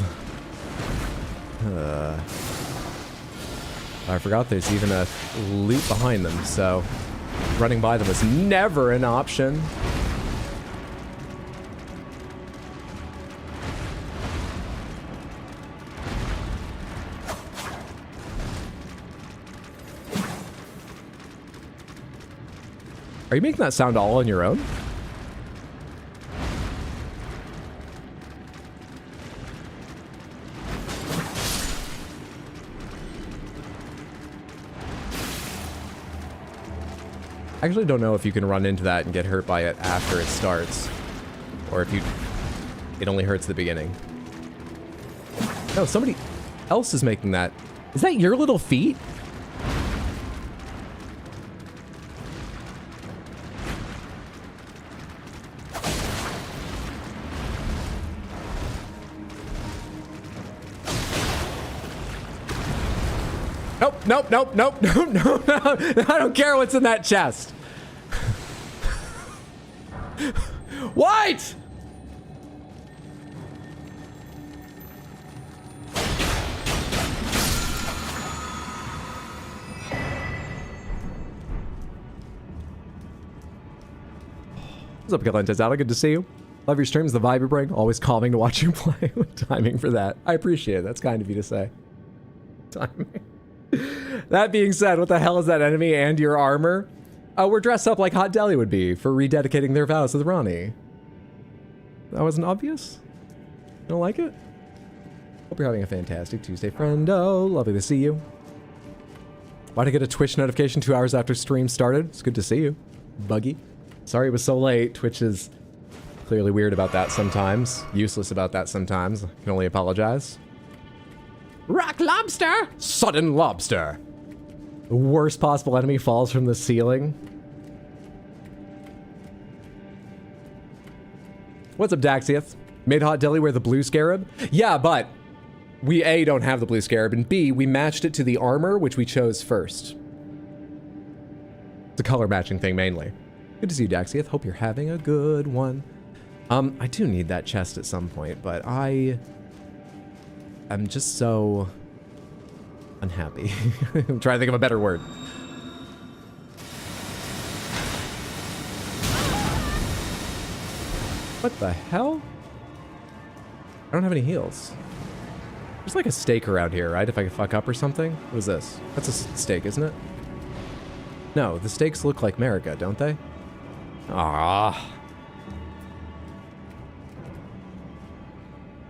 I forgot there's even a loop behind them, so... running by them is never an option. Are you making that sound all on your own? I actually don't know if you can run into that and get hurt by it after it starts. Or if it only hurts the beginning. No, somebody else is making that. Is that your little feet? Nope, nope, nope, nope, nope, no. I don't care what's in that chest. What? What's up, Galentezada? Good to see you. Love your streams, the vibe you bring. Always calming to watch you play. Timing for that. I appreciate it. That's kind of you to say. Timing. That being said, what the hell is that enemy and your armor? We're dressed up like Hot Deli would be for rededicating their vows with Ronnie. That wasn't obvious? You don't like it? Hope you're having a fantastic Tuesday, friendo. Lovely to see you. Why'd I get a Twitch notification 2 hours after stream started? It's good to see you. Buggy. Sorry it was so late. Twitch is clearly weird about that sometimes. Useless about that sometimes. I can only apologize. Rock lobster! Sudden lobster. The worst possible enemy falls from the ceiling. What's up, Daxieth? Made Hot Deli wear the blue scarab? Yeah, but we A, don't have the blue scarab, and B, we matched it to the armor, which we chose first. It's a color matching thing, mainly. Good to see you, Daxieth. Hope you're having a good one. I do need that chest at some point, but I'm just so unhappy. I'm trying to think of a better word. What the hell? I don't have any heals. There's like a stake around here, right? If I could fuck up or something? What is this? That's a stake, isn't it? No, the stakes look like America, don't they? Ah.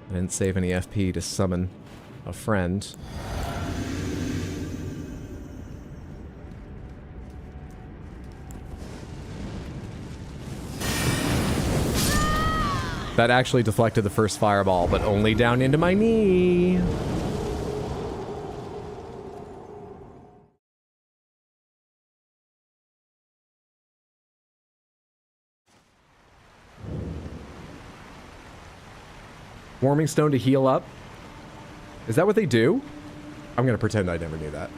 I didn't save any FP to summon a friend. That actually deflected the first fireball, but only down into my knee. Warming stone to heal up. Is that what they do? I'm gonna pretend I never knew that.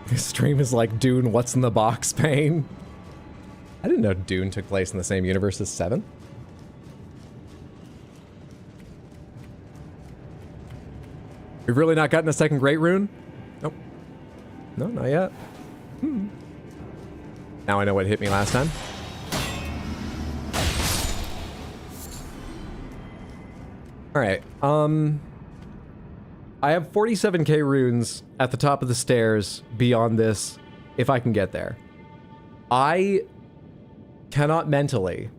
This stream is like Dune, what's in the box pain? I didn't know Dune took place in the same universe as 7. We've really not gotten a second Great Rune? Nope. No, not yet. Now I know what hit me last time. Alright, I have 47k runes at the top of the stairs beyond this, if I can get there. I cannot mentally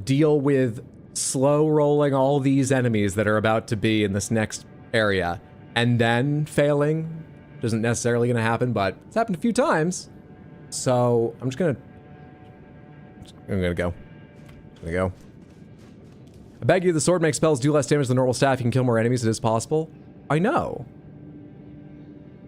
deal with slow rolling all these enemies that are about to be in this next area and then failing. Isn't necessarily gonna happen, but it's happened a few times. So I'm gonna go. I beg you, the sword makes spells do less damage than normal staff. You can kill more enemies, it is possible. I know.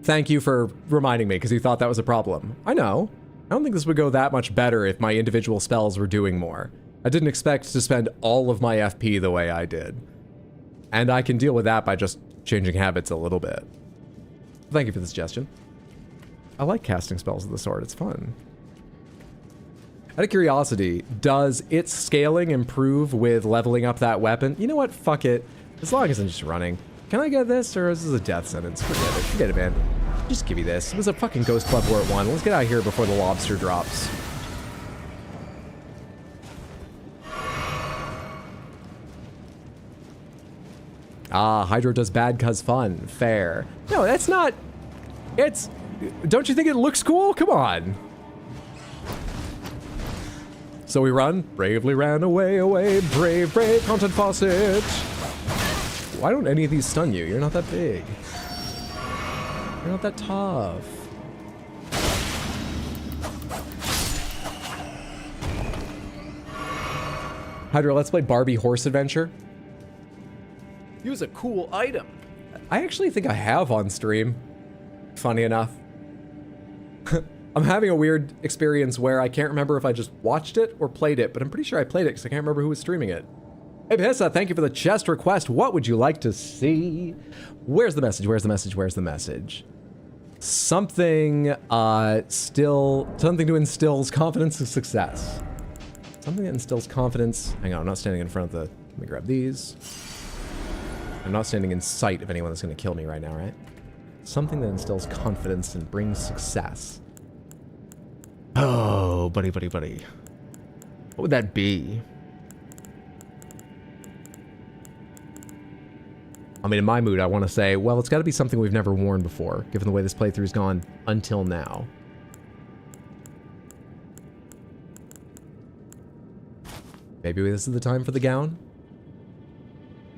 Thank you for reminding me, because you thought that was a problem. I know. I don't think this would go that much better if my individual spells were doing more. I didn't expect to spend all of my FP the way I did. And I can deal with that by just changing habits a little bit. Thank you for the suggestion. I like casting spells with the sword, it's fun. Out of curiosity, does its scaling improve with leveling up that weapon? You know what, fuck it. As long as I'm just running. Can I get this, or is this a death sentence? Forget it, man. Just give me this. It was a fucking Ghost Club War at 1. Let's get out of here before the lobster drops. Ah, Hydro does bad cause fun. Fair. No, that's not... It's... Don't you think it looks cool? Come on. So we run. Bravely ran away, brave, content faucet. Why don't any of these stun you? You're not that big. You're not that tough. Hydra, let's play Barbie Horse Adventure. Use a cool item. I actually think I have on stream. Funny enough. I'm having a weird experience where I can't remember if I just watched it or played it, but I'm pretty sure I played it because I can't remember who was streaming it. Hey, Pissa, thank you for the chest request. What would you like to see? Where's the message? Where's the message? Where's the message? Something, something to instill confidence and success. Something that instills confidence. Hang on, I'm not standing in front of the... Let me grab these. I'm not standing in sight of anyone that's going to kill me right now, right? Something that instills confidence and brings success. Oh, buddy. What would that be? I mean, in my mood, I want to say, well, it's got to be something we've never worn before, given the way this playthrough's gone until now. Maybe this is the time for the gown?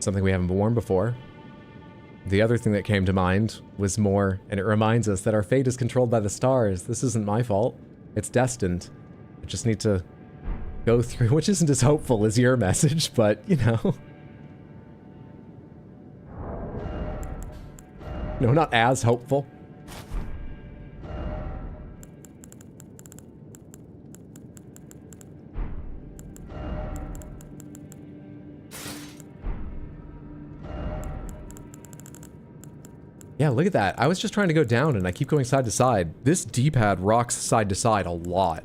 Something we haven't worn before. The other thing that came to mind was more, and it reminds us that our fate is controlled by the stars. This isn't my fault. It's destined. I just need to go through, which isn't as hopeful as your message, but, you know. No, not as hopeful. Yeah, look at that. I was just trying to go down and I keep going side to side. This D-pad rocks side to side a lot.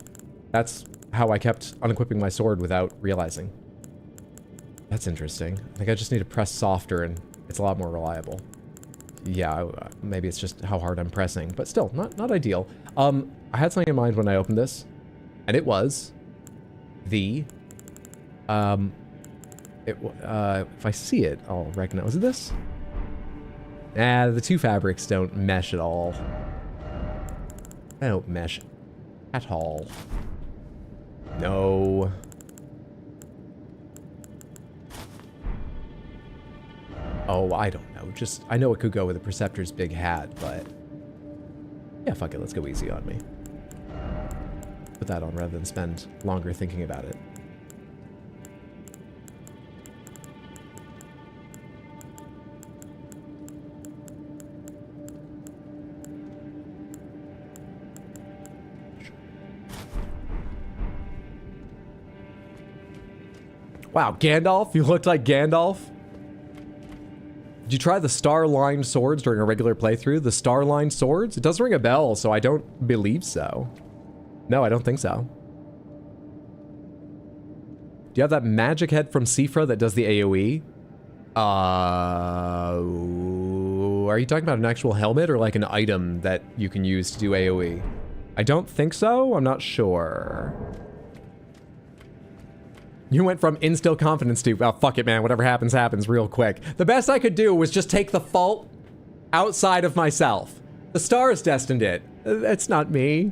That's how I kept unequipping my sword without realizing. That's interesting. I think I just need to press softer and it's a lot more reliable. Yeah, maybe it's just how hard I'm pressing, but still, not ideal. I had something in mind when I opened this, and it was the, if I see it, I'll recognize. Was it this? Nah, the two fabrics don't mesh at all. They don't mesh at all. No. Oh, I don't know. Just, I know it could go with a Preceptor's big hat, but... yeah, fuck it. Let's go easy on me. Put that on rather than spend longer thinking about it. Wow, Gandalf? You looked like Gandalf? Did you try the star-lined swords during a regular playthrough? The star-lined swords? It does ring a bell, so I don't believe so. No, I don't think so. Do you have that magic head from Sifra that does the AoE? Are you talking about an actual helmet or like an item that you can use to do AoE? I don't think so. I'm not sure. You went from instill confidence to, oh, fuck it, man. Whatever happens, happens real quick. The best I could do was just take the fault outside of myself. The stars destined it. That's not me.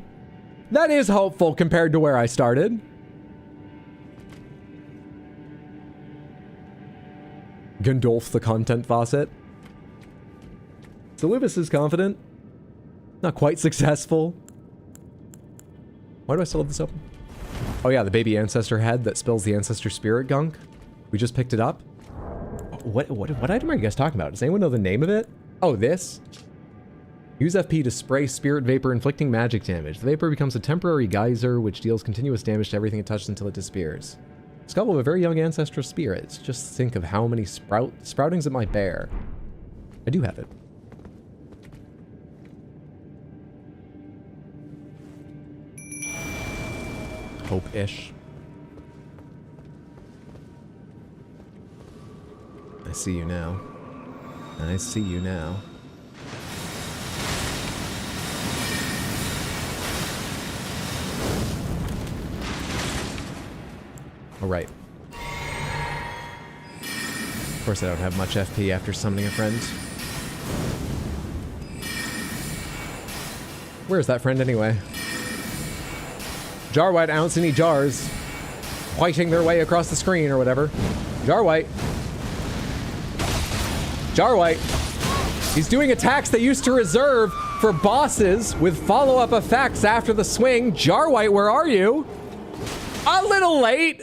That is hopeful compared to where I started. Gandalf the content faucet. Salubis is confident. Not quite successful. Why do I still have this open? Oh yeah, the baby ancestor head that spills the ancestor spirit gunk. We just picked it up. What item are you guys talking about? Does anyone know the name of it? Oh, this? Use FP to spray spirit vapor inflicting magic damage. The vapor becomes a temporary geyser which deals continuous damage to everything it touches until it disappears. Skull of a very young ancestral spirit. Just think of how many sproutings it might bear. I do have it. Hope-ish. I see you now. I see you now. All right. Of course I don't have much FP after summoning a friend. Where's that friend anyway? Jar White, I don't see any jars whiting their way across the screen or whatever. Jar White. Jar White. He's doing attacks they used to reserve for bosses with follow-up effects after the swing. Jar White, where are you? A little late.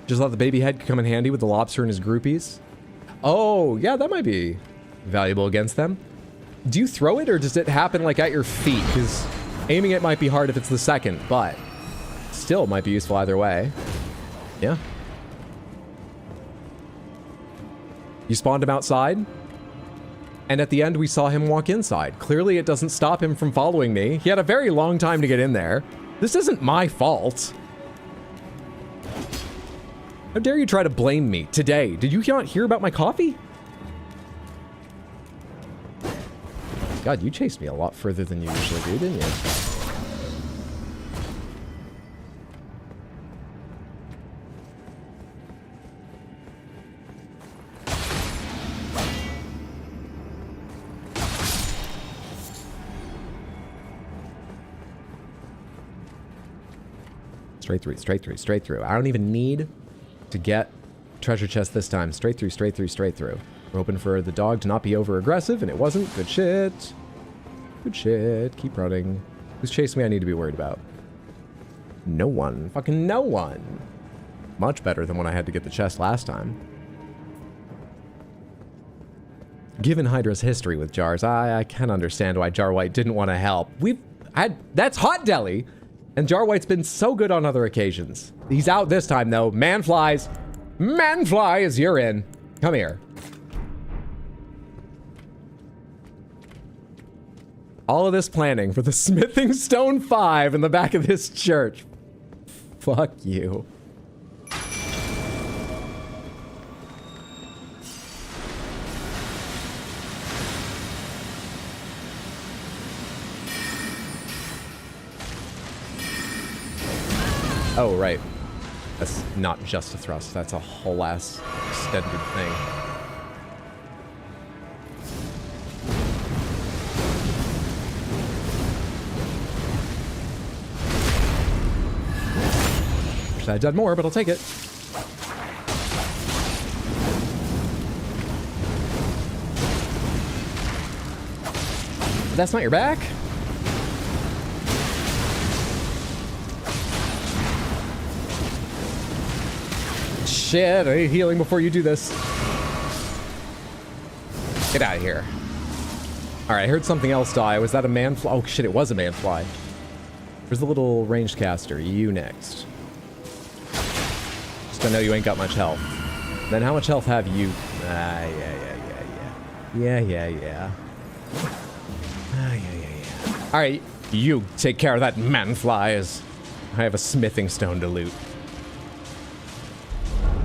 Just thought the baby head could come in handy with the lobster and his groupies. Oh, yeah, that might be valuable against them. Do you throw it or does it happen like at your feet? Because aiming it might be hard if it's the second, but still might be useful either way. Yeah. You spawned him outside? And at the end, we saw him walk inside. Clearly, it doesn't stop him from following me. He had a very long time to get in there. This isn't my fault. How dare you try to blame me today? Did you not hear about my coffee? God, you chased me a lot further than you usually do, didn't you? Straight through, straight through, straight through. I don't even need to get treasure chest this time. Straight through, straight through, straight through. We're hoping for the dog to not be over aggressive, and it wasn't. Good shit. Good shit. Keep running. Who's chasing me I need to be worried about? No one. Fucking no one. Much better than when I had to get the chest last time. Given Hydra's history with jars, I can understand why Jar White didn't want to help. That's Hot Deli! And Jar White's been so good on other occasions. He's out this time, though. Man flies. Man flies, you're in. Come here. All of this planning for the Smithing Stone 5 in the back of this church. Fuck you. Oh, right. That's not just a thrust. That's a whole ass extended thing. Wish I'd done more, but I'll take it. That's not your back? Shit, I need healing before you do this. Get out of here. Alright, I heard something else die. Was that a man fly? Oh shit, it was a man fly. Where's the little ranged caster? You next. Just I know you ain't got much health. Then how much health have you? Yeah. Alright, you take care of that man flies. I have a smithing stone to loot.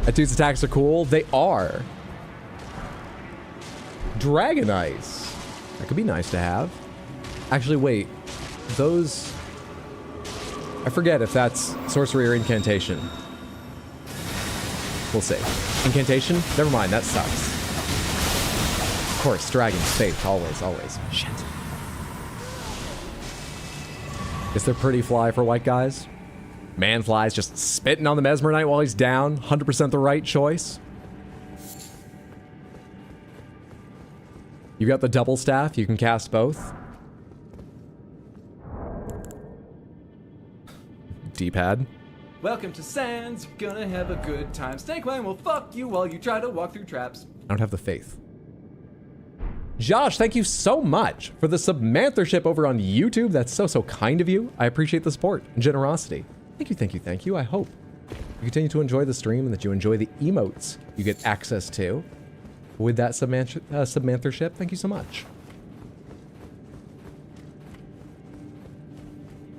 That dude's attacks are cool. They are. Dragon Ice. That could be nice to have. Actually, wait. Those... I forget if that's sorcery or incantation. We'll see. Incantation? Never mind, that sucks. Of course, Dragon's faith. Always, always. Shit. Is there pretty fly for white guys? Man flies just spitting on the Mesmer Knight while he's down. 100% the right choice. You got the double staff. You can cast both. D-pad. Welcome to Sands. You're gonna have a good time. Snake Line will fuck you while you try to walk through traps. I don't have the faith. Josh, thank you so much for the submanthership over on YouTube. That's so kind of you. I appreciate the support and generosity. Thank you, thank you, thank you. I hope you continue to enjoy the stream and that you enjoy the emotes you get access to with that submanthership. Thank you so much.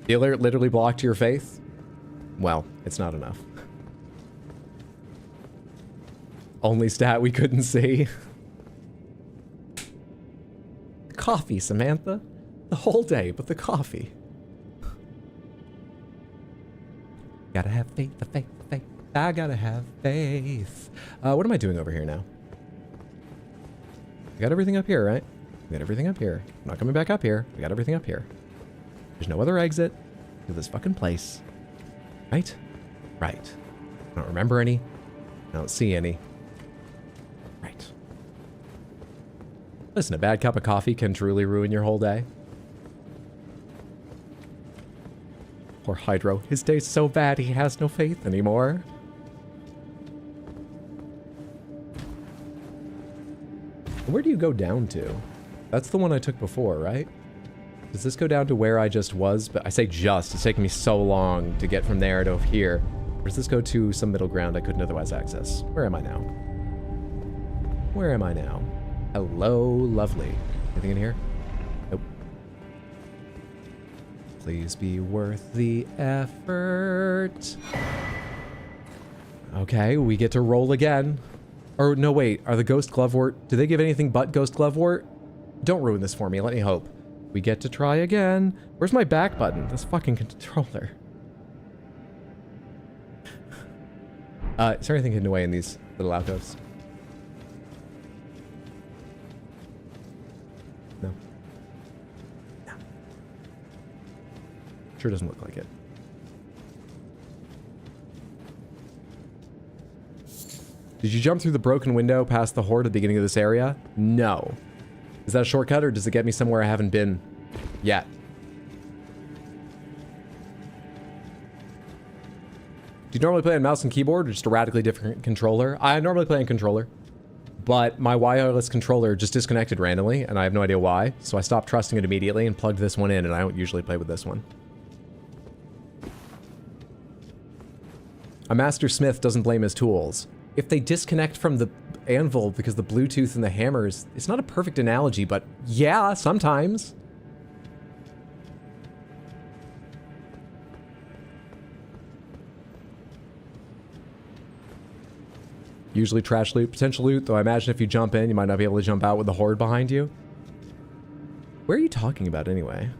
The alert literally blocked your faith? Well, it's not enough. Only stat we couldn't see. Coffee, Samantha. The whole day, but the coffee. Gotta have faith, the faith, the faith. I gotta have faith. What am I doing over here now? We got everything up here, right? We got everything up here. I'm not coming back up here. We got everything up here. There's no other exit to this fucking place. Right? Right. I don't remember any. I don't see any. Right. Listen, a bad cup of coffee can truly ruin your whole day. Poor Hydro. His day's so bad he has no faith anymore. Where do you go down to? That's the one I took before, right? Does this go down to where I just was? But I say just. It's taken me so long to get from there to here. Or does this go to some middle ground I couldn't otherwise access? Where am I now? Where am I now? Hello, lovely. Anything in here? Nope. Please be worth the effort. Okay, we get to roll again. Or no, wait. Are the Ghost Glovewort... Do they give anything but Ghost Glovewort? Don't ruin this for me. Let me hope. We get to try again. Where's my back button? This fucking controller. Is there anything hidden away in these little alcoves? No. No. Sure doesn't look like it. Did you jump through the broken window past the horde at the beginning of this area? No. Is that a shortcut, or does it get me somewhere I haven't been yet? Do you normally play on mouse and keyboard, or just a radically different controller? I normally play on controller, but my wireless controller just disconnected randomly, and I have no idea why, so I stopped trusting it immediately and plugged this one in, and I don't usually play with this one. A master smith doesn't blame his tools. If they disconnect from the anvil because the Bluetooth and the hammers, it's not a perfect analogy, but yeah, sometimes. Usually trash loot, potential loot, though I imagine if you jump in, you might not be able to jump out with the horde behind you. Where are you talking about anyway?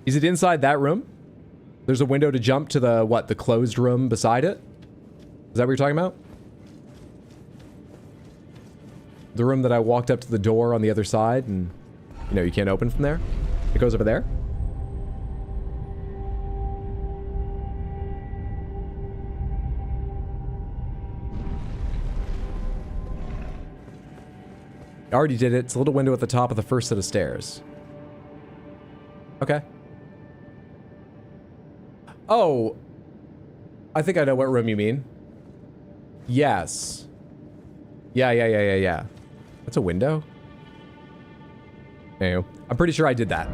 Is it inside that room? There's a window to jump to the, what, the closed room beside it? Is that what you're talking about? The room that I walked up to the door on the other side and, you know, you can't open from there? It goes over there? I already did it. It's a little window at the top of the first set of stairs. Okay. Oh. I think I know what room you mean. Yes. Yeah. That's a window? Anyway, I'm pretty sure I did that.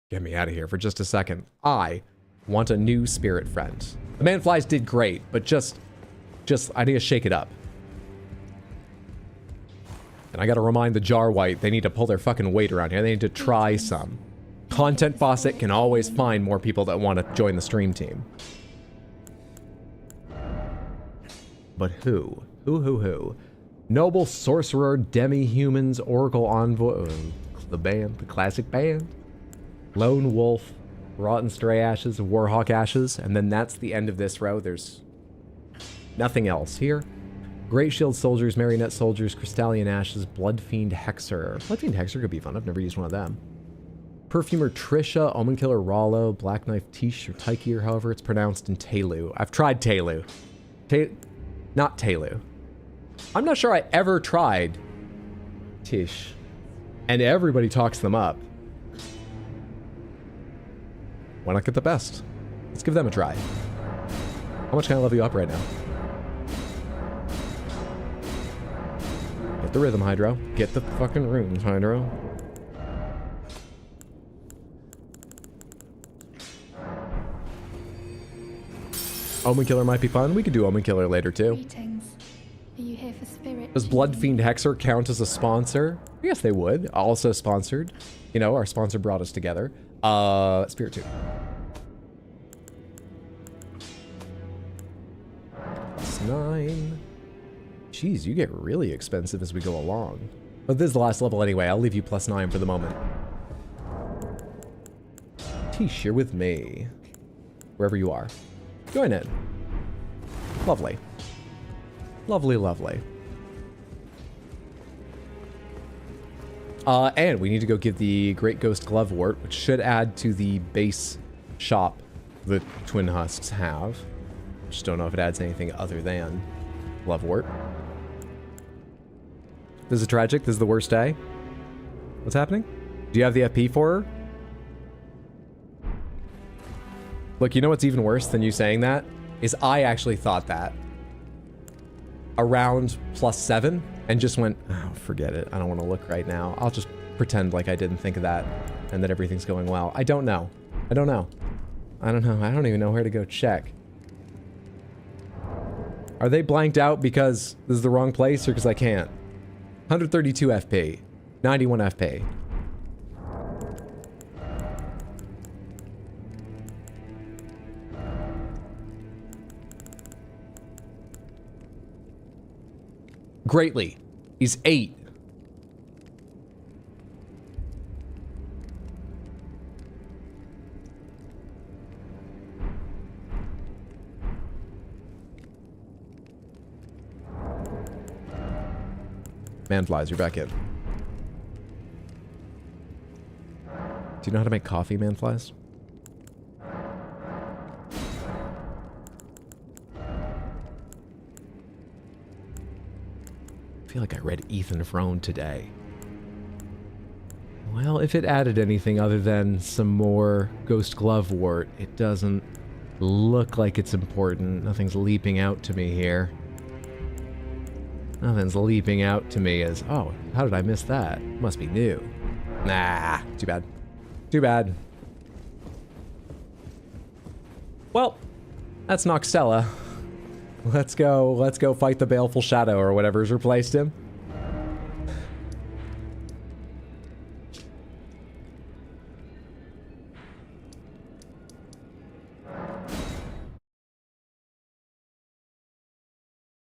Get me out of here for just a second. I want a new spirit friend. The manflies did great, but just I need to shake it up. And I gotta remind the Jar White they need to pull their fucking weight around here. They need to try some. Content Faucet can always find more people that want to join the stream team. But who? Who? Noble Sorcerer, Demi-Humans, Oracle Envoy, the band, the classic band. Lone Wolf, Rotten Stray Ashes, Warhawk Ashes, and then that's the end of this row. There's nothing else here. Great Shield Soldiers, Marionette Soldiers, Crystallian Ashes, Bloodfiend Hexer. Bloodfiend Hexer could be fun. I've never used one of them. Perfumer Trisha, Omen Killer Rollo, Black Knife Tish, or Taiki, or however it's pronounced, in Telu. I've tried Telu. Not Telu. I'm not sure I ever tried Tish. And everybody talks them up. Why not get the best? Let's give them a try. How much can I level you up right now? Get the rhythm, Hydro. Get the fucking runes, Hydro. Omen Killer might be fun. We could do Omen Killer later, too. Greetings. Are you here for spirit? Does Bloodfiend Hexer count as a sponsor? Yes, they would. Also sponsored. You know, our sponsor brought us together. Spirit 2. +9. Jeez, you get really expensive as we go along. But this is the last level anyway. I'll leave you +9 for the moment. Tish, you're with me. Wherever you are. Join in. Lovely. Lovely. And we need to go get the Great Ghost Glovewort, which should add to the base shop the Twin Husks have. Just don't know if it adds anything other than Glovewort. This is tragic. This is the worst day. What's happening? Do you have the FP for her? Look, you know what's even worse than you saying that? Is I actually thought that. Around +7 and just went, oh, forget it. I don't want to look right now. I'll just pretend like I didn't think of that and that everything's going well. I don't know. I don't even know where to go check. Are they blanked out because this is the wrong place or because I can't? 132 FP. 91 FP. Greatly. He's 8. Manflies, you're back in. Do you know how to make coffee, Manflies? I feel like I read Ethan Frone today. Well, if it added anything other than some more Ghost Glovewort, it doesn't look like it's important. Nothing's leaping out to me here. Nothing's leaping out to me as, oh, how did I miss that? Must be new. Nah, too bad. Too bad. Well, that's Noxtella. Let's go fight the Baleful Shadow or whatever's replaced him.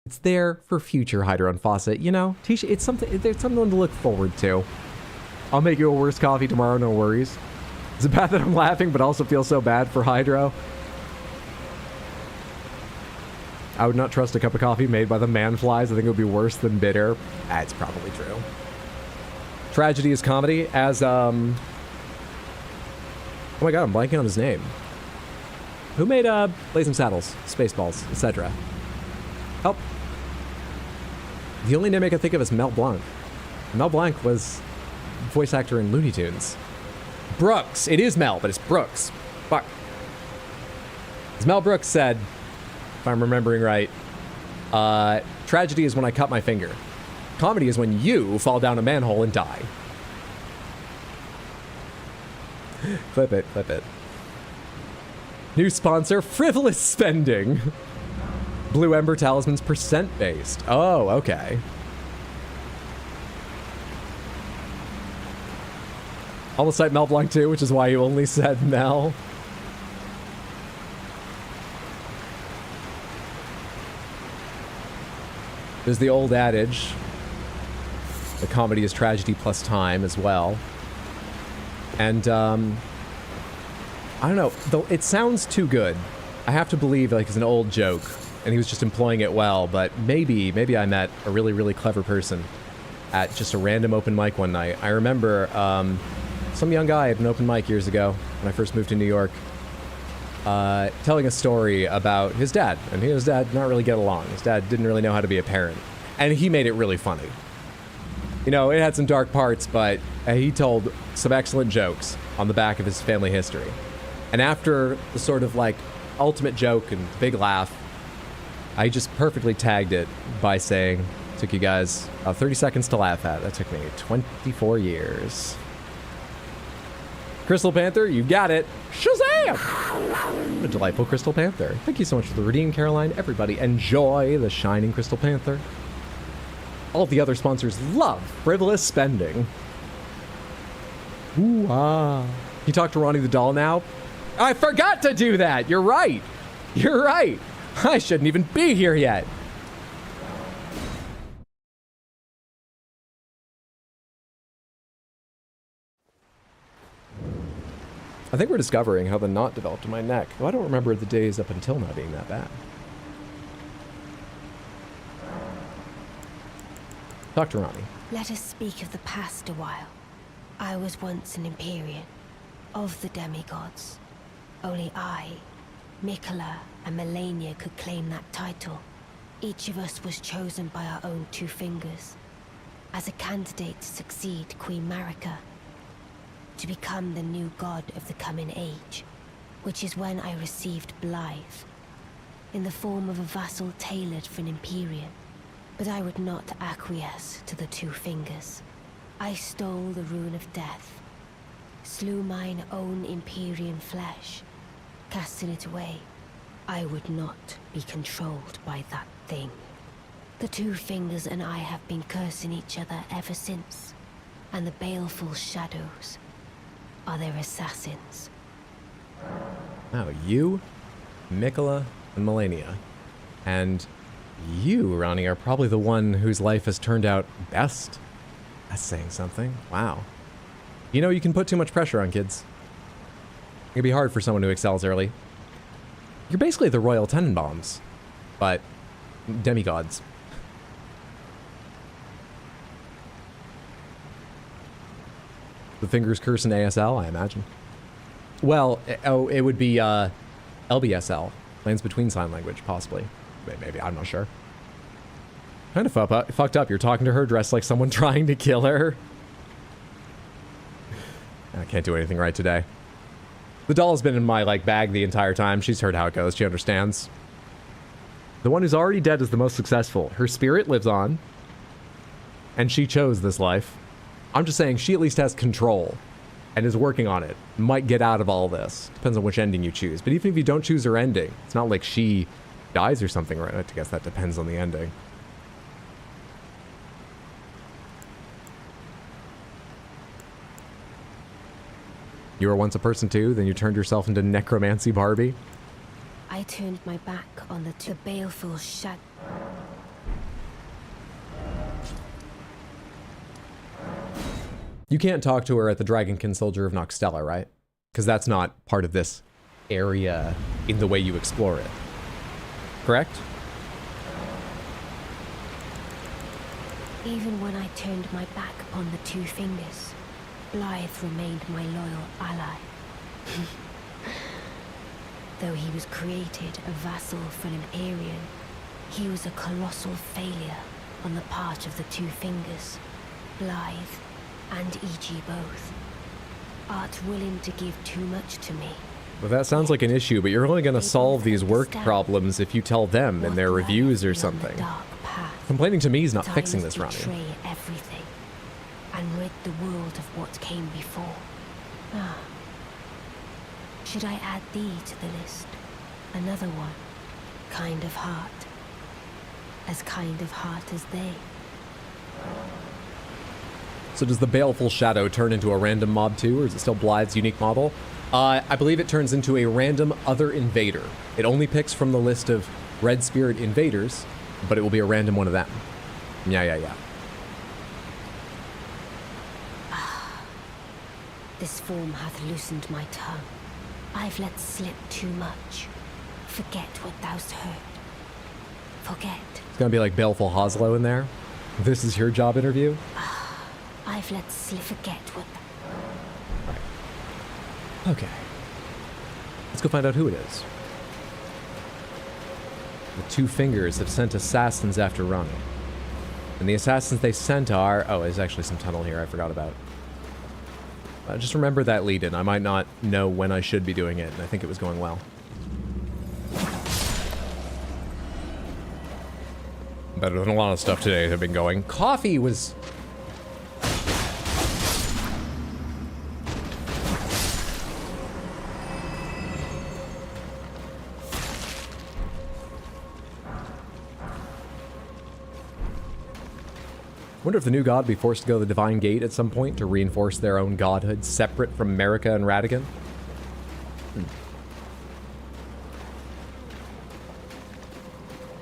It's there for future Hydron Faucet, you know? Tisha, it's something to look forward to. I'll make you a worse coffee tomorrow, no worries. It's bad that I'm laughing, but also feel so bad for Hydro. I would not trust a cup of coffee made by the Manflies. I think it would be worse than bitter. It's probably true. Tragedy is comedy, as, oh my god, I'm blanking on his name. Who made, Blazing Saddles, Spaceballs, etc.? Help. The only name I can think of is Mel Blanc. Mel Blanc was voice actor in Looney Tunes. Brooks. It is Mel, but it's Brooks. Fuck. As Mel Brooks said, if I'm remembering right, tragedy is when I cut my finger. Comedy is when you fall down a manhole and die. Clip it, clip it. New sponsor, Frivolous Spending. Blue Ember Talisman's percent-based. Oh, okay. Almost like Mel Blanc too, which is why you only said Mel. There's the old adage. The comedy is tragedy plus time as well. And, I don't know. Though it sounds too good. I have to believe like it's an old joke. And he was just employing it well, but maybe I met a really, really clever person at just a random open mic one night. I remember some young guy at an open mic years ago when I first moved to New York, telling a story about his dad. And he and his dad did not really get along. His dad didn't really know how to be a parent. And he made it really funny. You know, it had some dark parts, but he told some excellent jokes on the back of his family history. And after the sort of like ultimate joke and big laugh, I just perfectly tagged it by saying, took you guys 30 seconds to laugh at. That took me 24 years. Crystal Panther, you got it. Shazam! A delightful Crystal Panther. Thank you so much for the redeem, Caroline. Everybody enjoy the Shining Crystal Panther. All the other sponsors love Frivolous Spending. Ooh, ah. You talk to Ronnie the Doll now? I forgot to do that! You're right! You're right! I shouldn't even be here yet. I think we're discovering how the knot developed in my neck, though I don't remember the days up until now being that bad. Dr. Ronnie. Let us speak of the past a while. I was once an Empyrean, of the demigods. Only I, Mikola, and Melania could claim that title. Each of us was chosen by our own two fingers, as a candidate to succeed Queen Marika, to become the new god of the coming age, which is when I received Blythe, in the form of a vassal tailored for an Empyrean. But I would not acquiesce to the two fingers. I stole the rune of death, slew mine own Empyrean flesh, casting it away. I would not be controlled by that thing. The Two Fingers and I have been cursing each other ever since, and the baleful shadows are their assassins. Oh, you, Mikola, and Melania. And you, Ronnie, are probably the one whose life has turned out best. That's saying something. Wow. You know, you can put too much pressure on kids. It can be hard for someone who excels early. You're basically the Royal Tenenbaums, but demigods. The Fingers curse in ASL, I imagine. Well, it would be LBSL, Lands Between Sign Language, possibly. Maybe, I'm not sure. Kind of fucked up. You're talking to her dressed like someone trying to kill her. I can't do anything right today. The doll's been in my, bag the entire time. She's heard how it goes. She understands. The one who's already dead is the most successful. Her spirit lives on. And she chose this life. I'm just saying she at least has control. And is working on it. Might get out of all this. Depends on which ending you choose. But even if you don't choose her ending, it's not like she dies or something, right? I guess that depends on the ending. You were once a person too, then you turned yourself into Necromancy Barbie? I turned my back on the baleful shadow. You can't talk to her at the Dragonkin Soldier of Noxtella, right? Because that's not part of this area in the way you explore it. Correct? Even when I turned my back upon the Two Fingers, Blythe remained my loyal ally. Though he was created a vassal for an Aryan, he was a colossal failure on the part of the Two Fingers. Blythe and E.G. both. Art willing to give too much to me. Well, that sounds like an issue, but you're only going to solve these work problems if you tell them in their reviews or something. Complaining to me is not fixing this, Ronnie. Betray everything and rid the world of what came before. Ah. Should I add thee to the list? Another one. Kind of heart. As kind of heart as they. So does the Baleful Shadow turn into a random mob too, or is it still Blythe's unique model? I believe it turns into a random other invader. It only picks from the list of Red Spirit invaders, but it will be a random one of them. Yeah. This form hath loosened my tongue. I've let slip too much. Forget what thou'st heard. Forget. It's gonna be like Baleful Hoslow in there. This is your job interview? I've let slip. Forget what. Okay. Let's go find out who it is. The Two Fingers have sent assassins after Ronnie. And the assassins they sent are... Oh, there's actually some tunnel here I forgot about. Just remember that lead-in. I might not know when I should be doing it, and I think it was going well. Better than a lot of stuff today have been going. Coffee was... Wonder if the new god would be forced to go the Divine Gate at some point to reinforce their own godhood, separate from Marika and Radigan.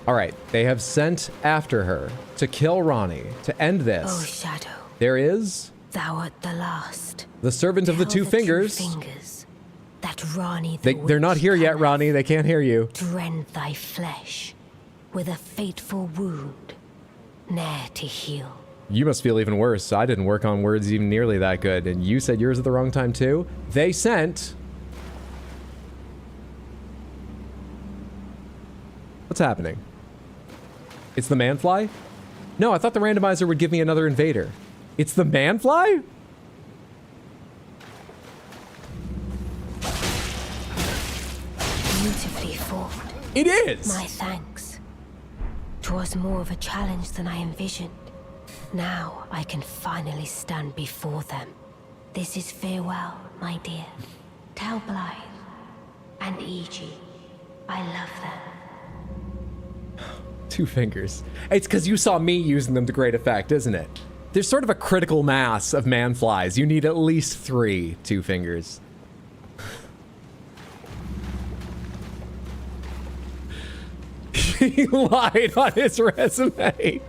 Alright, they have sent after her to kill Ronnie, to end this. Oh, Shadow. There is... Thou art the last. The servant of the Two Fingers. That Ronnie They're not here yet, Ronnie. They can't hear you. To rend thy flesh with a fateful wound, ne'er to heal. You must feel even worse. I didn't work on words even nearly that good, and you said yours at the wrong time too? They sent... What's happening? It's the Manfly? No, I thought the randomizer would give me another invader. It's the Manfly? Beautifully fought. It is! My thanks. 'Twas more of a challenge than I envisioned. Now I can finally stand before them. This is farewell, my dear. Tell Blythe and E.G. I love them. 2 fingers. It's because you saw me using them to great effect, isn't it? There's sort of a critical mass of man-flies. You need at least 3 2 fingers. He lied on his resume.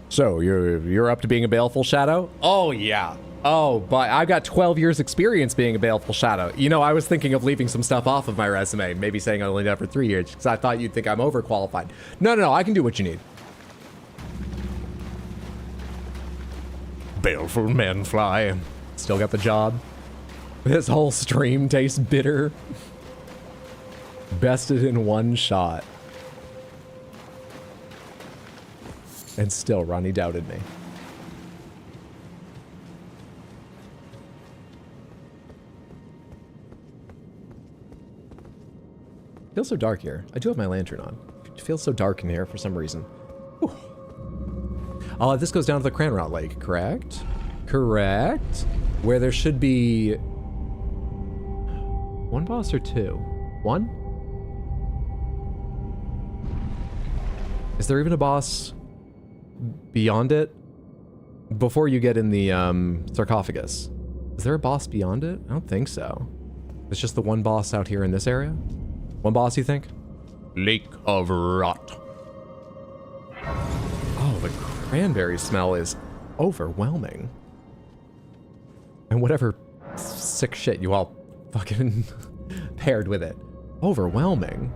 So, you're up to being a baleful shadow? Oh, yeah. Oh, but I've got 12 years experience being a baleful shadow. You know, I was thinking of leaving some stuff off of my resume, maybe saying I only done it for 3 years, because I thought you'd think I'm overqualified. No, I can do what you need. Baleful manfly. Still got the job. This whole stream tastes bitter. Bested in 1 shot. And still, Ronnie doubted me. It feels so dark here. I do have my lantern on. It feels so dark in here for some reason. Whew. This goes down to the Cranrot Lake, correct? Correct. Where there should be 1 boss or 2? 1? Is there even a boss beyond it? Before you get in the sarcophagus. Is there a boss beyond it? I don't think so. It's just the 1 boss out here in this area? 1 boss, you think? Lake of Rot. Oh, the cranberry smell is overwhelming. And whatever sick shit you all fucking paired with it. Overwhelming.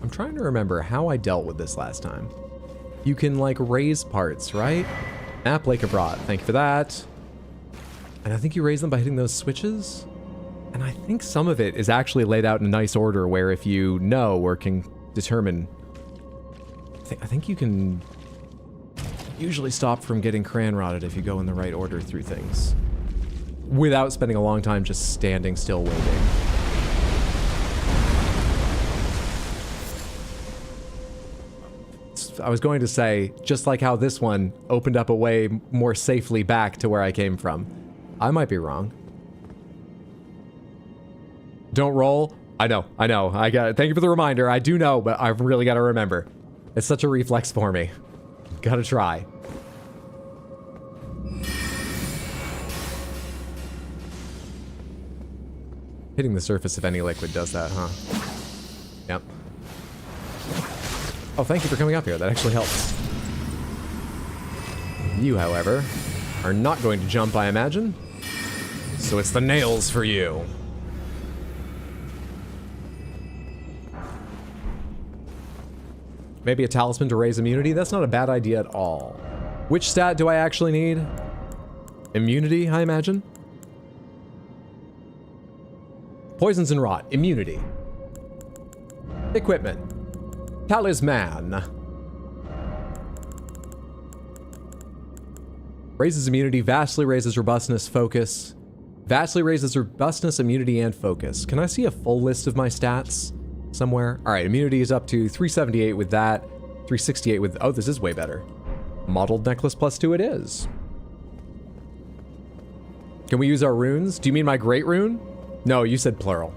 I'm trying to remember how I dealt with this last time. You can, like, raise parts, right? Map Lake of Rot. Thank you for that. And I think you raise them by hitting those switches? And I think some of it is actually laid out in a nice order where if you know or can determine... I think you can usually stop from getting cran-rotted if you go in the right order through things. Without spending a long time just standing still waiting. I was going to say, just like how this one opened up a way more safely back to where I came from. I might be wrong. Don't roll. I know. I got it. Thank you for the reminder. I do know, but I've really got to remember. It's such a reflex for me. Gotta try. Hitting the surface of any liquid does that, huh? Yep. Oh, thank you for coming up here. That actually helps. You, however, are not going to jump, I imagine. So it's the nails for you. Maybe a talisman to raise immunity? That's not a bad idea at all. Which stat do I actually need? Immunity, I imagine? Poisons and rot. Immunity. Equipment. Talisman. Raises immunity, vastly raises robustness, focus. Vastly raises robustness, immunity, and focus. Can I see a full list of my stats somewhere? All right, immunity is up to 378 with that. 368 with, oh, this is way better. Mottled necklace +2 it is. Can we use our runes? Do you mean my great rune? No, you said plural.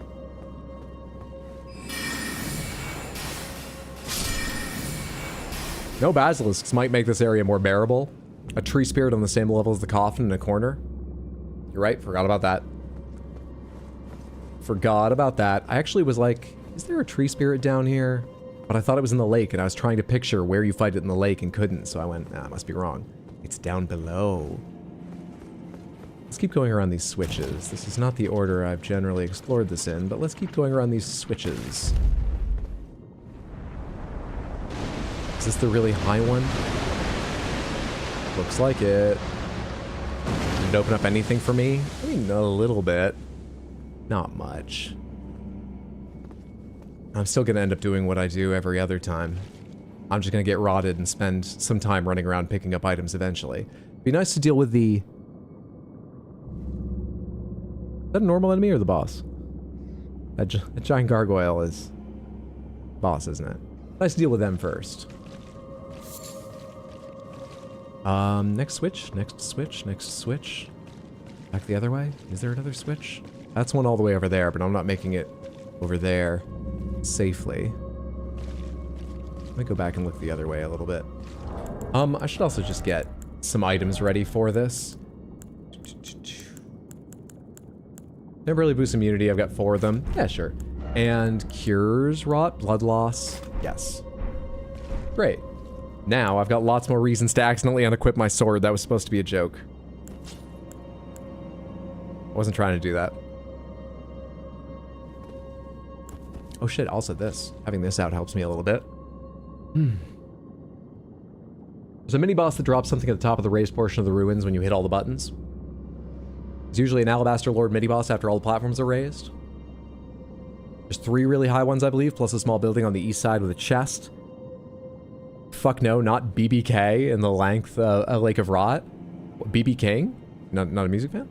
No basilisks might make this area more bearable. A tree spirit on the same level as the coffin in a corner. You're right, forgot about that. Forgot about that. I actually was like, is there a tree spirit down here? But I thought it was in the lake, and I was trying to picture where you fight it in the lake and couldn't, so I went, nah, I must be wrong. It's down below. Let's keep going around these switches. This is not the order I've generally explored this in, but let's keep going around these switches. Is this the really high one? Looks like it. Did it open up anything for me? I mean, a little bit. Not much. I'm still gonna end up doing what I do every other time. I'm just gonna get rotted and spend some time running around picking up items eventually. Be nice to deal with the... Is that a normal enemy or the boss? That giant gargoyle is... boss, isn't it? Nice to deal with them first. Next switch, next switch, next switch. Back the other way? Is there another switch? That's one all the way over there, but I'm not making it over there safely. Let me go back and look the other way a little bit. I should also just get some items ready for this. Temporarily boosts immunity, I've got 4 of them. Yeah, sure. And cures rot, blood loss. Yes. Great. Now, I've got lots more reasons to accidentally unequip my sword. That was supposed to be a joke. I wasn't trying to do that. Oh shit, also this. Having this out helps me a little bit. There's a mini-boss that drops something at the top of the raised portion of the ruins when you hit all the buttons. It's usually an Alabaster Lord mini-boss after all the platforms are raised. There's 3 really high ones, I believe, plus a small building on the east side with a chest. Fuck no, not BBK in the length Lake of Rot. What, BB King? Not a music fan?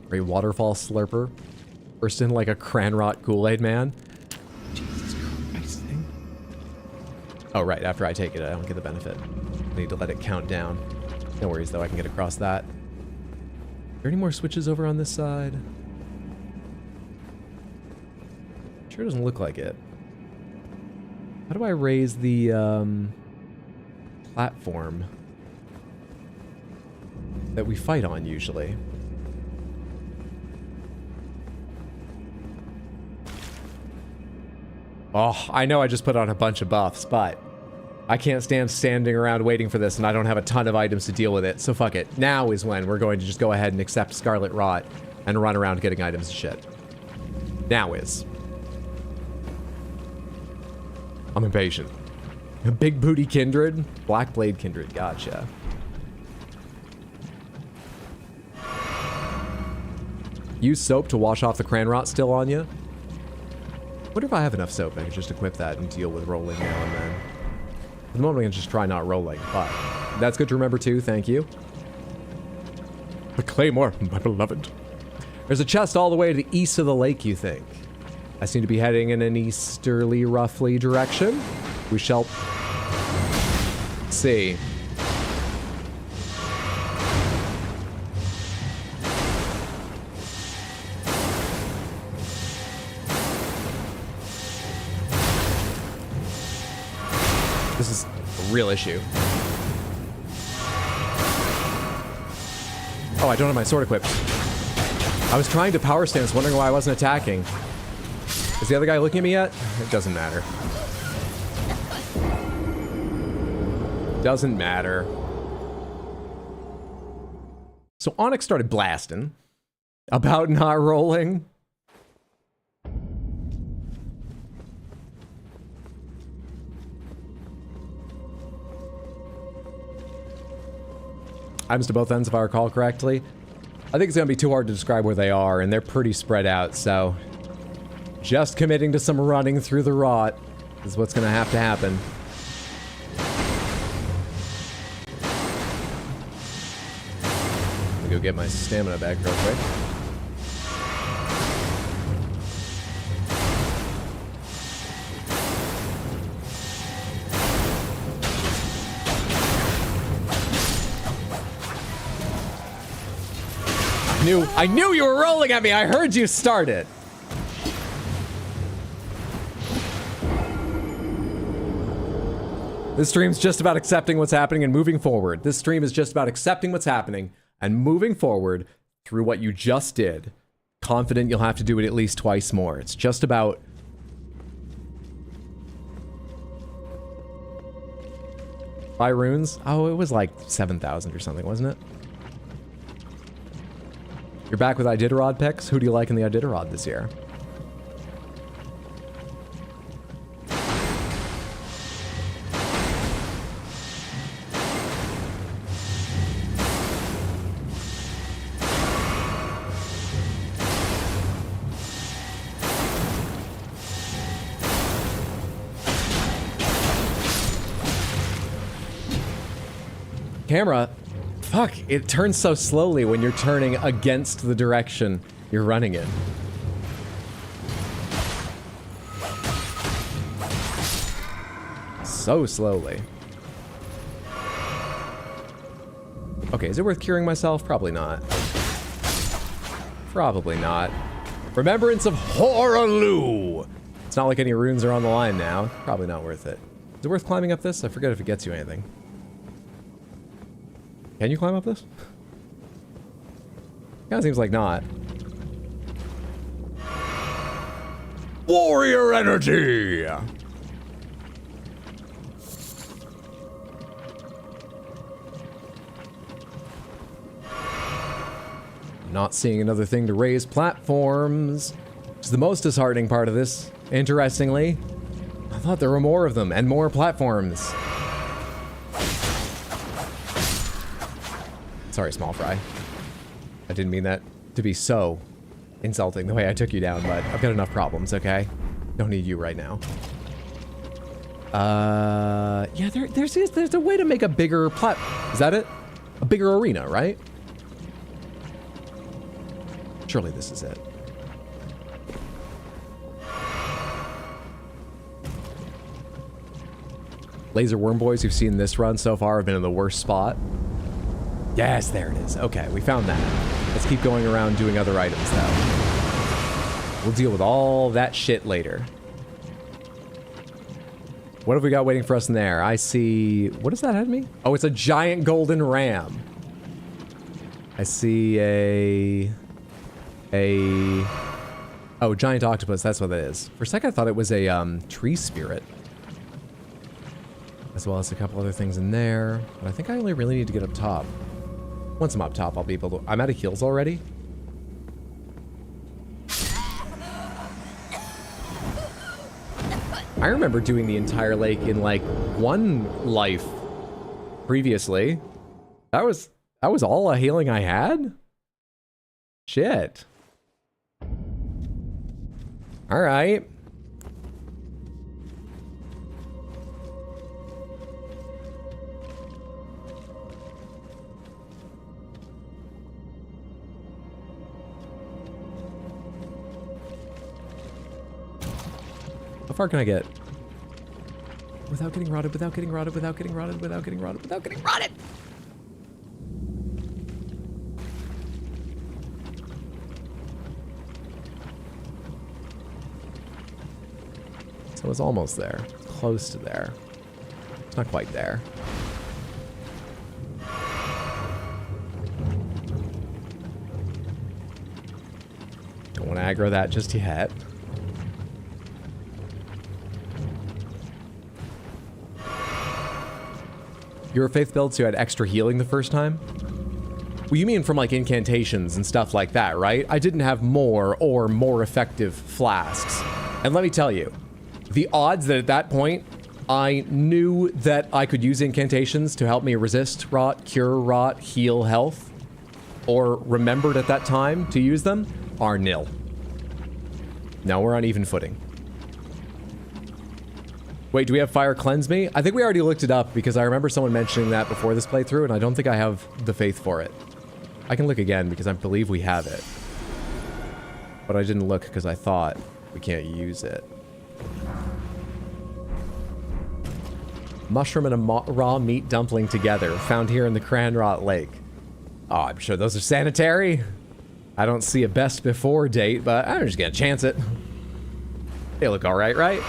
Great waterfall slurper. Burst in like a Cranrot Kool-Aid man. Jesus Christ. Oh, right, after I take it, I don't get the benefit. I need to let it count down. No worries, though, I can get across that. Are there any more switches over on this side? Sure doesn't look like it. How do I raise the platform that we fight on usually? Oh, I know I just put on a bunch of buffs, but I can't stand standing around waiting for this, and I don't have a ton of items to deal with it, so fuck it. Now is when we're going to just go ahead and accept Scarlet Rot and run around getting items and shit. Now is. I'm impatient. Big Booty Kindred? Black Blade Kindred, gotcha. Use soap to wash off the Cranrot still on you? Wonder if I have enough soap I could just equip that and deal with rolling now and then. At the moment I can just try not rolling, but that's good to remember too, thank you. The Claymore, my beloved. There's a chest all the way to the east of the lake, you think? I seem to be heading in an easterly, roughly direction. We shall see. This is a real issue. Oh, I don't have my sword equipped. I was trying to power stance, wondering why I wasn't attacking. Is the other guy looking at me yet? It doesn't matter. Doesn't matter. So Onyx started blasting about not rolling. Items to both ends, if I recall correctly. I think it's going to be too hard to describe where they are, and they're pretty spread out, so just committing to some running through the rot is what's going to happen. Let me go get my stamina back real quick. I knew you were rolling at me. I heard you start it. This stream's just about accepting what's happening and moving forward. This stream is just about accepting what's happening and moving forward through what you just did. Confident you'll have to do it at least twice more. It's just about... Buy runes? Oh, it was like 7,000 or something, wasn't it? You're back with Iditarod picks? Who do you like in the Iditarod this year? Camera, fuck, it turns so slowly when you're turning against the direction you're running in. So slowly. Okay, is it worth curing myself? Probably not. Probably not. Remembrance of Horaloo! It's not like any runes are on the line now. Probably not worth it. Is it worth climbing up this? I forget if it gets you anything. Can you climb up this? Kinda seems like not. Warrior energy! Not seeing another thing to raise platforms. Which is the most disheartening part of this. Interestingly, I thought there were more of them and more platforms. Sorry, small fry. I didn't mean that to be so insulting the way I took you down, but I've got enough problems, okay? Don't need you right now. Yeah, there's a way to make a bigger Is that it? A bigger arena, right? Surely this is it. Laser worm boys who've seen this run so far have been in the worst spot. Yes, there it is. Okay, we found that. Let's keep going around doing other items, though. We'll deal with all that shit later. What have we got waiting for us in there? I see... What does that have me? Oh, it's a giant golden ram. I see Oh, giant octopus. That's what that is. For a second, I thought it was a tree spirit. As well as a couple other things in there. But I think I only really need to get up top. Once I'm up top, I'll be able to... I'm out of heals already. I remember doing the entire lake in like one life previously. That was all a healing I had? Shit. All right. How far can I get? Without getting rotted, without getting rotted, without getting rotted, without getting rotted, without getting rotted! So it's almost there. Close to there. It's not quite there. Don't want to aggro that just yet. You were faith builds who had extra healing the first time? Well, you mean from like incantations and stuff like that, right? I didn't have more or more effective flasks. And let me tell you, the odds that at that point I knew that I could use incantations to help me resist rot, cure rot, heal health, or remembered at that time to use them are nil. Now we're on even footing. Wait, do we have Fire Cleanse Me? I think we already looked it up because I remember someone mentioning that before this playthrough, and I don't think I have the faith for it. I can look again because I believe we have it. But I didn't look because I thought we can't use it. Mushroom and a raw meat dumpling together, found here in the Cranrot Lake. Oh, I'm sure those are sanitary. I don't see a best before date, but I'm just gonna chance it. They look alright, right?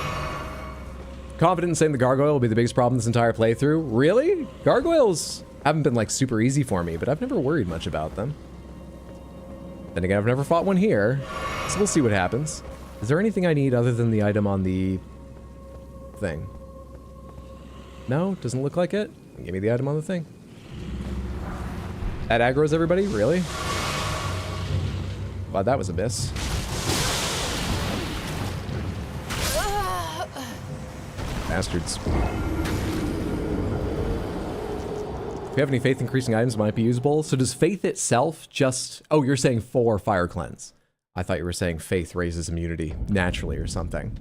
Confident in saying the gargoyle will be the biggest problem this entire playthrough. Really? Gargoyles haven't been like super easy for me, but I've never worried much about them. Then again, I've never fought one here, so we'll see what happens. Is there anything I need other than the item on the thing? No, doesn't look like it. Give me the item on the thing. That aggro's everybody? Really? Glad that was a miss. Bastards. If you have any faith increasing items, it might be usable. So does faith itself just... Oh, you're saying for Fire Cleanse. I thought you were saying faith raises immunity naturally or something.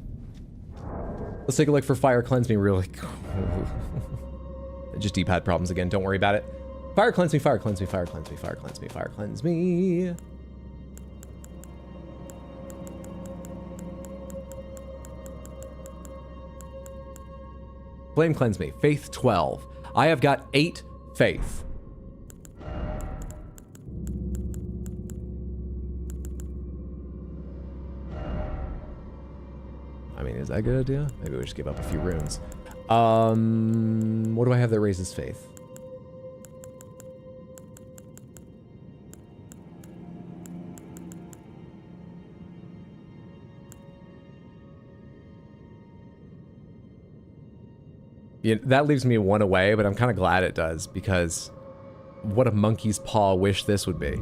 Let's take a look for Fire Cleanse Me really. Just D-pad problems again, don't worry about it. Fire Cleanse Me, Fire Cleanse Me, Fire Cleanse Me, Fire Cleanse Me, Fire Cleanse Me. Flame Cleanse Me, Faith 12. I have got 8 faith. mean, is that a good idea? Maybe we just give up a few runes. What do I have that raises faith? Yeah, that leaves me one away, but I'm kind of glad it does, because what a monkey's paw wish this would be.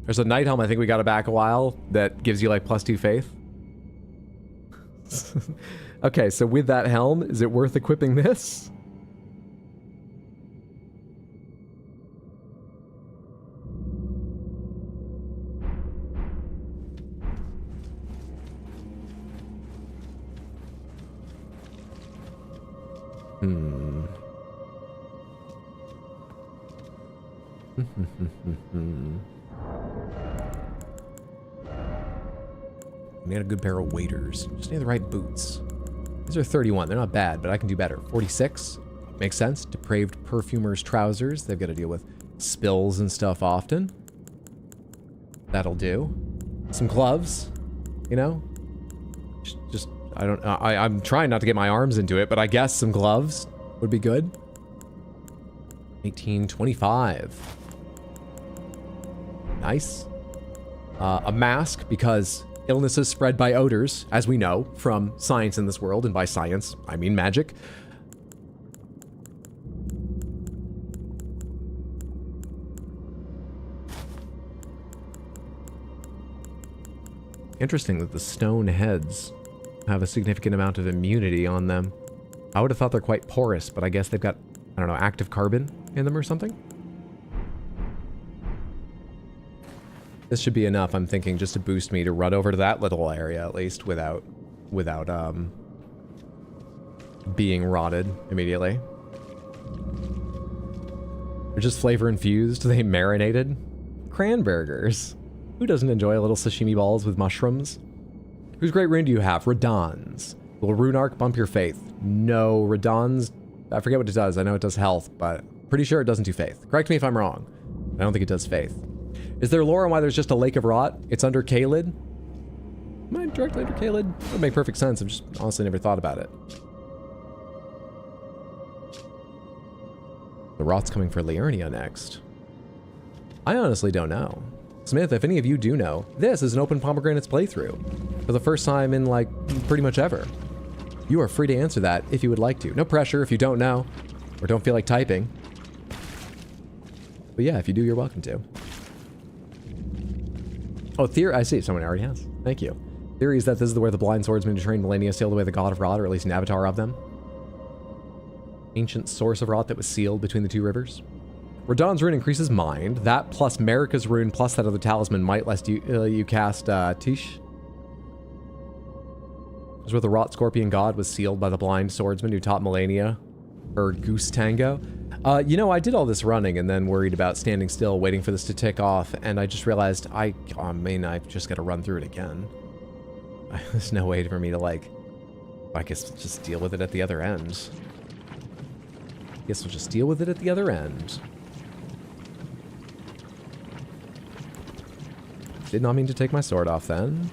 There's a night helm I think we got back a while that gives you like +2 faith. Okay, so with that helm, is it worth equipping this? We need a good pair of waders. Just need the right boots. These are 31. They're not bad, but I can do better. 46. Makes sense. Depraved perfumer's trousers. They've got to deal with spills and stuff often. That'll do. Some gloves. You know? Just I'm trying not to get my arms into it, but I guess some gloves would be good. 1825. Nice. A mask, because illnesses spread by odors, as we know from science in this world, and by science, I mean magic. Interesting that the stone heads have a significant amount of immunity on them. I would have thought they're quite porous, but I guess they've got, I don't know, active carbon in them or something? This should be enough, I'm thinking, just to boost me to run over to that little area, at least, without being rotted immediately. They're just flavor infused, they marinated. Cranburgers. Who doesn't enjoy a little sashimi balls with mushrooms? Whose great rune do you have? Radon's. Will Rune Arc bump your faith? No, Radon's, I forget what it does. I know it does health, but pretty sure it doesn't do faith. Correct me if I'm wrong. I don't think it does faith. Is there lore on why there's just a lake of rot? It's under Caelid? Am I directly under Caelid? That would make perfect sense. I've just honestly never thought about it. The rot's coming for Liurnia next. I honestly don't know. Smith, if any of you do know, this is an open Pomegranates playthrough. For the first time in, like, pretty much ever. You are free to answer that if you would like to. No pressure if you don't know, or don't feel like typing. But yeah, if you do, you're welcome to. Oh, theory, I see, someone already has. Thank you. Theory is that this is where the blind swordsman who trained Melania sailed away the god of rot, or at least an avatar of them. Ancient source of rot that was sealed between the two rivers. Radon's rune increases mind. That plus Marika's rune plus that other talisman might let you cast Tish. This is where the rot scorpion god was sealed by the blind swordsman who taught Melania her goose tango. You know, I did all this running and then worried about standing still, waiting for this to tick off, and I just realized I mean, I've just got to run through it again. There's no way for me to, like, I guess just deal with it at the other end. Guess we'll just deal with it at the other end. Did not mean to take my sword off then.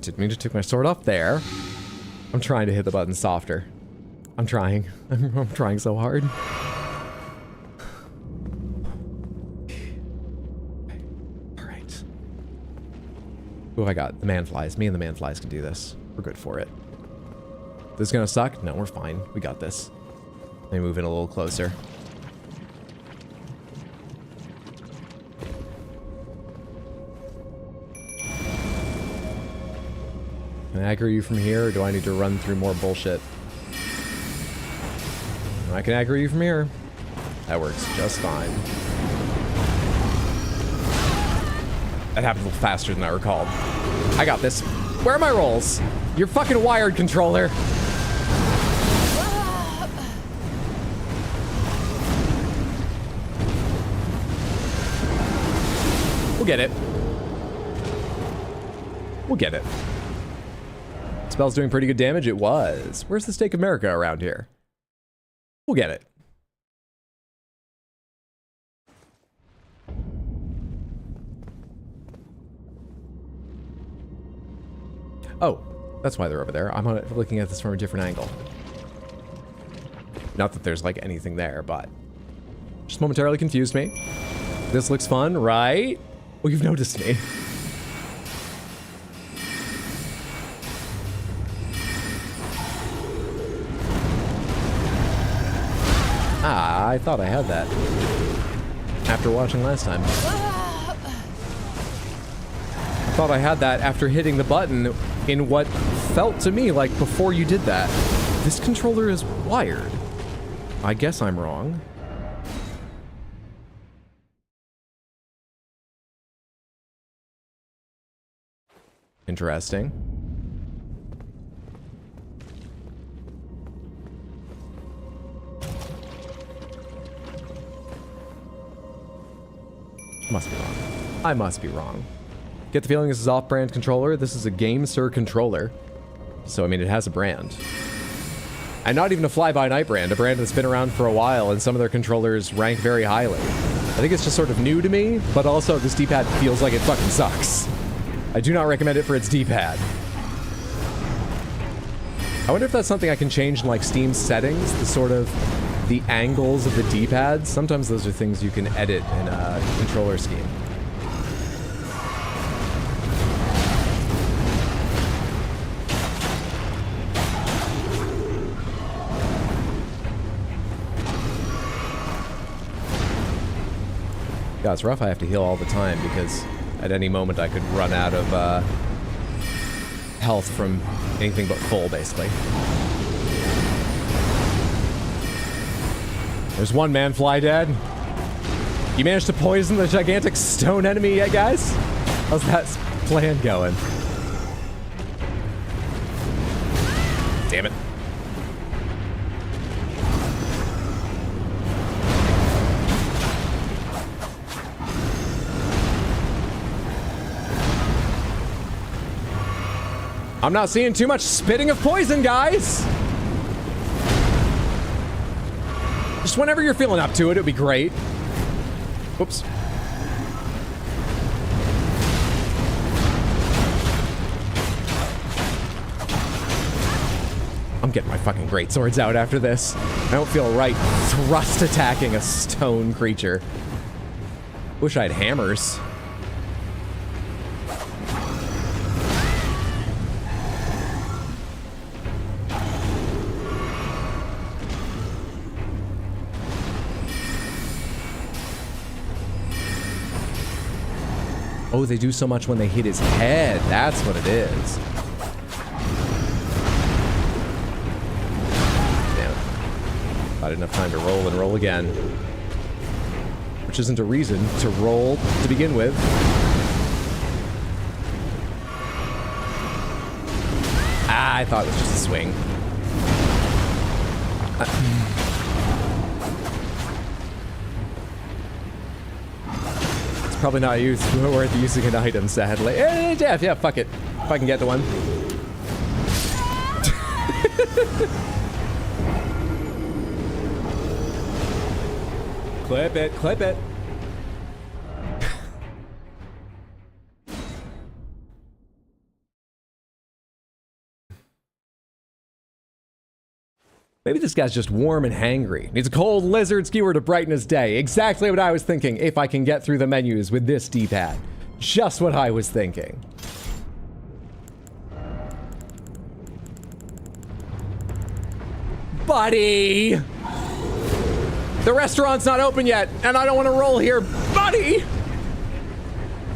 Didn't mean to take my sword off there. I'm trying to hit the button softer. I'm trying. I'm trying so hard. Alright. Who have I got? The man-flies. Me and the man-flies can do this. We're good for it. This is gonna suck? No, we're fine. We got this. Let me move in a little closer. Can I aggro you from here, or do I need to run through more bullshit? I can aggro you from here. That works just fine. That happened a little faster than I recalled. I got this. Where are my rolls? You're fucking wired, controller. We'll get it. We'll get it. Spell's doing pretty good damage. It was. Where's the Stake of America around here? We'll get it. Oh, that's why they're over there. I'm looking at this from a different angle. Not that there's like anything there, but just momentarily confused me. This looks fun, right? Well, you've noticed me. Ah, I thought I had that after watching last time. I thought I had that after hitting the button in what felt to me like before you did that. This controller is wired. I guess I'm wrong. Interesting. Must be wrong. I must be wrong. Get the feeling this is off-brand controller. This is a GameSir controller. So, I mean, it has a brand. And not even a fly-by-night brand, a brand that's been around for a while, and some of their controllers rank very highly. I think it's just sort of new to me, but also this D-pad feels like it fucking sucks. I do not recommend it for its D-pad. I wonder if that's something I can change in, like, Steam settings, the angles of the D-pad. Sometimes those are things you can edit in a controller scheme. God, it's rough. I have to heal all the time because at any moment I could run out of health from anything but full, basically. There's one man fly dead. You managed to poison the gigantic stone enemy yet, guys? How's that plan going? Damn it. I'm not seeing too much spitting of poison, guys! Just whenever you're feeling up to it, it'd be great. Whoops. I'm getting my fucking greatswords out after this. I don't feel right thrust attacking a stone creature. Wish I had hammers. Oh, they do so much when they hit his head. That's what it is. Damn it. Not enough time to roll and roll again. Which isn't a reason to roll to begin with. Ah, I thought it was just a swing. Probably not worth using an item, sadly. Yeah, fuck it. If I can get the one. Clip it, clip it. Maybe this guy's just warm and hangry. Needs a cold lizard skewer to brighten his day. Exactly what I was thinking if I can get through the menus with this D-pad. Just what I was thinking. Buddy! The restaurant's not open yet, and I don't want to roll here. Buddy!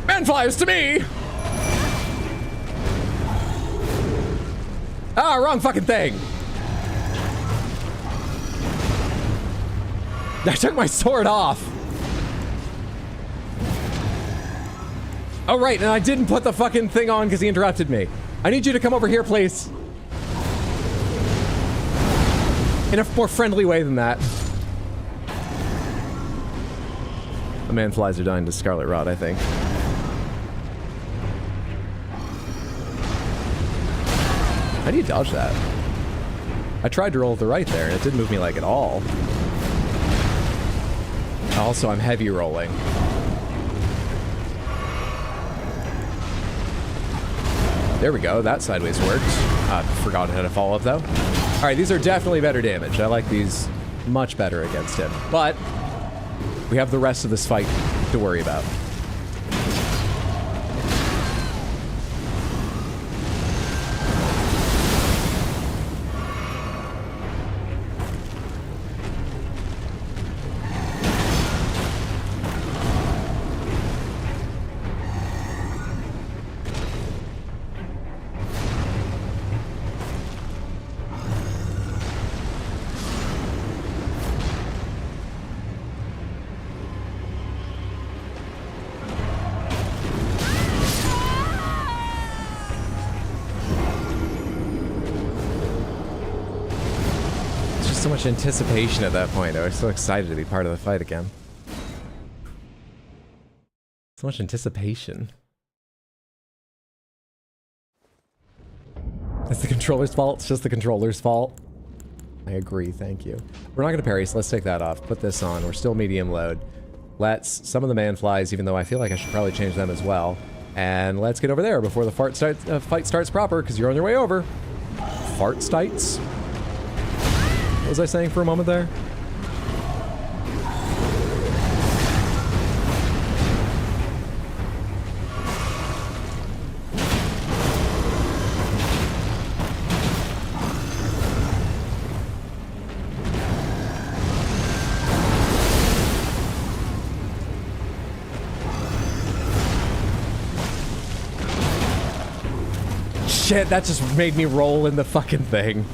Man flies to me! Ah, wrong fucking thing. I took my sword off. Oh, right, and I didn't put the fucking thing on because he interrupted me. I need you to come over here, please. In a more friendly way than that. The man flies are dying to Scarlet Rot, I think. How do you dodge that? I tried to roll to the right there, and it didn't move me like at all. Also, I'm heavy rolling. There we go. That sideways worked. Forgot how to follow up, though. All right, these are definitely better damage. I like these much better against him. But we have the rest of this fight to worry about. So much anticipation at that point. I was so excited to be part of the fight again. So much anticipation. It's the controller's fault. It's just the controller's fault. I agree. Thank you. We're not going to parry, so let's take that off. Put this on. We're still medium load. Let's summon the man flies, even though I feel like I should probably change them as well. And let's get over there before the fight starts proper, because you're on your way over. Fart stites? What was I saying for a moment there? Shit, that just made me roll in the fucking thing.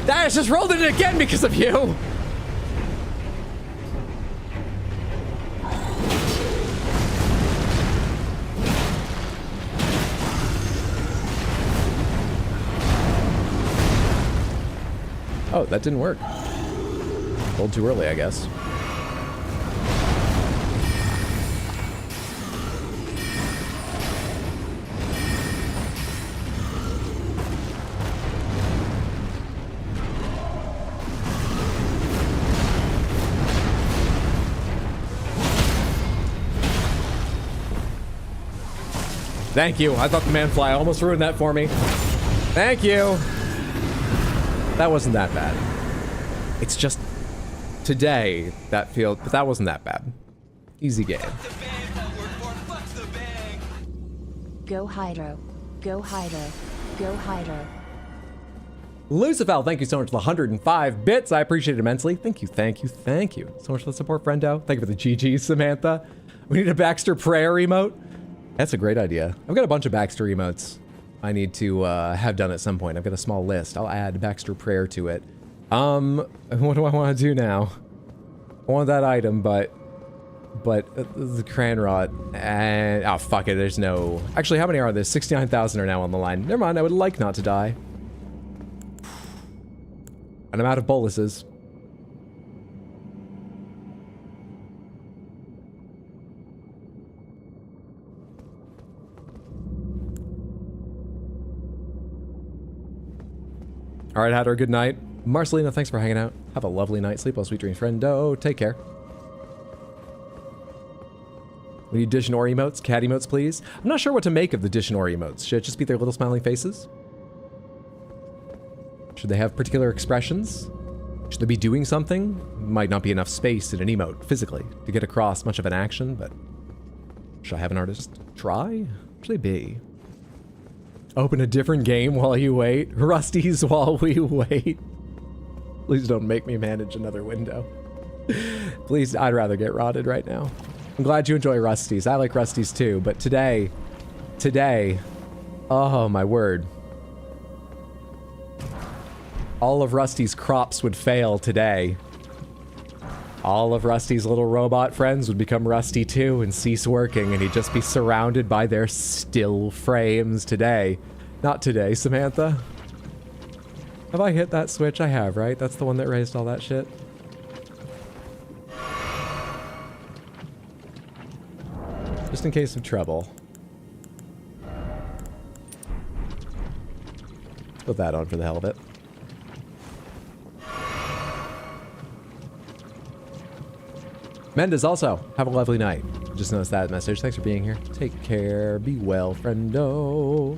I just rolled it again because of you! Oh, that didn't work. Rolled too early, I guess. Thank you. I thought the man-fly almost ruined that for me. Thank you. That wasn't that bad. It's just today that feels, but that wasn't that bad. Easy game. Go Hydro. Go Hydro. Go Hydro. Lucifer, thank you so much for the 105 bits. I appreciate it immensely. Thank you, thank you, thank you so much for the support, friendo. Thank you for the GG, Samantha. We need a Baxter prayer emote. That's a great idea. I've got a bunch of Baxter emotes I need to have done at some point. I've got a small list. I'll add Baxter prayer to it. What do I want to do now? I want that item, but the Cranrot and oh fuck it. There's no. Actually, how many are there? 69,000 are now on the line. Never mind. I would like not to die. And I'm out of boluses. All right, Hatter, good night. Marcelina, thanks for hanging out. Have a lovely night. Sleep well, sweet dreams, friendo. Take care. We need dish and or emotes. Cat emotes, please. I'm not sure what to make of the dish and or emotes. Should it just be their little smiling faces? Should they have particular expressions? Should they be doing something? Might not be enough space in an emote, physically, to get across much of an action, but... Should I have an artist try? Should they be? Open a different game while you wait. Rusty's while we wait. Please don't make me manage another window. Please, I'd rather get rotted right now. I'm glad you enjoy Rusty's. I like Rusty's too, but today, oh my word. All of Rusty's crops would fail today. All of Rusty's little robot friends would become Rusty too and cease working, and he'd just be surrounded by their still frames today. Not today, Samantha. Have I hit that switch? I have, right? That's the one that raised all that shit. Just in case of trouble. Let's put that on for the hell of it. Mendes also, have a lovely night. Just noticed that message. Thanks for being here. Take care. Be well, friendo.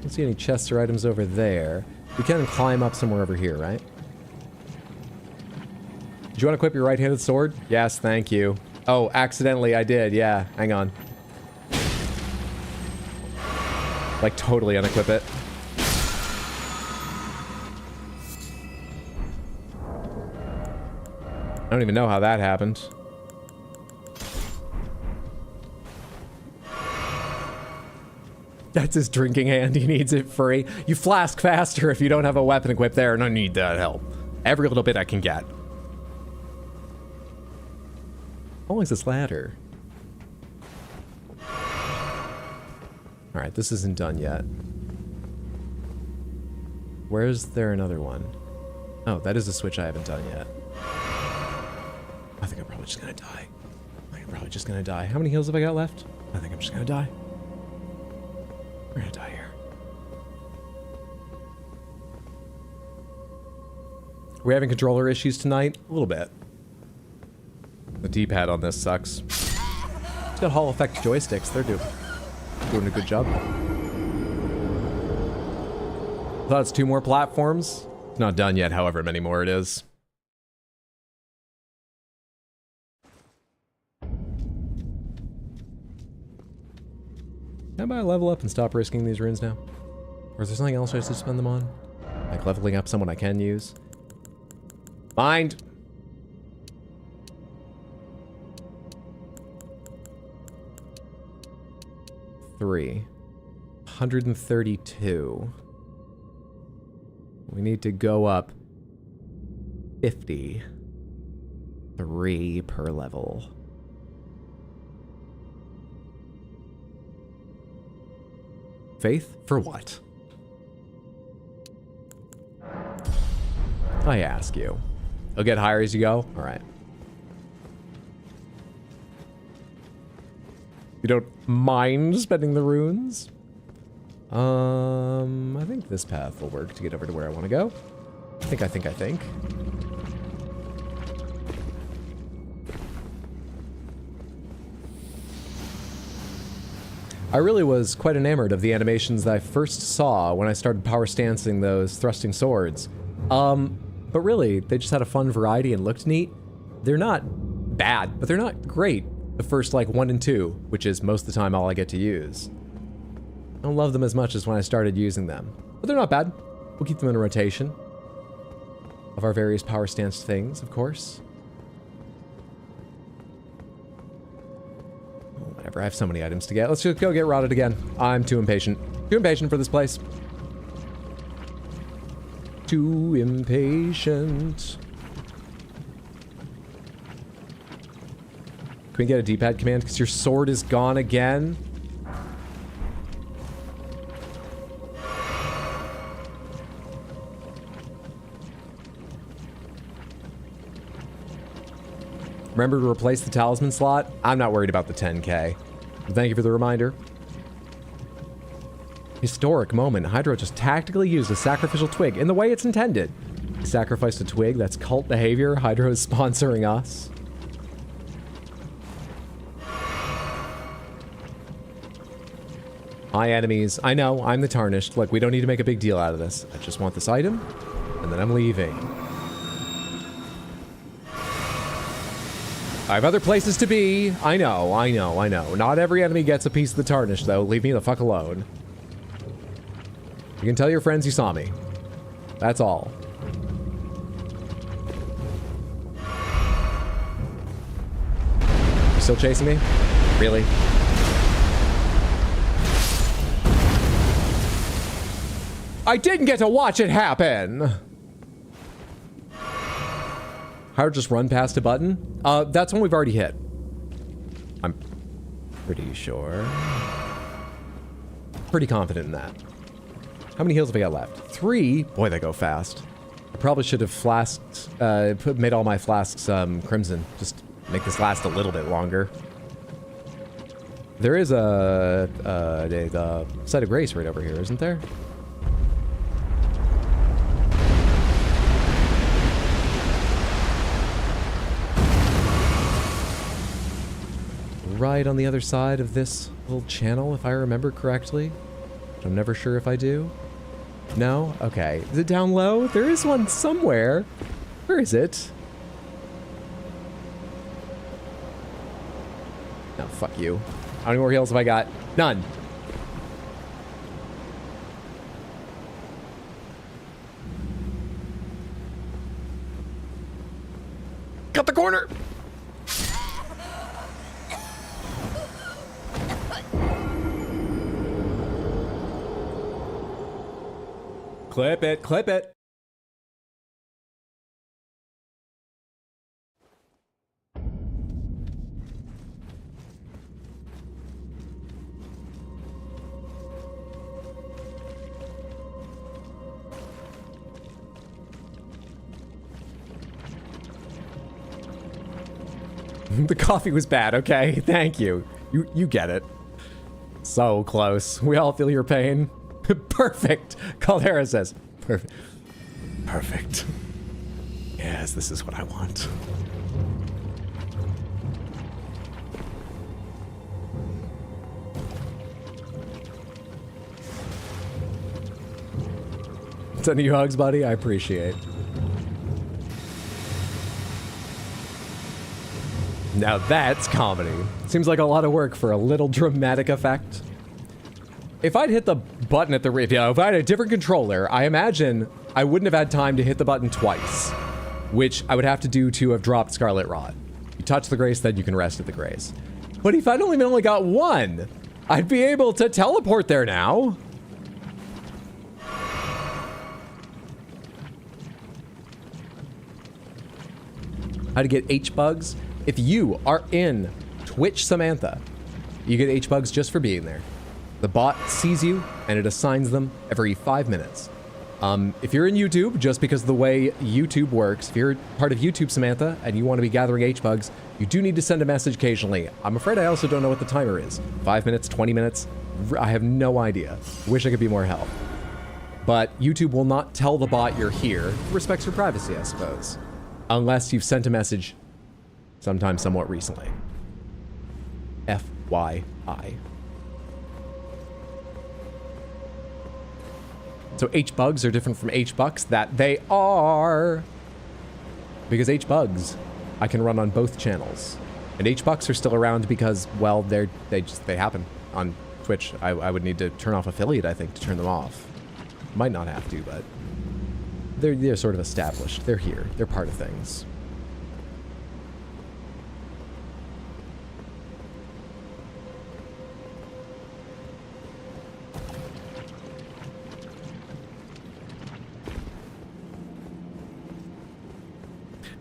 Don't see any chests or items over there. We can climb up somewhere over here, right? Do you want to equip your right-handed sword? Yes, thank you. Oh, accidentally I did. Yeah, hang on. Like, totally unequip it. I don't even know how that happened. That's his drinking hand. He needs it free. You flask faster if you don't have a weapon equipped there, and I need that help. Every little bit I can get. How long is this ladder? Alright, this isn't done yet. Where's there another one? Oh, that is a switch I haven't done yet. I think I'm probably just gonna die. How many heals have I got left? I think I'm just gonna die. We're gonna die here. Are we having controller issues tonight? A little bit. The D-pad on this sucks. It's got Hall effect joysticks. They're doing a good job. I thought it's 2 more platforms. It's not done yet, however many more it is. How about I level up and stop risking these runes now? Or is there something else I should spend them on? Like leveling up someone I can use? Mind! Three. 132. We need to go up 50. 3 per level. Faith? For what? I ask you. You'll get higher as you go? Alright. You don't mind spending the runes? I think this path will work to get over to where I want to go. I think. I really was quite enamored of the animations that I first saw when I started power stancing those thrusting swords. But really, they just had a fun variety and looked neat. They're not bad, but they're not great. The first, like, 1 and 2, which is most of the time all I get to use. I don't love them as much as when I started using them. But they're not bad. We'll keep them in a rotation of our various power stance things, of course. Whatever, I have so many items to get. Let's just go get rotted again. I'm too impatient. Too impatient for this place. Too impatient. Can we get a D-pad command? Because your sword is gone again? Remember to replace the talisman slot? I'm not worried about the 10k. But thank you for the reminder. Historic moment. Hydro just tactically used a sacrificial twig in the way it's intended. He sacrificed a twig. That's cult behavior. Hydro is sponsoring us. Hi, enemies. I know, I'm the Tarnished. Look, we don't need to make a big deal out of this. I just want this item, and then I'm leaving. I have other places to be. I know. Not every enemy gets a piece of the Tarnished, though. Leave me the fuck alone. You can tell your friends you saw me. That's all. You still chasing me? Really? I didn't get to watch it happen! How to just run past a button? That's one we've already hit. I'm pretty sure. Pretty confident in that. How many heals have I got left? 3? Boy, they go fast. I probably should have flasked, made all my flasks crimson. Just make this last a little bit longer. There is a site of grace right over here, isn't there? Right on the other side of this little channel, if I remember correctly. I'm never sure if I do. No? Okay. Is it down low? There is one somewhere. Where is it? No, fuck you. How many more heals have I got? None. Cut the corner! Clip it, clip it. The coffee was bad, okay? Thank you. You get it. So close. We all feel your pain. Perfect. Caldera says. Perfect. Perfect. Yes, this is what I want. Sending you hugs, buddy. I appreciate. Now that's comedy. Seems like a lot of work for a little dramatic effect. If I'd hit the button at the if I had a different controller, I imagine I wouldn't have had time to hit the button twice, which I would have to do to have dropped Scarlet Rot. You touch the Grace, then you can rest at the Grace. But if I'd only got one, I'd be able to teleport there now. How to get H-Bugs? If you are in Twitch Samantha, you get H-Bugs just for being there. The bot sees you, and it assigns them every 5 minutes. If you're in YouTube, just because of the way YouTube works, if you're part of YouTube Samantha, and you want to be gathering H-Bugs, you do need to send a message occasionally. I'm afraid I also don't know what the timer is. 5 minutes, 20 minutes? I have no idea. Wish I could be more help. But YouTube will not tell the bot you're here. Respects your privacy, I suppose. Unless you've sent a message sometime somewhat recently. FYI. So H-Bugs are different from H-Bucks? That they are! Because H-Bugs, I can run on both channels. And H-Bucks are still around because, well, they happen on Twitch. I would need to turn off affiliate, I think, to turn them off. Might not have to, but they're sort of established. They're here. They're part of things.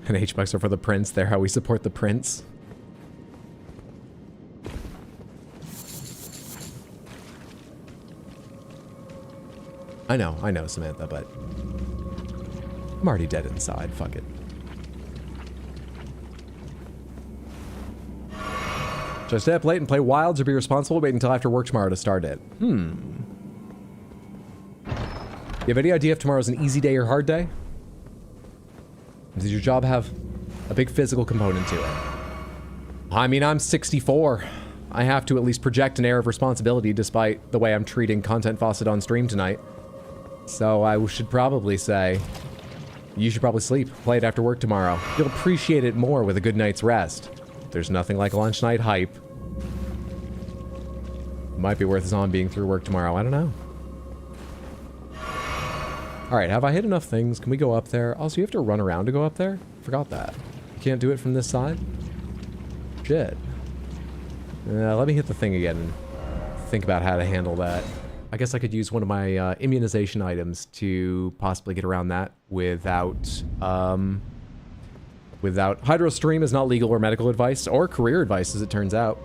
And H-Bucks are for the Prince. They're how we support the Prince. I know, Samantha, but I'm already dead inside. Fuck it. Should I stay up late and play Wilds or be responsible? Wait until after work tomorrow to start it. You have any idea if tomorrow's an easy day or hard day? Does your job have a big physical component to it? I mean, I'm 64. I have to at least project an air of responsibility despite the way I'm treating Content Faucet on stream tonight. So I should probably say, you should probably sleep. Play it after work tomorrow. You'll appreciate it more with a good night's rest. There's nothing like lunch night hype. Might be worth zombying through work tomorrow. I don't know. Alright, have I hit enough things? Can we go up there? Also, you have to run around to go up there? Forgot that. You can't do it from this side? Shit. Let me hit the thing again and think about how to handle that. I guess I could use one of my immunization items to possibly get around that without... Hydro Stream is not legal or medical advice, or career advice, as it turns out.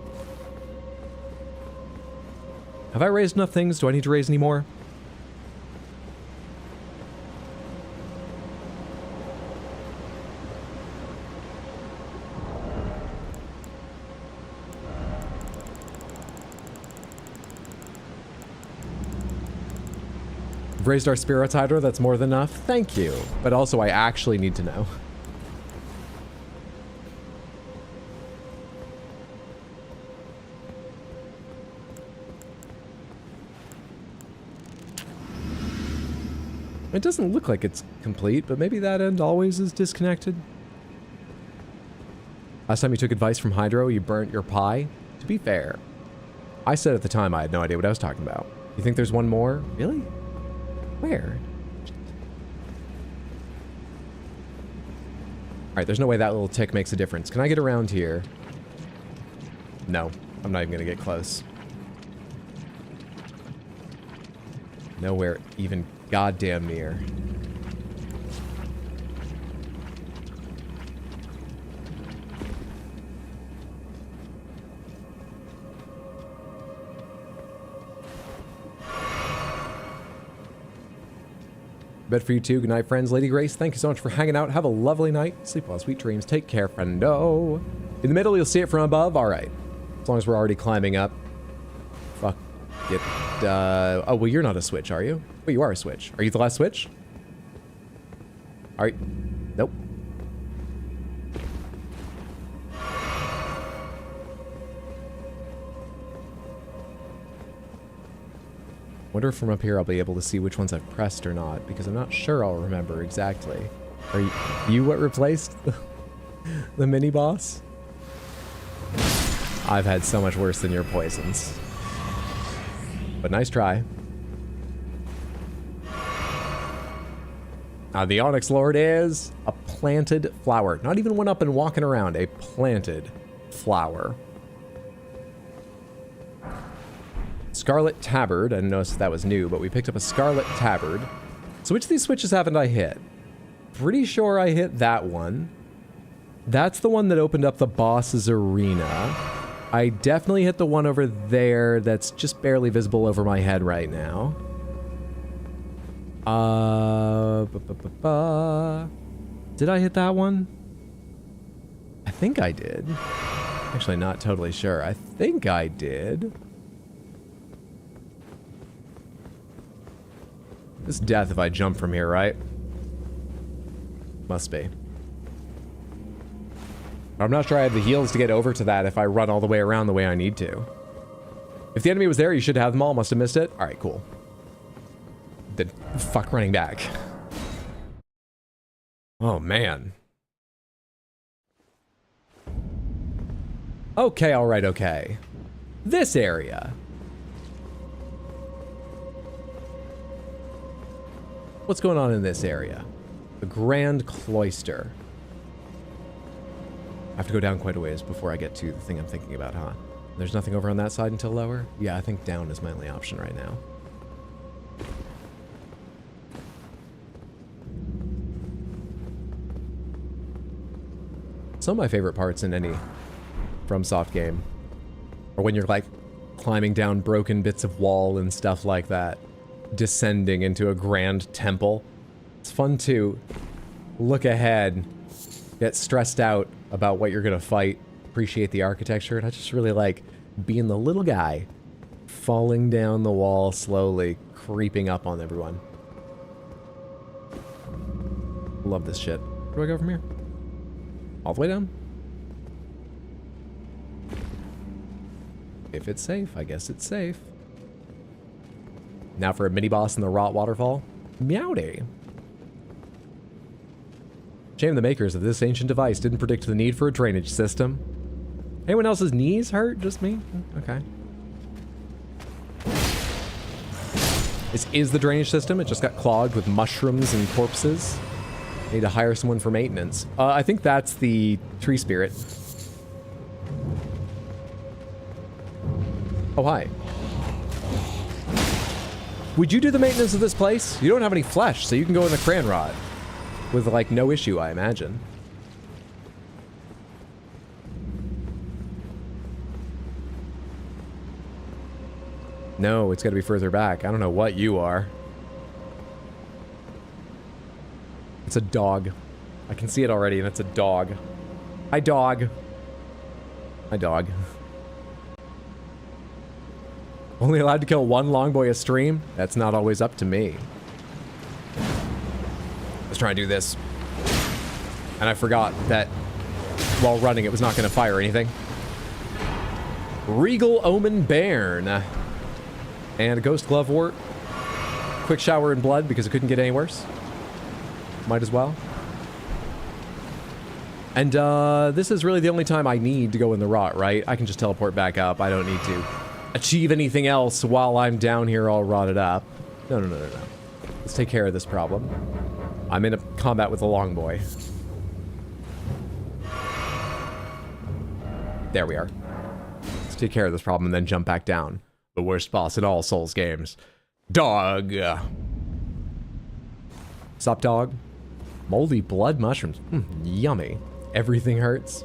Have I raised enough things? Do I need to raise any more? You've raised our spirits, Hydra. That's more than enough. Thank you. But also, I actually need to know. It doesn't look like it's complete, but maybe that end always is disconnected. Last time you took advice from Hydro, you burnt your pie. To be fair, I said at the time I had no idea what I was talking about. You think there's one more? Really? Where? Alright, there's no way that little tick makes a difference. Can I get around here? No, I'm not even gonna get close. Nowhere even goddamn near. Bed for you too. Good night, friends. Lady Grace, thank you so much for hanging out. Have a lovely night. Sleep well, sweet dreams. Take care, friendo. In the middle, you'll see it from above. All right. As long as we're already climbing up. Fuck it. Oh, well, you're not a switch, are you? Wait, you are a switch. Are you the last switch? All right. Nope. Wonder if from up here I'll be able to see which ones I've pressed or not, because I'm not sure I'll remember exactly. Are you what replaced the mini boss? I've had so much worse than your poisons. But nice try. The Onyx Lord is a planted flower. Not even one up and walking around, a planted flower. Scarlet Tabard. I didn't notice that was new, but we picked up a Scarlet Tabard. So which of these switches haven't I hit? Pretty sure I hit that one. That's the one that opened up the boss's arena. I definitely hit the one over there that's just barely visible over my head right now. Did I hit that one? I think I did. Actually, not totally sure. I think I did. It's death if I jump from here, right? Must be. I'm not sure I have the heals to get over to that if I run all the way around the way I need to. If the enemy was there, you should have them all. Must have missed it. All right, cool. Then fuck running back. Oh, man. Okay, all right, okay. This area. What's going on in this area? The Grand Cloister. I have to go down quite a ways before I get to the thing I'm thinking about, huh? There's nothing over on that side until lower? Yeah, I think down is my only option right now. Some of my favorite parts in any FromSoft game are when you're like climbing down broken bits of wall and stuff like that, descending into a grand temple. It's fun to look ahead, get stressed out about what you're gonna fight, appreciate the architecture, and I just really like being the little guy falling down the wall slowly, creeping up on everyone. Love this shit. Where do I go from here? All the way down? If it's safe, I guess it's safe. Now for a mini-boss in the Rot Waterfall. Meowdy. Shame the makers of this ancient device didn't predict the need for a drainage system. Anyone else's knees hurt? Just me? Okay. This is the drainage system. It just got clogged with mushrooms and corpses. Need to hire someone for maintenance. I think that's the tree spirit. Oh, hi. Would you do the maintenance of this place? You don't have any flesh, so you can go in the cran rod. With, like, no issue, I imagine. No, it's got to be further back. I don't know what you are. It's a dog. I can see it already, and it's a dog. Hi, dog. Hi, dog. Only allowed to kill one long boy a stream? That's not always up to me. was trying to do this. And I forgot that while running, it was not going to fire anything. Regal Omen Bairn. And a Ghost Glovewort. Quick shower in blood because it couldn't get any worse. Might as well. And this is really the only time I need to go in the rot, right? I can just teleport back up. I don't need to achieve anything else while I'm down here all rotted up. No. Let's take care of this problem. I'm in a combat with a long boy. There we are. Let's take care of this problem and then jump back down. The worst boss in all Souls games. Dog. Sup, dog? Moldy blood mushrooms. Yummy. Everything hurts.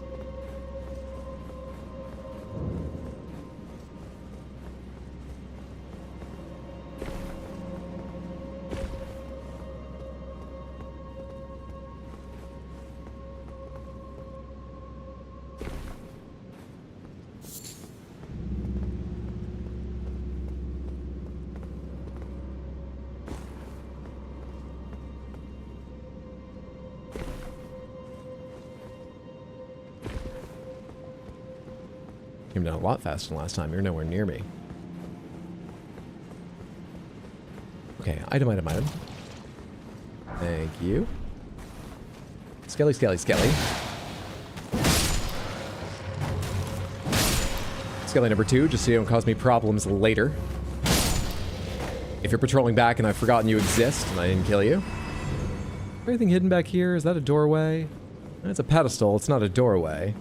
Came down a lot faster than last time. You're nowhere near me. Okay, item. Thank you. Skelly. Skelly number 2, just so you don't cause me problems later. If you're patrolling back and I've forgotten you exist and I didn't kill you. Anything hidden back here? Is that a doorway? It's a pedestal. It's not a doorway.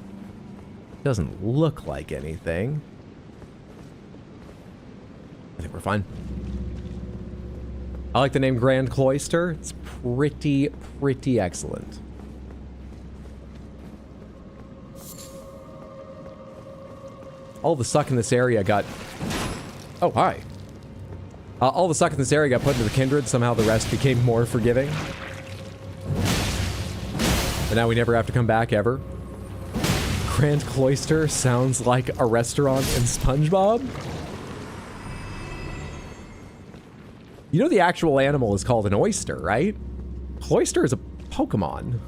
Doesn't look like anything. I think we're fine. I like the name Grand Cloister. It's pretty excellent. All the suck in this area got... Oh, hi. All the suck in this area got put into the Kindred. Somehow the rest became more forgiving. And now we never have to come back ever. Grand Cloister sounds like a restaurant in SpongeBob. You know the actual animal is called an oyster, right? Cloister is a Pokemon.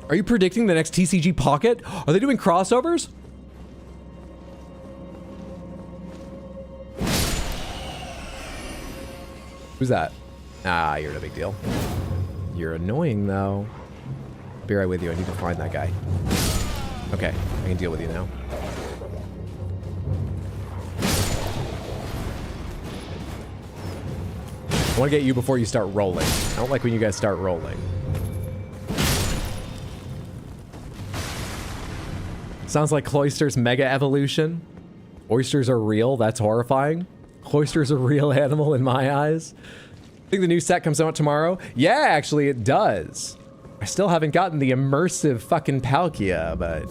Are you predicting the next TCG Pocket? Are they doing crossovers? Who's that? Ah, you're no big deal. You're annoying, though. I'll be right with you. I need to find that guy. Okay, I can deal with you now. I want to get you before you start rolling. I don't like when you guys start rolling. Sounds like Cloister's mega evolution. Oysters are real. That's horrifying. Cloister's a real animal in my eyes. I think the new set comes out tomorrow. Yeah, actually it does. I still haven't gotten the immersive fucking Palkia, but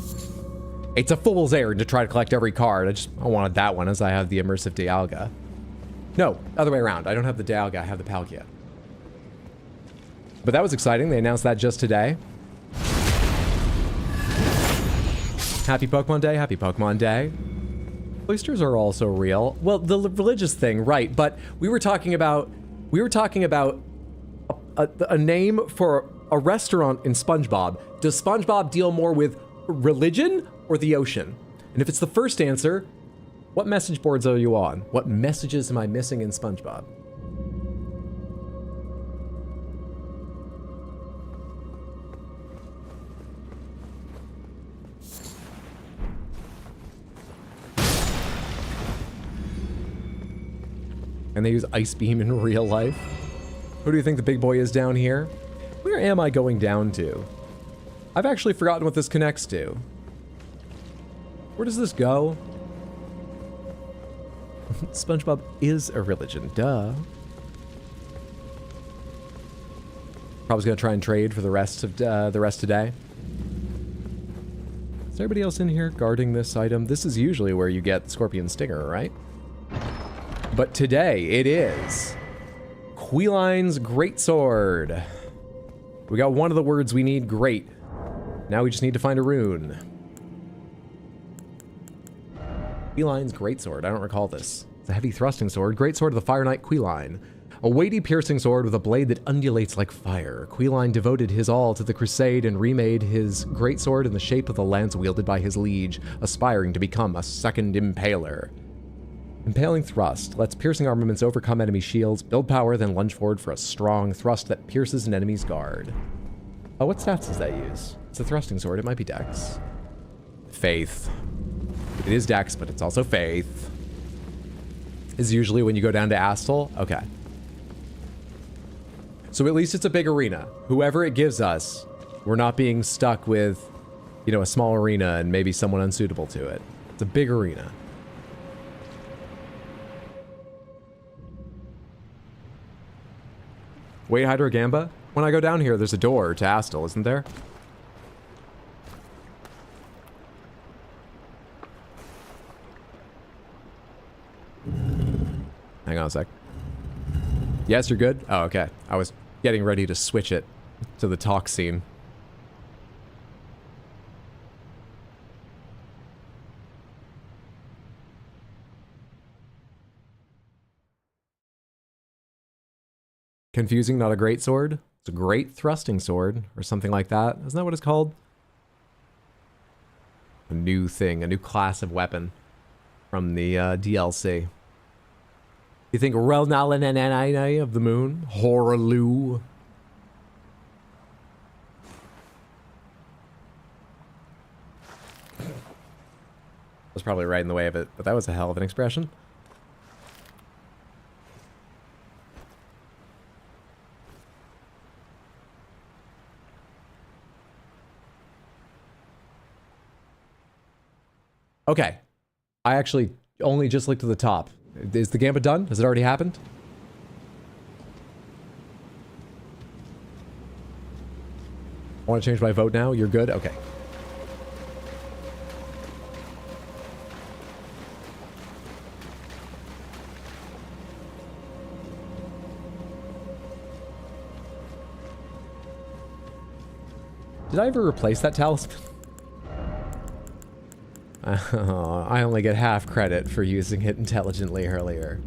it's a fool's errand to try to collect every card. I wanted that one as I have the immersive Dialga. No, other way around. I don't have the Dialga, I have the Palkia. But that was exciting. They announced that just today. Happy Pokemon Day, happy Pokemon Day. Oysters are also real. Well, the religious thing, right, but we were talking about a name for a restaurant in SpongeBob. Does SpongeBob deal more with religion or the ocean? And if it's the first answer, what message boards are you on? What messages am I missing in SpongeBob? And they use Ice Beam in real life? Who do you think the big boy is down here? Where am I going down to? I've actually forgotten what this connects to. Where does this go? SpongeBob is a religion, duh. Probably gonna try and trade for the rest today. Is there anybody else in here guarding this item? This is usually where you get Scorpion Stinger, right? But today it is Queline's Greatsword. We got one of the words we need, great. Now we just need to find a rune. Queline's Greatsword. I don't recall this. It's a heavy thrusting sword. Greatsword of the Fire Knight Queline. A weighty piercing sword with a blade that undulates like fire. Queeline devoted his all to the crusade and remade his greatsword in the shape of the lance wielded by his liege, aspiring to become a second impaler. Impaling thrust lets piercing armaments overcome enemy shields, build power, then lunge forward for a strong thrust that pierces an enemy's guard. Oh, what stats does that use? It's a thrusting sword. It might be Dex. Faith. It is Dex, but it's also Faith. Is usually when you go down to Astal. Okay. So at least it's a big arena. Whoever it gives us, we're not being stuck with, you know, a small arena and maybe someone unsuitable to it. It's a big arena. Wait, Hydro Gamba? When I go down here, there's a door to Astal, isn't there? Hang on a sec. Yes, you're good? Oh, okay. I was getting ready to switch it to the talk scene. Confusing, not a great sword. It's a great thrusting sword, or something like that. Isn't that what it's called? A new thing, a new class of weapon from the DLC. You think Relnalananai of the Moon? Horaloo? I was probably right in the way of it, but that was a hell of an expression. Okay. I actually only just looked to the top. Is the gambit done? Has it already happened? I want to change my vote now? You're good? Okay. Did I ever replace that talisman? I only get half credit for using it intelligently earlier.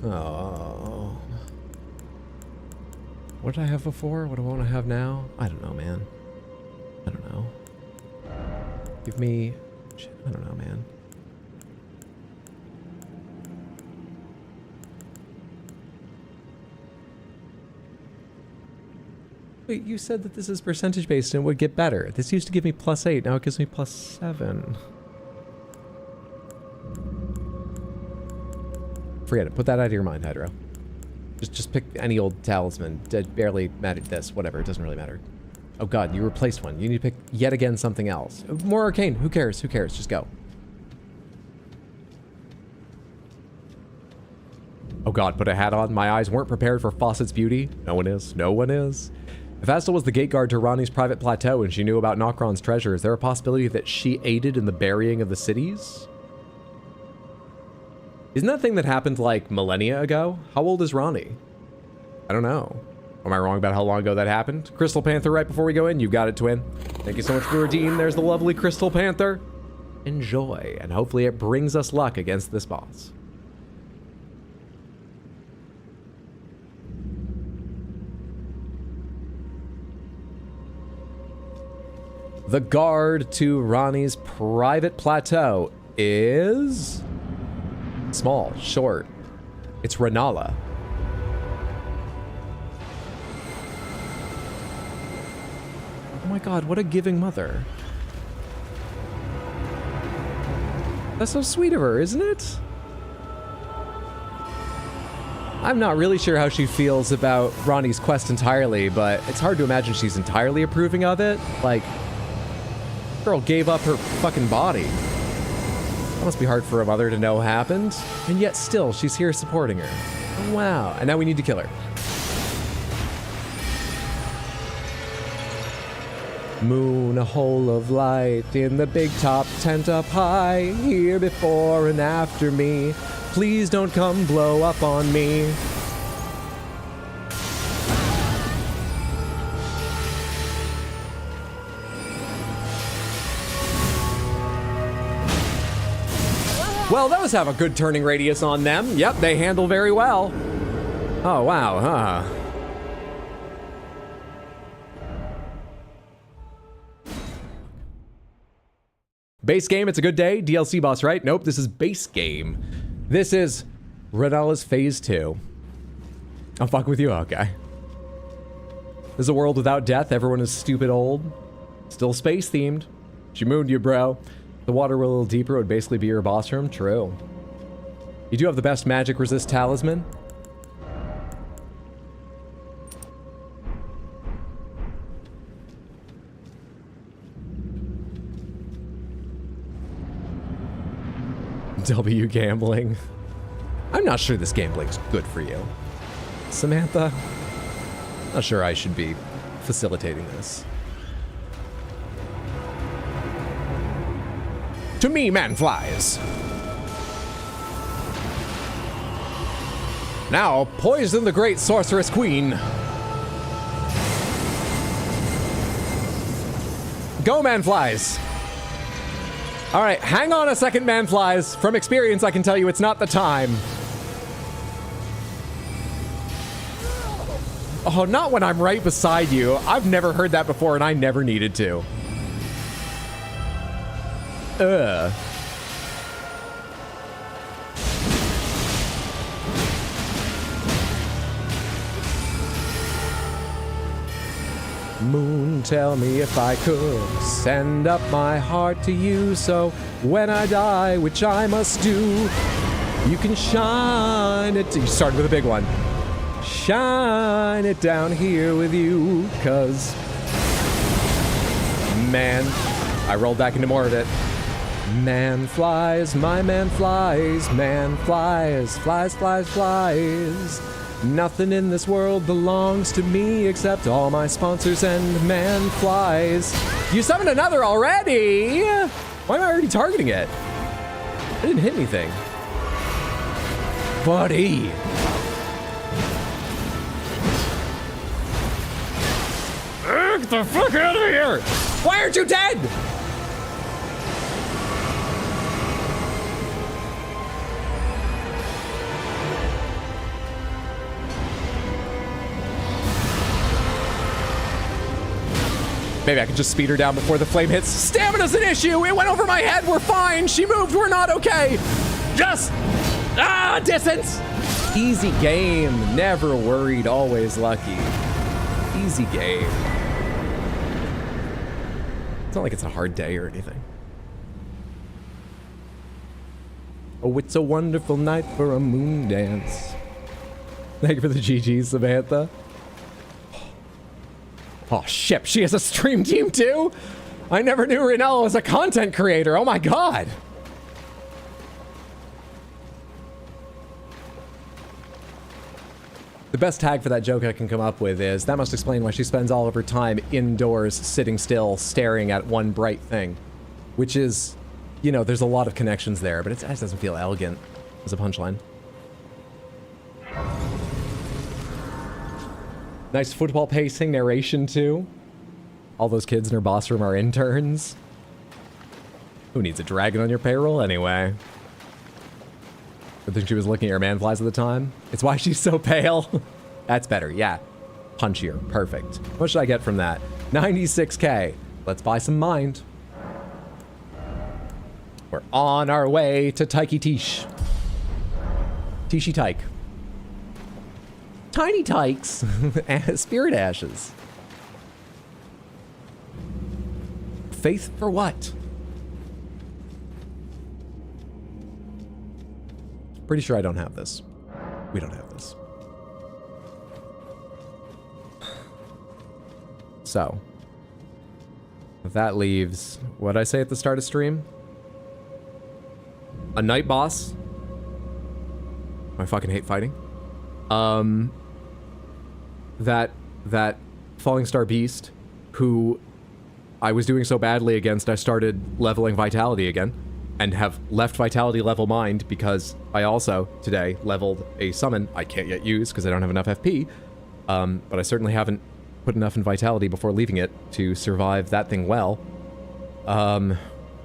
Oh. What did I have before? What do I want to have now? I don't know, man. I don't know. Give me... Shit, I don't know, man. Wait, you said that this is percentage based and it would get better. This used to give me +8, now it gives me +7. Forget it. Put that out of your mind, Hydro. Just pick any old talisman. It barely mattered this. Whatever. It doesn't really matter. Oh god, you replaced one. You need to pick yet again something else. More arcane. Who cares? Who cares? Just go. Oh god, put a hat on. My eyes weren't prepared for Fawcett's beauty. No one is. No one is. If Astal was the gate guard to Ranni's private plateau and she knew about Nokron's treasure, is there a possibility that she aided in the burying of the cities? Isn't that thing that happened like millennia ago? How old is Ranni? I don't know. Am I wrong about how long ago that happened? Crystal Panther right before we go in. You got it, twin. Thank you so much for the redeem. There's the lovely Crystal Panther. Enjoy, and hopefully it brings us luck against this boss. The guard to Ranni's private plateau is... small, short. It's Renala. Oh my god, what a giving mother. That's so sweet of her, isn't it? I'm not really sure how she feels about Ranni's quest entirely, but it's hard to imagine she's entirely approving of it. Like, girl gave up her fucking body. That must be hard for a mother to know happened, and yet still she's here supporting her. Oh, wow. And now we need to kill her. Moon, a hole of light in the big top tent up high, here before and after me. Please don't come blow up on me. Well, those have a good turning radius on them. Yep, they handle very well. Oh, wow, huh? Base game, it's a good day. DLC boss, right? Nope, this is base game. This is Renella's Phase 2. I'm fucking with you, okay. There's a world without death. Everyone is stupid old. Still space themed. She mooned you, bro. The water were a little deeper, it would basically be your boss room. True. You do have the best magic resist talisman. W gambling. I'm not sure this gambling's good for you. Samantha? Not sure I should be facilitating this. To me, man flies. Now, poison the great sorceress queen. Go, man flies. All right, hang on a second, man flies. From experience, I can tell you it's not the time. Oh, not when I'm right beside you. I've never heard that before, and I never needed to. Ugh. Moon, tell me if I could send up my heart to you, so when I die, which I must do, you can shine it. You started with a big one. Shine it down here with you, 'cause man, I rolled back into more of it. Man flies, my man flies, flies, flies, flies. Nothing in this world belongs to me except all my sponsors and man flies. You summoned another already? Why am I already targeting it? I didn't hit anything. Buddy. Get the fuck out of here! Why aren't you dead? Maybe I can just speed her down before the flame hits. Stamina's an issue! It went over my head! We're fine! She moved! We're not okay! Just... distance! Easy game. Never worried, always lucky. Easy game. It's not like it's a hard day or anything. Oh, it's a wonderful night for a moon dance. Thank you for the GGs, Samantha. Oh, shit, she has a stream team too? I never knew Renella was a content creator. Oh my god. The best tag for that joke I can come up with is, that must explain why she spends all of her time indoors, sitting still, staring at one bright thing. Which is, you know, there's a lot of connections there, but it just doesn't feel elegant as a punchline. Nice football pacing, narration too. All those kids in her boss room are interns. Who needs a dragon on your payroll anyway? I think she was looking at her man flies at the time. It's why she's so pale. That's better, yeah. Punchier, perfect. What should I get from that? 96k. Let's buy some mind. We're on our way to Taiki Tish. Tishy Tyke. Tiny Tykes. Spirit ashes. Faith for what? Pretty sure I don't have this. We don't have this. So. That leaves... What'd I say at the start of stream? A night boss. I fucking hate fighting. That Falling Star Beast, who I was doing so badly against, I started leveling Vitality again, and have left Vitality level mind because I also, today, leveled a summon I can't yet use because I don't have enough FP, but I certainly haven't put enough in Vitality before leaving it to survive that thing well.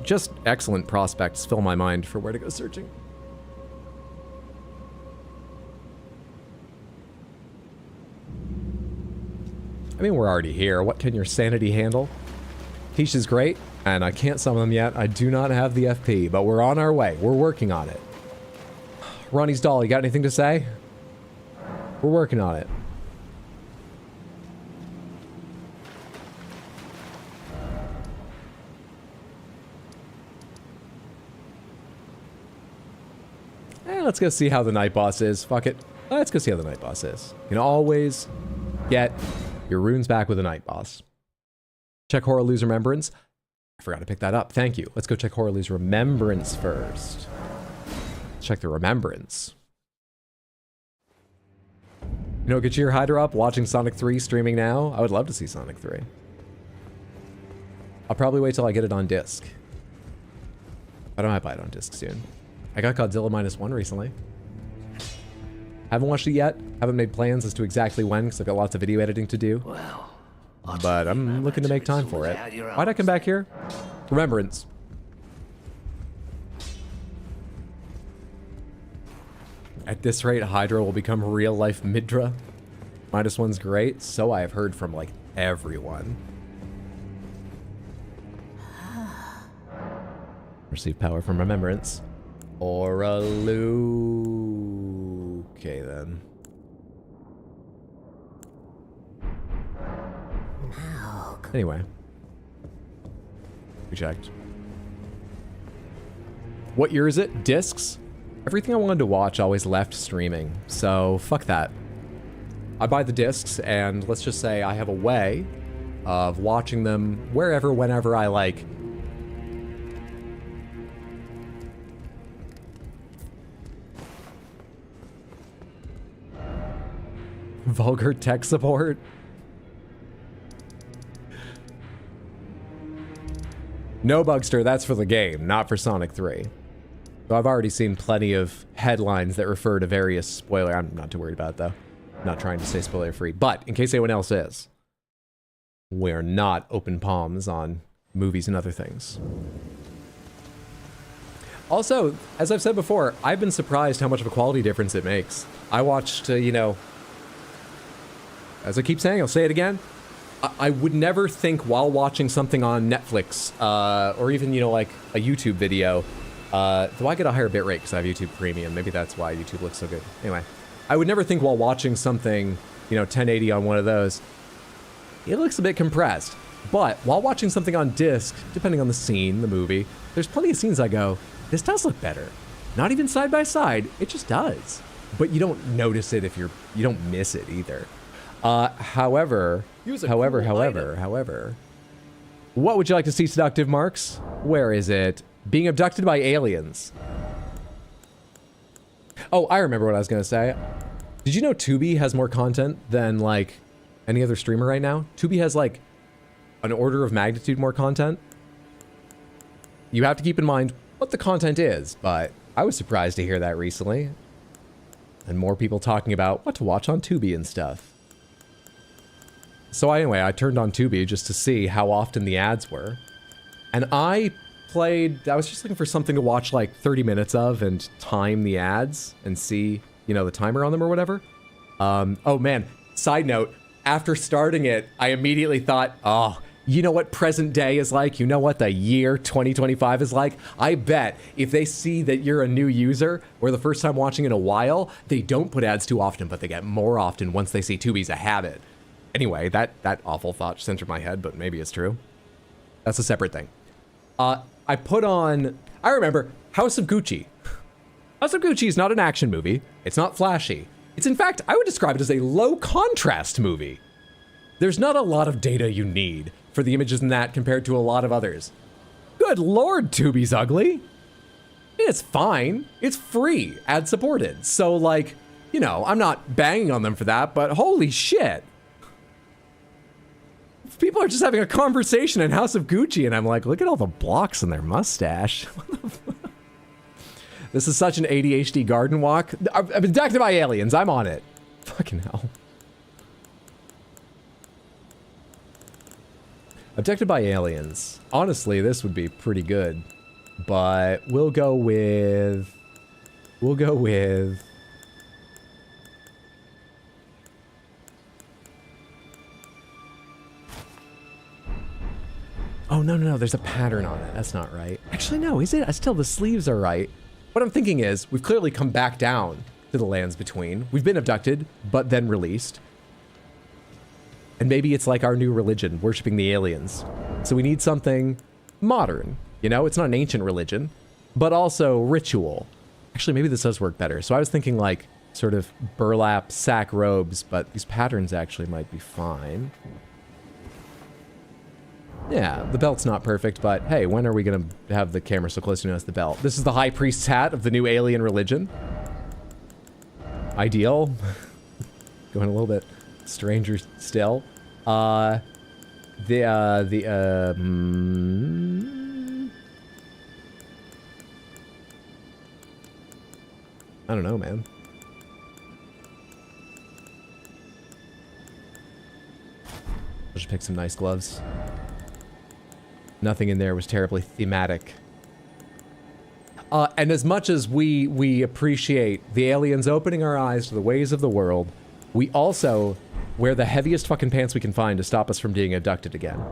Just excellent prospects fill my mind for where to go searching. I mean, we're already here. What can your sanity handle? Teach is great, and I can't summon them yet. I do not have the FP, but we're on our way. We're working on it. Ronnie's doll, you got anything to say? We're working on it. Let's go see how the night boss is. Fuck it. Let's go see how the night boss is. You can always get your runes back with a night boss. Check Horaloo's Remembrance. I forgot to pick that up. Thank you. Let's go check Horaloo's Remembrance first. Check the Remembrance. You know, get your Hydra up, watching Sonic 3 streaming now. I would love to see Sonic 3. I'll probably wait till I get it on disc. I don't have to buy it on disc soon. I got Godzilla -1 recently. Haven't watched it yet. Haven't made plans as to exactly when, because I've got lots of video editing to do. Well, but I'm looking to make time for it. Why'd I come back here? Remembrance. At this rate, Hydra will become real-life Midra. -1's great, so I have heard from, like, everyone. Receive power from Remembrance. Oraloo. Okay, then. Anyway. We checked. What year is it? Discs? Everything I wanted to watch always left streaming, so fuck that. I buy the discs, and let's just say I have a way of watching them wherever, whenever I like. Vulgar tech support? No, Bugster, that's for the game, not for Sonic 3. So I've already seen plenty of headlines that refer to various spoiler. I'm not too worried about it, though. I'm not trying to stay spoiler-free. But, in case anyone else is, we're not open palms on movies and other things. Also, as I've said before, I've been surprised how much of a quality difference it makes. I watched, you know, as I keep saying, I'll say it again, I would never think while watching something on Netflix, or even, you know, like a YouTube video, though I get a higher bitrate because I have YouTube Premium. Maybe that's why YouTube looks so good. Anyway, I would never think while watching something, you know, 1080 on one of those, it looks a bit compressed. But while watching something on disc, depending on the scene, the movie, there's plenty of scenes I go, this does look better. Not even side by side, it just does. But you don't notice it if you don't miss it either. However, what would you like to see, Seductive Marks? Where is it? Being abducted by aliens. Oh, I remember what I was gonna say. Did you know Tubi has more content than, like, any other streamer right now? Tubi has, like, an order of magnitude more content. You have to keep in mind what the content is, but I was surprised to hear that recently. And more people talking about what to watch on Tubi and stuff. So anyway, I turned on Tubi just to see how often the ads were. And I was just looking for something to watch like 30 minutes of and time the ads and see, you know, the timer on them or whatever. Oh man, side note, after starting it, I immediately thought, oh, you know what present day is like? You know what the year 2025 is like? I bet if they see that you're a new user or the first time watching in a while, they don't put ads too often, but they get more often once they see Tubi's a habit. Anyway, that awful thought just entered my head, but maybe it's true. That's a separate thing. I put on, I remember, House of Gucci. House of Gucci is not an action movie. It's not flashy. It's, in fact, I would describe it as a low contrast movie. There's not a lot of data you need for the images in that compared to a lot of others. Good lord, Tubi's ugly. It's fine. It's free, ad supported. So, like, you know, I'm not banging on them for that, but holy shit. People are just having a conversation in House of Gucci, and I'm like, look at all the blocks in their mustache. This is such an ADHD garden walk. I've been abducted by aliens. I'm on it. Fucking hell. Abducted by aliens. Honestly, this would be pretty good. But we'll go with... Oh, no, there's a pattern on it. That's not right. Actually, no, is it? Still, the sleeves are right. What I'm thinking is, we've clearly come back down to the lands between. We've been abducted, but then released. And maybe it's like our new religion, worshiping the aliens. So we need something modern. You know, it's not an ancient religion, but also ritual. Actually, maybe this does work better. So I was thinking like sort of burlap sack robes, but these patterns actually might be fine. Yeah, the belt's not perfect, but hey, when are we gonna have the camera so close to notice the belt? This is the High Priest's hat of the new alien religion. Ideal. Going a little bit stranger still. I don't know, man. I'll just pick some nice gloves. Nothing in there was terribly thematic. And as much as we appreciate the aliens opening our eyes to the ways of the world, we also wear the heaviest fucking pants we can find to stop us from being abducted again.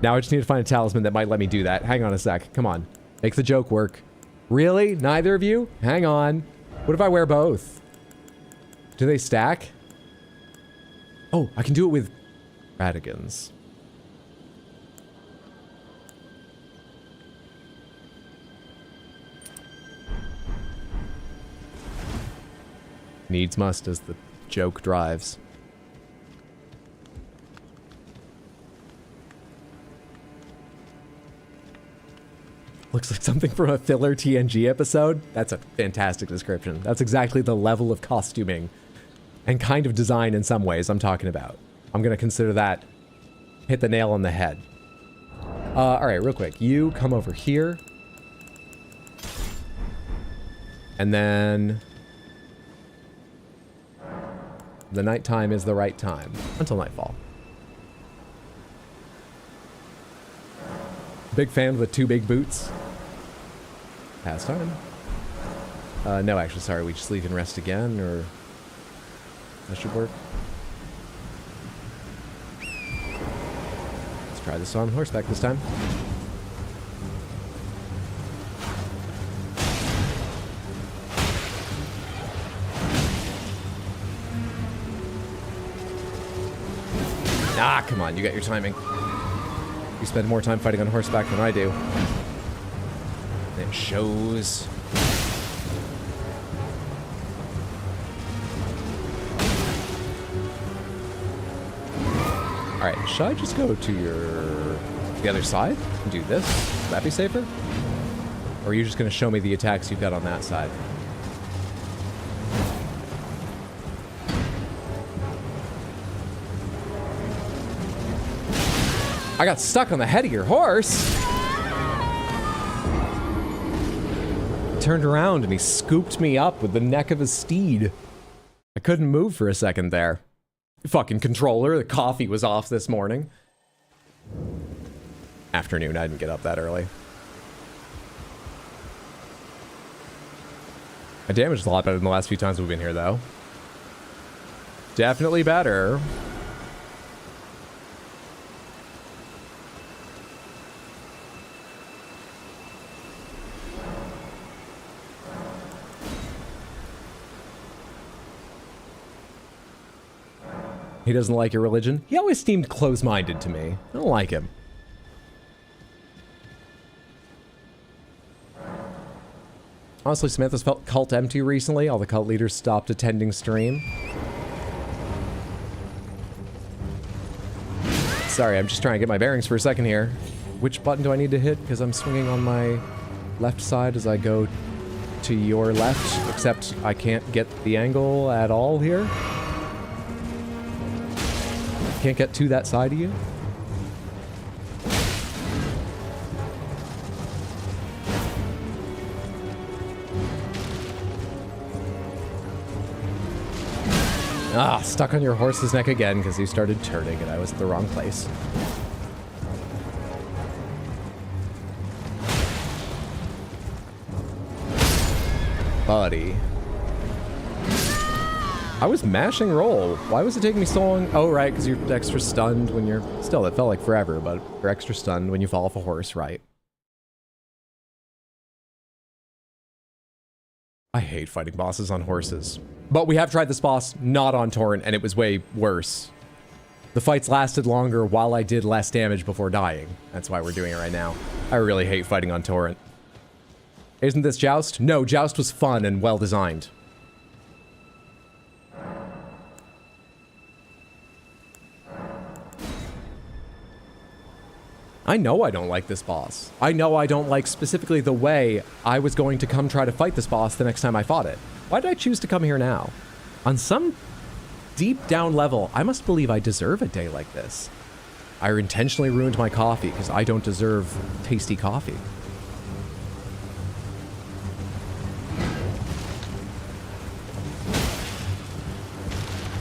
Now I just need to find a talisman that might let me do that. Hang on a sec. Come on. Make the joke work. Really? Neither of you? Hang on. What if I wear both? Do they stack? Oh, I can do it with Radigans. Needs must as the joke drives. Looks like something from a filler TNG episode. That's a fantastic description. That's exactly the level of costuming and kind of design in some ways I'm talking about. I'm gonna consider that hit the nail on the head. Alright, real quick. You come over here. And then the nighttime is the right time until nightfall. Big fan of the two big boots. Past time. No, actually, sorry. We just leave and rest again, or that should work. Let's try this on horseback this time. Ah, come on, you got your timing. You spend more time fighting on horseback than I do. It shows. Alright, should I just go to the other side and do this? Would that be safer? Or are you just going to show me the attacks you've got on that side? I got stuck on the head of your horse. He turned around and he scooped me up with the neck of his steed. I couldn't move for a second there. Fucking controller, the coffee was off this morning. Afternoon, I didn't get up that early. My damage is a lot better than the last few times we've been here, though. Definitely better. He doesn't like your religion? He always seemed close-minded to me. I don't like him. Honestly, Samantha's felt cult empty recently. All the cult leaders stopped attending stream. Sorry, I'm just trying to get my bearings for a second here. Which button do I need to hit? Because I'm swinging on my left side as I go to your left, except I can't get the angle at all here. Can't get to that side of you. Ah, stuck on your horse's neck again because you started turning and I was at the wrong place. Buddy. I was mashing roll. Why was it taking me so long? Oh, right, because you're extra stunned when you're... Still, it felt like forever, but you're extra stunned when you fall off a horse, right? I hate fighting bosses on horses. But we have tried this boss not on Torrent, and it was way worse. The fights lasted longer while I did less damage before dying. That's why we're doing it right now. I really hate fighting on Torrent. Isn't this Joust? No, Joust was fun and well designed. I know I don't like this boss. I know I don't like specifically the way I was going to come try to fight this boss the next time I fought it. Why did I choose to come here now? On some deep down level, I must believe I deserve a day like this. I intentionally ruined my coffee because I don't deserve tasty coffee.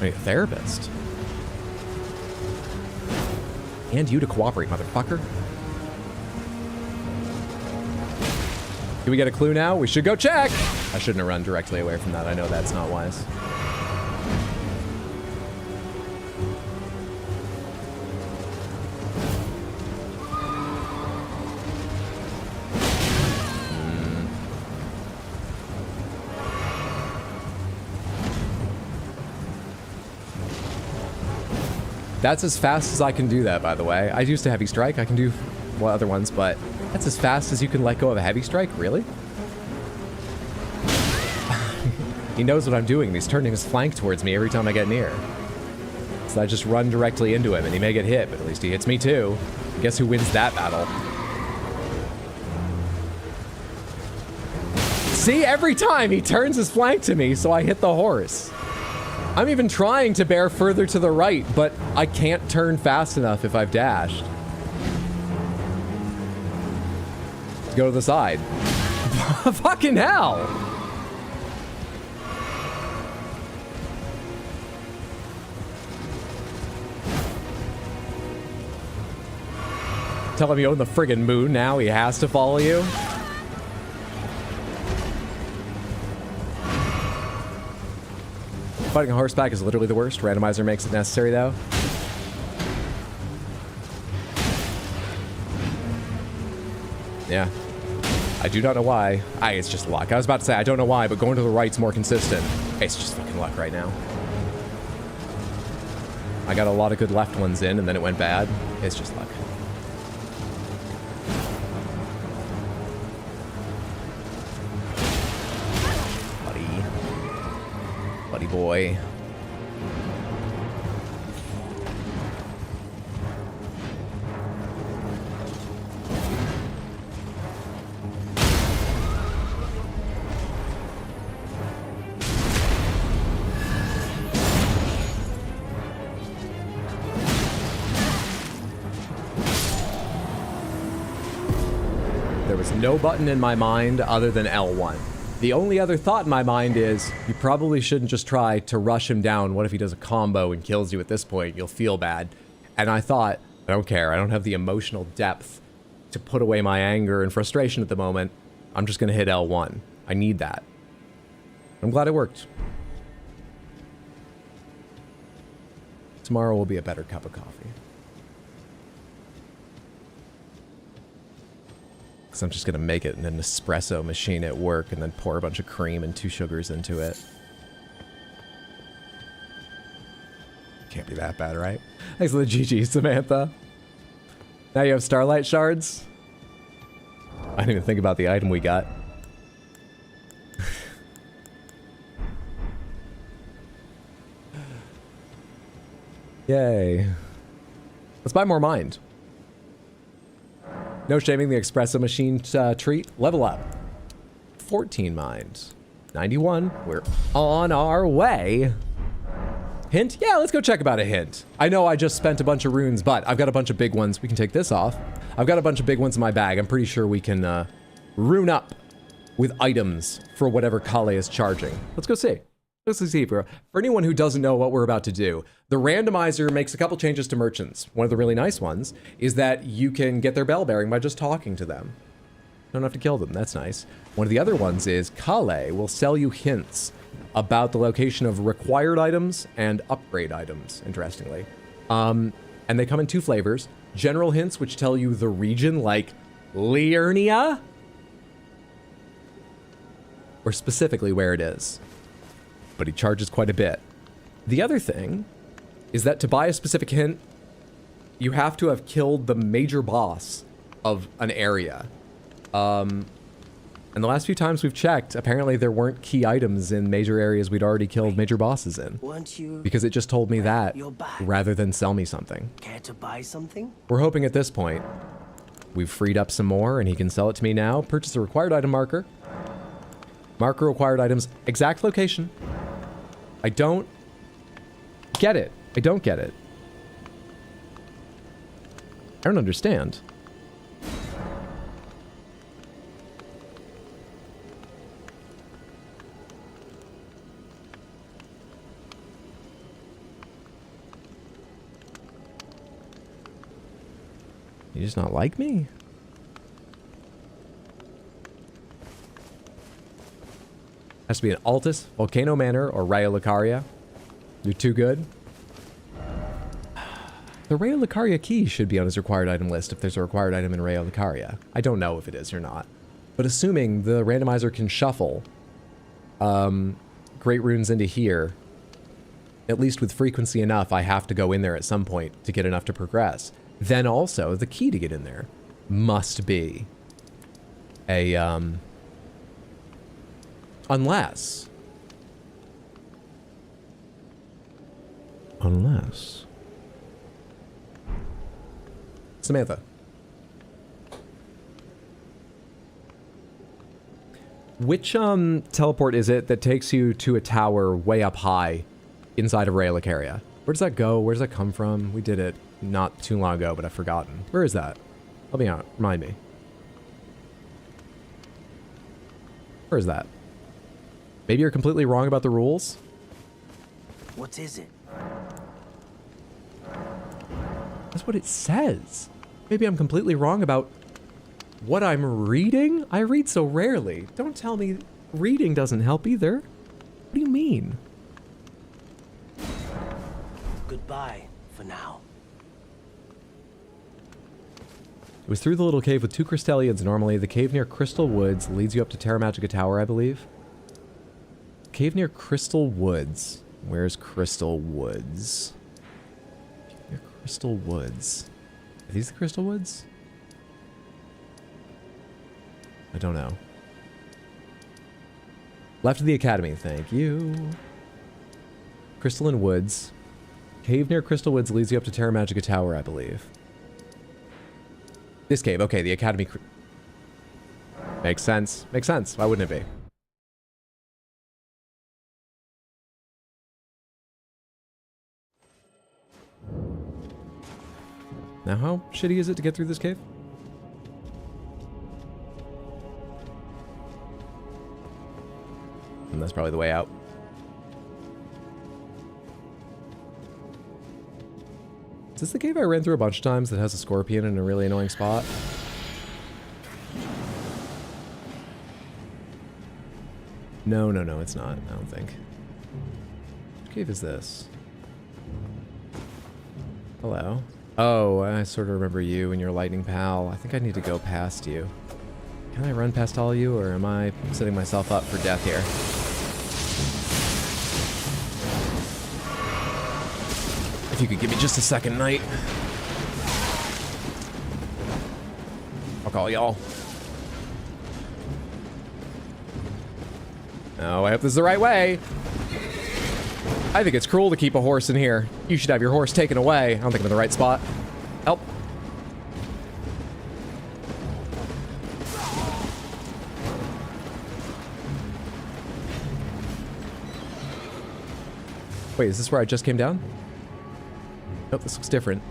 I need a therapist. And you to cooperate, motherfucker. Do we get a clue now? We should go check! I shouldn't have run directly away from that. I know that's not wise. That's as fast as I can do that, by the way. I used to heavy strike. I can do other ones, but that's as fast as you can let go of a heavy strike? Really? He knows what I'm doing. He's turning his flank towards me every time I get near. So I just run directly into him, and he may get hit, but at least he hits me too. Guess who wins that battle? See, every time he turns his flank to me, so I hit the horse. I'm even trying to bear further to the right, but I can't turn fast enough if I've dashed. Let's go to the side. Fucking hell! Tell him you own the friggin' moon now, he has to follow you? Fighting on horseback is literally the worst. Randomizer makes it necessary, though. Yeah. I do not know why. It's just luck. I was about to say, I don't know why, but going to the right's more consistent. It's just fucking luck right now. I got a lot of good left ones in, and then it went bad. It's just luck. Buddy boy. There was no button in my mind other than L1. The only other thought in my mind is, you probably shouldn't just try to rush him down. What if he does a combo and kills you at this point? You'll feel bad. And I thought, I don't care. I don't have the emotional depth to put away my anger and frustration at the moment. I'm just going to hit L1. I need that. I'm glad it worked. Tomorrow will be a better cup of coffee. Because I'm just going to make it in an espresso machine at work and then pour a bunch of cream and 2 sugars into it. Can't be that bad, right? Thanks for the GG, Samantha. Now you have Starlight Shards? I didn't even think about the item we got. Yay. Let's buy more mind. No shaming the espresso machine treat. Level up. 14 minds. 91. We're on our way. Hint? Yeah, let's go check about a hint. I know I just spent a bunch of runes, but I've got a bunch of big ones. We can take this off. I've got a bunch of big ones in my bag. I'm pretty sure we can rune up with items for whatever Kale is charging. Let's go see. Let's see. For anyone who doesn't know what we're about to do, the randomizer makes a couple changes to merchants. One of the really nice ones is that you can get their bell bearing by just talking to them. Don't have to kill them. That's nice. One of the other ones is Kale will sell you hints about the location of required items and upgrade items, interestingly. And they come in 2 flavors. General hints, which tell you the region, like Liurnia, or specifically where it is. But he charges quite a bit. The other thing is that to buy a specific hint, you have to have killed the major boss of an area. And the last few times we've checked, apparently there weren't key items in major areas we'd already killed major bosses in. Because it just told me that, rather than sell me something. Care to buy something? We're hoping at this point, we've freed up some more and he can sell it to me now. Purchase a required item marker. Marker required items, exact location. I don't get it. I don't get it. I don't understand. You just not like me? Has to be an Altus, Volcano Manor, or Raya Lucaria. You're too good. The Raya Lucaria key should be on his required item list if there's a required item in Raya Lucaria. I don't know if it is or not. But assuming the randomizer can shuffle Great Runes into here, at least with frequency enough, I have to go in there at some point to get enough to progress. Then also, the key to get in there must be a, unless. Samantha. Which, teleport is it that takes you to a tower way up high inside of Raya Lucaria? Where does that go? Where does that come from? We did it not too long ago, but I've forgotten. Where is that? Help me out. Remind me. Where is that? Maybe you're completely wrong about the rules? What is it? That's what it says. Maybe I'm completely wrong about what I'm reading? I read so rarely. Don't tell me reading doesn't help either. What do you mean? Goodbye for now. It was through the little cave with 2 Crystallians normally. The cave near Crystal Woods leads you up to Terra Magica Tower, I believe. Cave near Crystal Woods. Where's Crystal Woods? Near Crystal Woods. Are these the Crystal Woods? I don't know. Left of the Academy, thank you. Crystalline Woods. Cave near Crystal Woods leads you up to Terra Magica Tower, I believe. This cave, okay, the Academy. Makes sense. Makes sense. Why wouldn't it be? Now, how shitty is it to get through this cave? And that's probably the way out. Is this the cave I ran through a bunch of times that has a scorpion in a really annoying spot? No, no, no, it's not. I don't think. Which cave is this? Hello. Oh, I sort of remember you and your lightning pal. I think I need to go past you. Can I run past all of you, or am I setting myself up for death here? If you could give me just a second, Knight. I'll call y'all. Oh, I hope this is the right way. I think it's cruel to keep a horse in here. You should have your horse taken away. I don't think I'm in the right spot. Help. Wait, is this where I just came down? Nope, this looks different.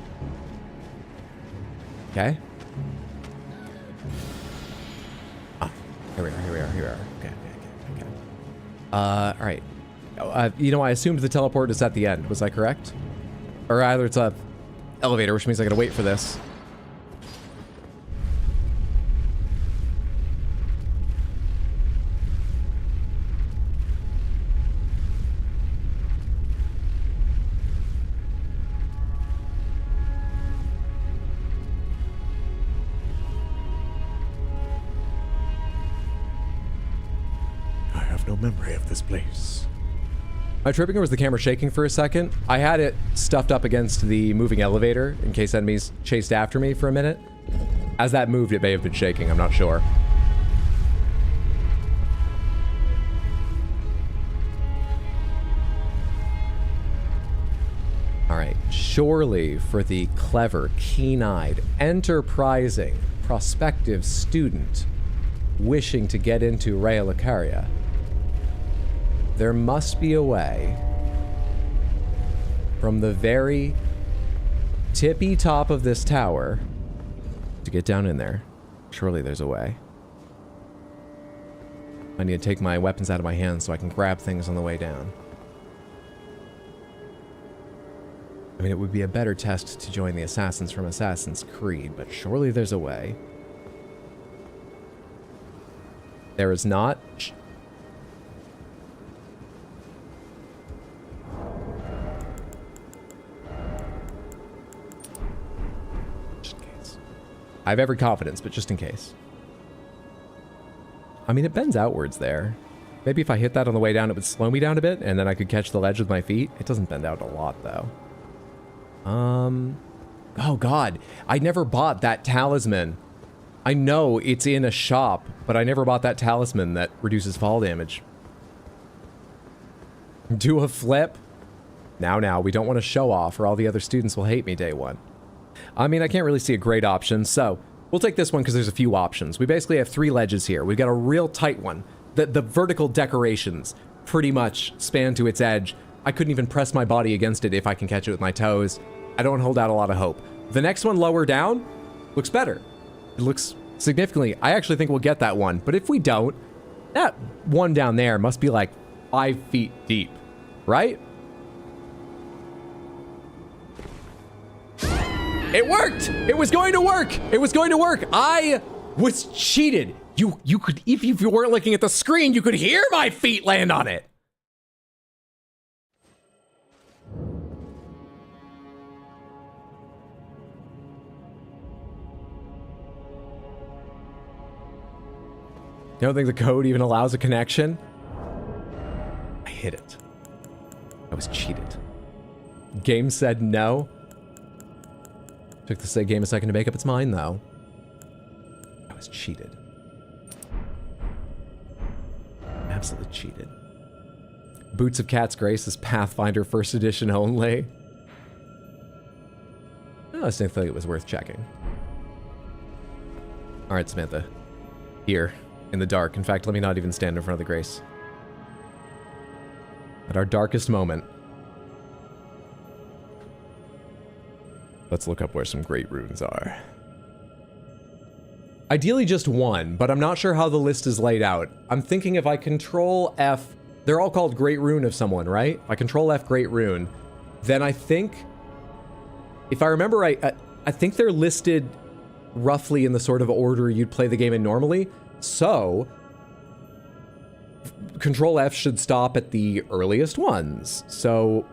Okay. Ah, here we are, here we are, here we are. Okay, okay, okay, okay. Alright. You know, I assumed the teleport is at the end. Was I correct? Or either it's a elevator, which means I gotta wait for this. memory of this place. Am I tripping or was the camera shaking for a second? I had it stuffed up against the moving elevator in case enemies chased after me for a minute. As that moved, it may have been shaking. I'm not sure. All right. Surely for the clever, keen-eyed, enterprising, prospective student wishing to get into Raya Lucaria, there must be a way from the very tippy top of this tower to get down in there. Surely there's a way. I need to take my weapons out of my hands so I can grab things on the way down. I mean, it would be a better test to join the assassins from Assassin's Creed, but surely there's a way. There is not. Just in case. I have every confidence, but just in case. I mean, it bends outwards there. Maybe if I hit that on the way down, it would slow me down a bit, and then I could catch the ledge with my feet. It doesn't bend out a lot, though. Oh god, I never bought that talisman. I know it's in a shop, but I never bought that talisman that reduces fall damage. Do a flip? Now, we don't want to show off or all the other students will hate me day one. I mean, I can't really see a great option, so we'll take this one because there's a few options. We basically have 3 ledges here. We've got a real tight one. The vertical decorations pretty much span to its edge. I couldn't even press my body against it if I can catch it with my toes. I don't hold out a lot of hope. The next one lower down looks better. It looks significantly. I actually think we'll get that one, but if we don't, that one down there must be like 5 feet deep, right? It worked! It was going to work! It was going to work! I was cheated! You could, if you weren't looking at the screen, you could hear my feet land on it! You don't think the code even allows a connection? I hit it. I was cheated. Game said no. Took the Say game a second to make up its mind, though. I was cheated. Absolutely cheated. Boots of Cat's Grace is Pathfinder First Edition only. I just didn't think it was worth checking. Alright, Samantha. Here. In the dark. In fact, let me not even stand in front of the Grace. At our darkest moment. Let's look up where some great runes are. Ideally just one, but I'm not sure how the list is laid out. I'm thinking if I control F, they're all called Great Rune of someone, right? If I control F Great Rune, then I think, if I remember right, I think they're listed roughly in the sort of order you'd play the game in normally. So, Control F should stop at the earliest ones. So,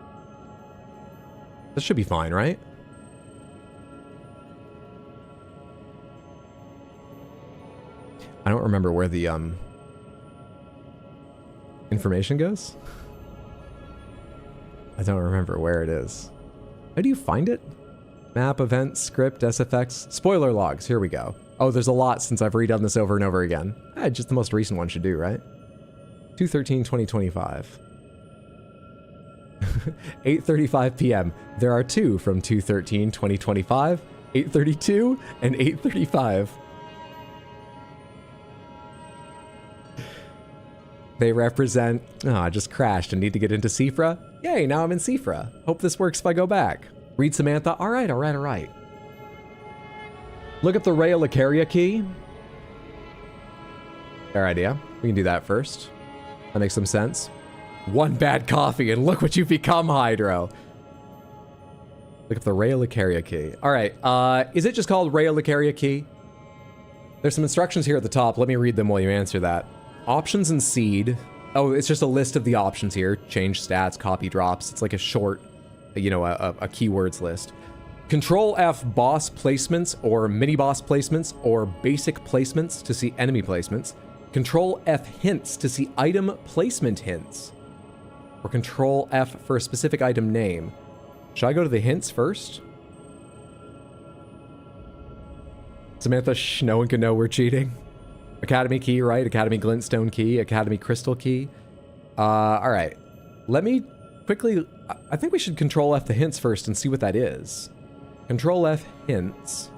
this should be fine, right? I don't remember where the, information goes. I don't remember where it is. How do you find it? Map, event, script, SFX, spoiler logs, here we go. Oh, there's a lot since I've redone this over and over again. Just the most recent one should do, right? 2/13/2025. 8:35 p.m. There are 2 from 2/13/2025, 8:32 and 8:35. They represent... Oh, I just crashed and need to get into Sephra. Yay, now I'm in Sephra. Hope this works if I go back. Read Samantha. All right. Look up the Raya Lucaria key. Fair idea. We can do that first. That makes some sense. One bad coffee and look what you've become, Hydro. Look up the Raya Lucaria key. All right. Is it just called Raya Lucaria key? There's some instructions here at the top. Let me read them while you answer that. Options and seed. Oh, it's just a list of the options here. Change stats, copy drops. It's like a short, you know, a keywords list. Control F boss placements or mini boss placements or basic placements to see enemy placements. Control F hints to see item placement hints. Or Control F for a specific item name. Should I go to the hints first? Samantha, shh, no one can know we're cheating. Academy key, right? Academy glintstone key, Academy crystal key. All right. Let me quickly... I think we should Control F the hints first and see what that is. Control F hints.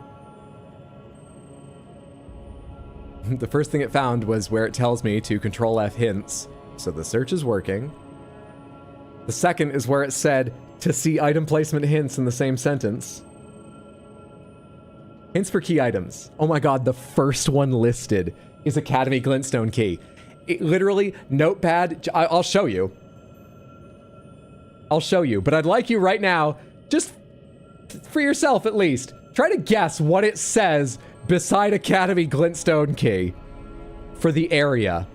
The first thing it found was where it tells me to Control F hints. So the search is working. The second is where it said to see item placement hints in the same sentence. Hints for key items. Oh my god, the first one listed is Academy glintstone key. It literally, notepad, I'll show you. I'll show you, but I'd like you right now, just for yourself at least, try to guess what it says beside Academy glintstone key for the area.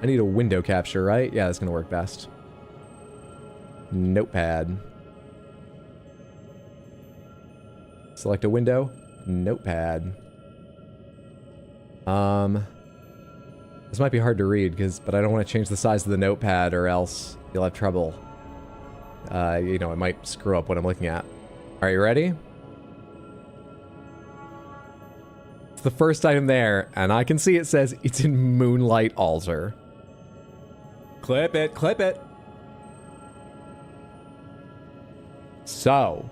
I need a window capture, right? Yeah, that's gonna work best. Notepad. Select a window. Notepad. This might be hard to read, but I don't want to change the size of the notepad or else you'll have trouble. You know, it might screw up what I'm looking at. Are you ready? It's the first item there, and I can see it says it's in Moonlight Altar. Clip it, clip it. So,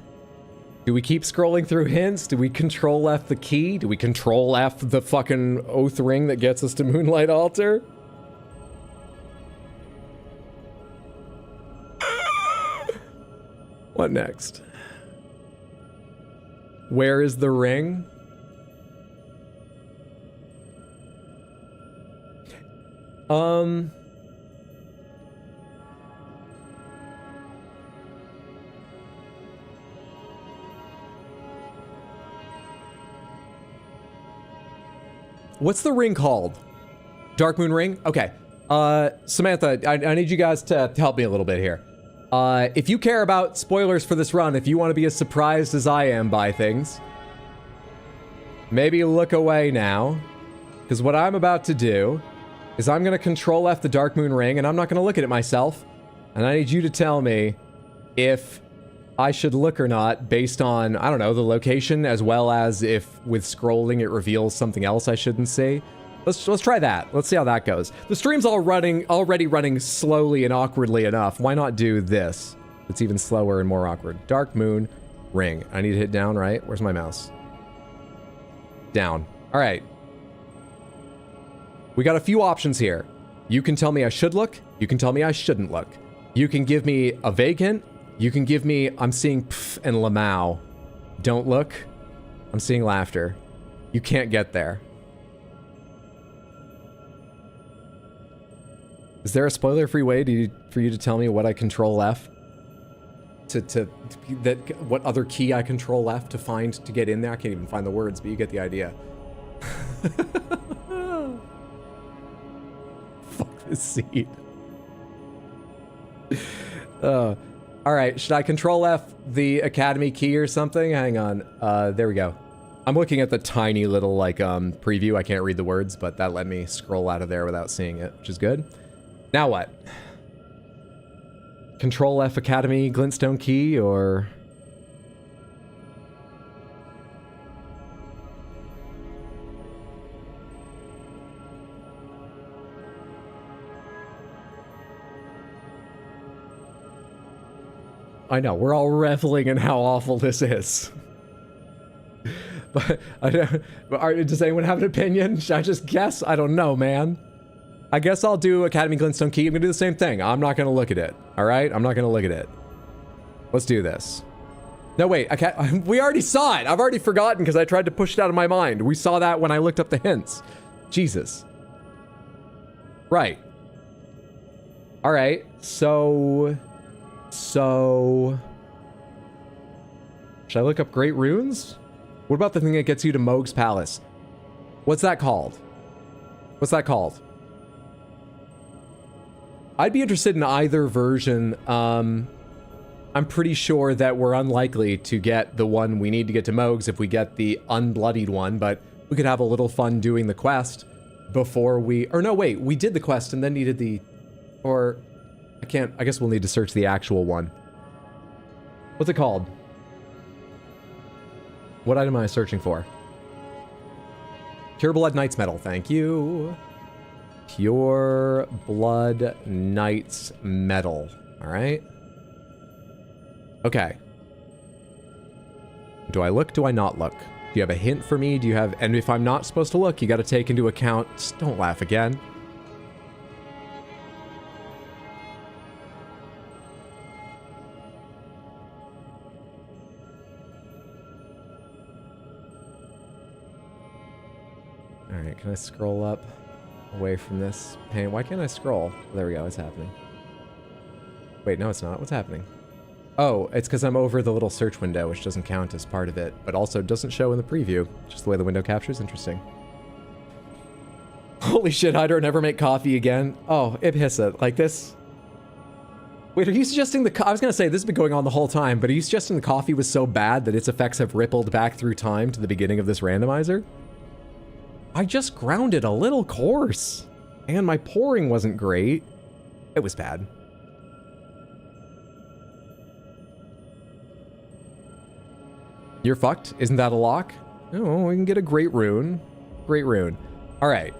do we keep scrolling through hints? Do we Control F the key? Do we Control F the fucking oath ring that gets us to Moonlight Altar? What next? Where is the ring? What's the ring called? Dark Moon Ring? Okay. Samantha, I need you guys to help me a little bit here. If you care about spoilers for this run, if you want to be as surprised as I am by things, maybe look away now. Because what I'm about to do is I'm going to Control F the Dark Moon Ring, and I'm not going to look at it myself. And I need you to tell me if I should look or not based on, I don't know, the location, as well as if with scrolling it reveals something else I shouldn't see. Let's try that. Let's see how that goes. The stream's already running slowly and awkwardly enough. Why not do this? It's even slower and more awkward. Dark Moon Ring. I need to hit down, right? Where's my mouse? Down. All right. We got a few options here. You can tell me I should look. You can tell me I shouldn't look. You can give me a vague hint. You can give me, I'm seeing pff and lamau. Don't look. I'm seeing laughter. You can't get there. Is there a spoiler-free way for you to tell me what I Control F? What other key I Control F to find to get in there? I can't even find the words, but you get the idea. Fuck this seed. Alright, should I Control F the Academy key or something? Hang on. There we go. I'm looking at the tiny little, like, preview. I can't read the words, but that let me scroll out of there without seeing it, which is good. Now what? Control F Academy glintstone key, or... I know, we're all reveling in how awful this is. But, does anyone have an opinion? Should I just guess? I don't know, man. I guess I'll do Academy glintstone key. I'm gonna do the same thing. I'm not gonna look at it, alright? I'm not gonna look at it. Let's do this. No, wait, we already saw it! I've already forgotten because I tried to push it out of my mind. We saw that when I looked up the hints. Jesus. Right. Alright, so... Should I look up Great Runes? What about the thing that gets you to Mohg's Palace? What's that called? What's that called? I'd be interested in either version. I'm pretty sure that we're unlikely to get the one we need to get to Moog's if we get the unbloodied one, but we could have a little fun doing the quest before we... Or no, wait, we did the quest and then needed the... Or... I can't... I guess we'll need to search the actual one. What's it called? What item am I searching for? Pure Blood Knight's Medal, thank you. Pure Blood Knight's Medal, alright. Okay. Do I look? Do I not look? Do you have a hint for me? Do you have... And if I'm not supposed to look, you gotta take into account... Just don't laugh again. Alright, can I scroll up away from this pane? Why can't I scroll? There we go, it's happening. Wait, no it's not. What's happening? Oh, it's because I'm over the little search window, which doesn't count as part of it, but also doesn't show in the preview. Just the way the window captures. Interesting. Holy shit, Hydro, never make coffee again. Oh, Ibhissa, like this? Wait, are you suggesting I was going to say, this has been going on the whole time, but are you suggesting the coffee was so bad that its effects have rippled back through time to the beginning of this randomizer? I just ground it a little coarse, and my pouring wasn't great. It was bad. You're fucked? Isn't that a lock? Oh, we can get a great rune. Great rune. All right.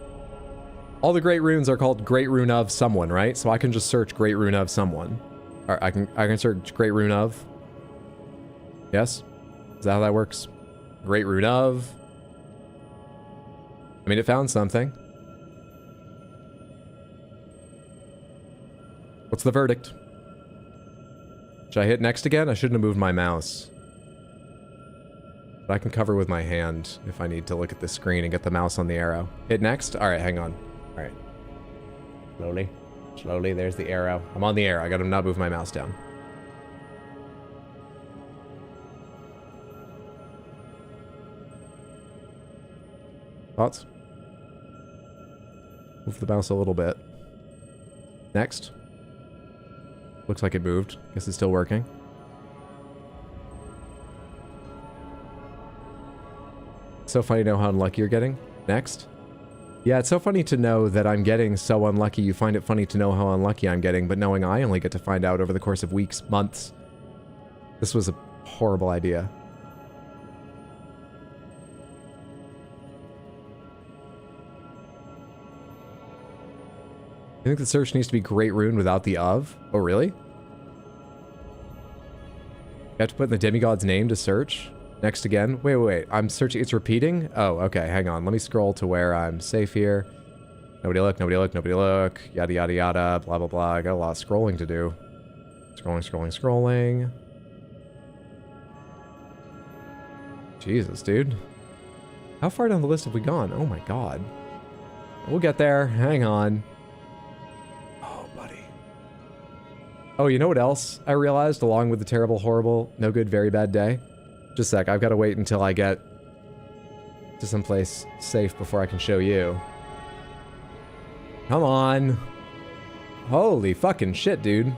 All the great runes are called Great Rune of someone, right? So I can just search Great Rune of someone. Or I can search Great Rune of. Yes? Is that how that works? Great Rune of. I mean, it found something. What's the verdict? Should I hit next again? I shouldn't have moved my mouse. But I can cover with my hand if I need to look at the screen and get the mouse on the arrow. Hit next? Alright, hang on. Alright. Slowly. Slowly, there's the arrow. I'm on the arrow. I gotta not move my mouse down. Thoughts? Move the mouse a little bit. Next. Looks like it moved. Guess it's still working. So funny to know how unlucky you're getting. Next. Yeah, it's so funny to know that I'm getting so unlucky. You find it funny to know how unlucky I'm getting, but knowing I only get to find out over the course of weeks, months. This was a horrible idea. I think the search needs to be Great Rune without the of. Oh, really? You have to put in the demigod's name to search? Next again. Wait. I'm searching. It's repeating? Oh, okay. Hang on. Let me scroll to where I'm safe here. Nobody look, nobody look, nobody look. Yada, yada, yada. Blah, blah, blah. I got a lot of scrolling to do. Scrolling. Jesus, dude. How far down the list have we gone? Oh my god. We'll get there. Hang on. Oh, buddy. Oh, you know what else I realized along with the terrible, horrible, no good, very bad day? Just a sec, I've got to wait until I get to someplace safe before I can show you. Come on. Holy fucking shit, dude.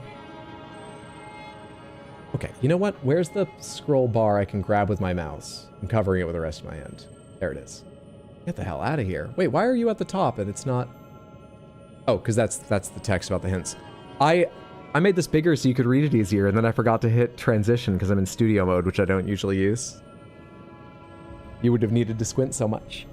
Okay, you know what? Where's the scroll bar I can grab with my mouse? I'm covering it with the rest of my hand. There it is. Get the hell out of here. Wait, why are you at the top and it's not... Oh, because that's the text about the hints. I made this bigger so you could read it easier, and then I forgot to hit transition because I'm in studio mode, which I don't usually use. You would have needed to squint so much.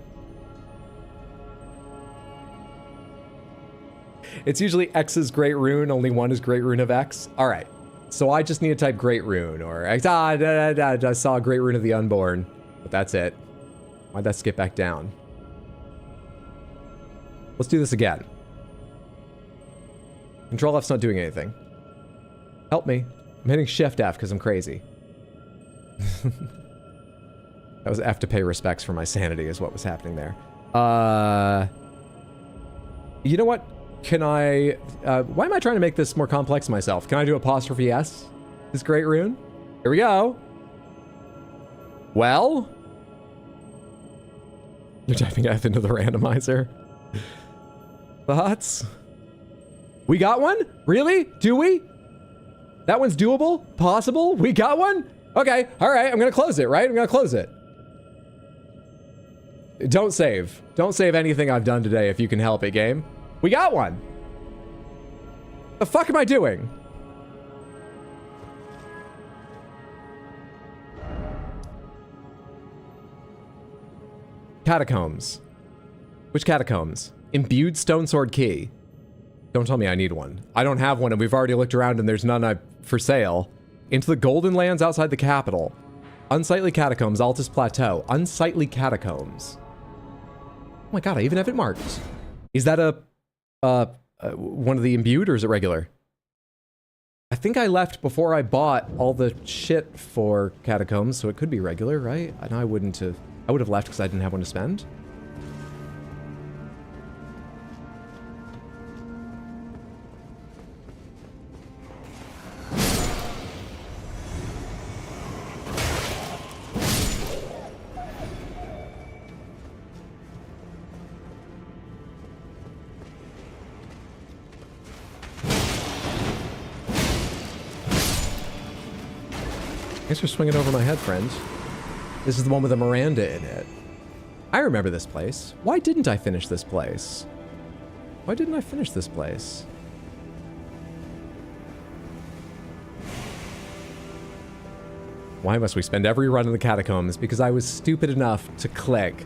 It's usually X is Great Rune, only one is Great Rune of X. Alright, so I just need to type Great Rune, or I saw Great Rune of the Unborn, but that's it. Why'd that skip back down? Let's do this again. Control F's not doing anything. Help me. I'm hitting Shift F because I'm crazy. That was F to pay respects for my sanity is what was happening there. You know what? Can I... why am I trying to make this more complex myself? Can I do apostrophe S? This Great Rune? Here we go. Well? You're typing F into the randomizer. Thoughts? We got one? Really? Do we? That one's doable? Possible? We got one? Okay, all right, I'm gonna close it, right? I'm gonna close it. Don't save. Don't save anything I've done today if you can help it, game. We got one! The fuck am I doing? Catacombs. Which catacombs? Imbued stone sword key. Don't tell me I need one. I don't have one and we've already looked around and there's none for sale. Into the golden lands outside the capital. Unsightly catacombs, Altus Plateau. Unsightly catacombs. Oh my god, I even have it marked. Is that one of the imbued or is it regular? I think I left before I bought all the shit for catacombs, so it could be regular, right? And I would have left because I didn't have one to spend. Thanks for swinging over my head, friend. This is the one with a Miranda in it. I remember this place. Why didn't I finish this place? Why didn't I finish this place? Why must we spend every run in the catacombs? Because I was stupid enough to click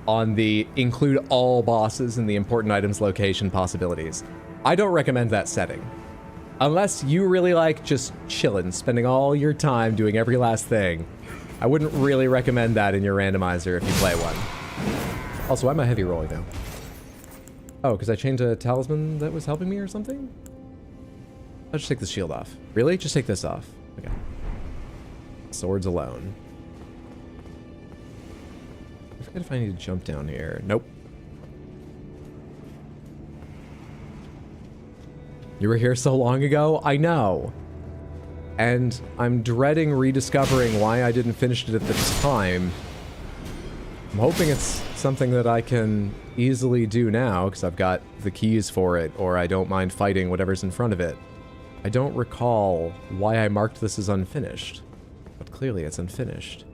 on the include all bosses in the important items location possibilities. I don't recommend that setting. Unless you really like just chilling, spending all your time doing every last thing. I wouldn't really recommend that in your randomizer if you play one. Also, why am I heavy rolling now? Oh, because I changed a talisman that was helping me or something? I'll just take the shield off. Really? Just take this off. Okay. Swords alone. I forget if I need to jump down here. Nope. You were here so long ago? I know. And I'm dreading rediscovering why I didn't finish it at the time. I'm hoping it's something that I can easily do now, because I've got the keys for it, or I don't mind fighting whatever's in front of it. I don't recall why I marked this as unfinished, but clearly it's unfinished.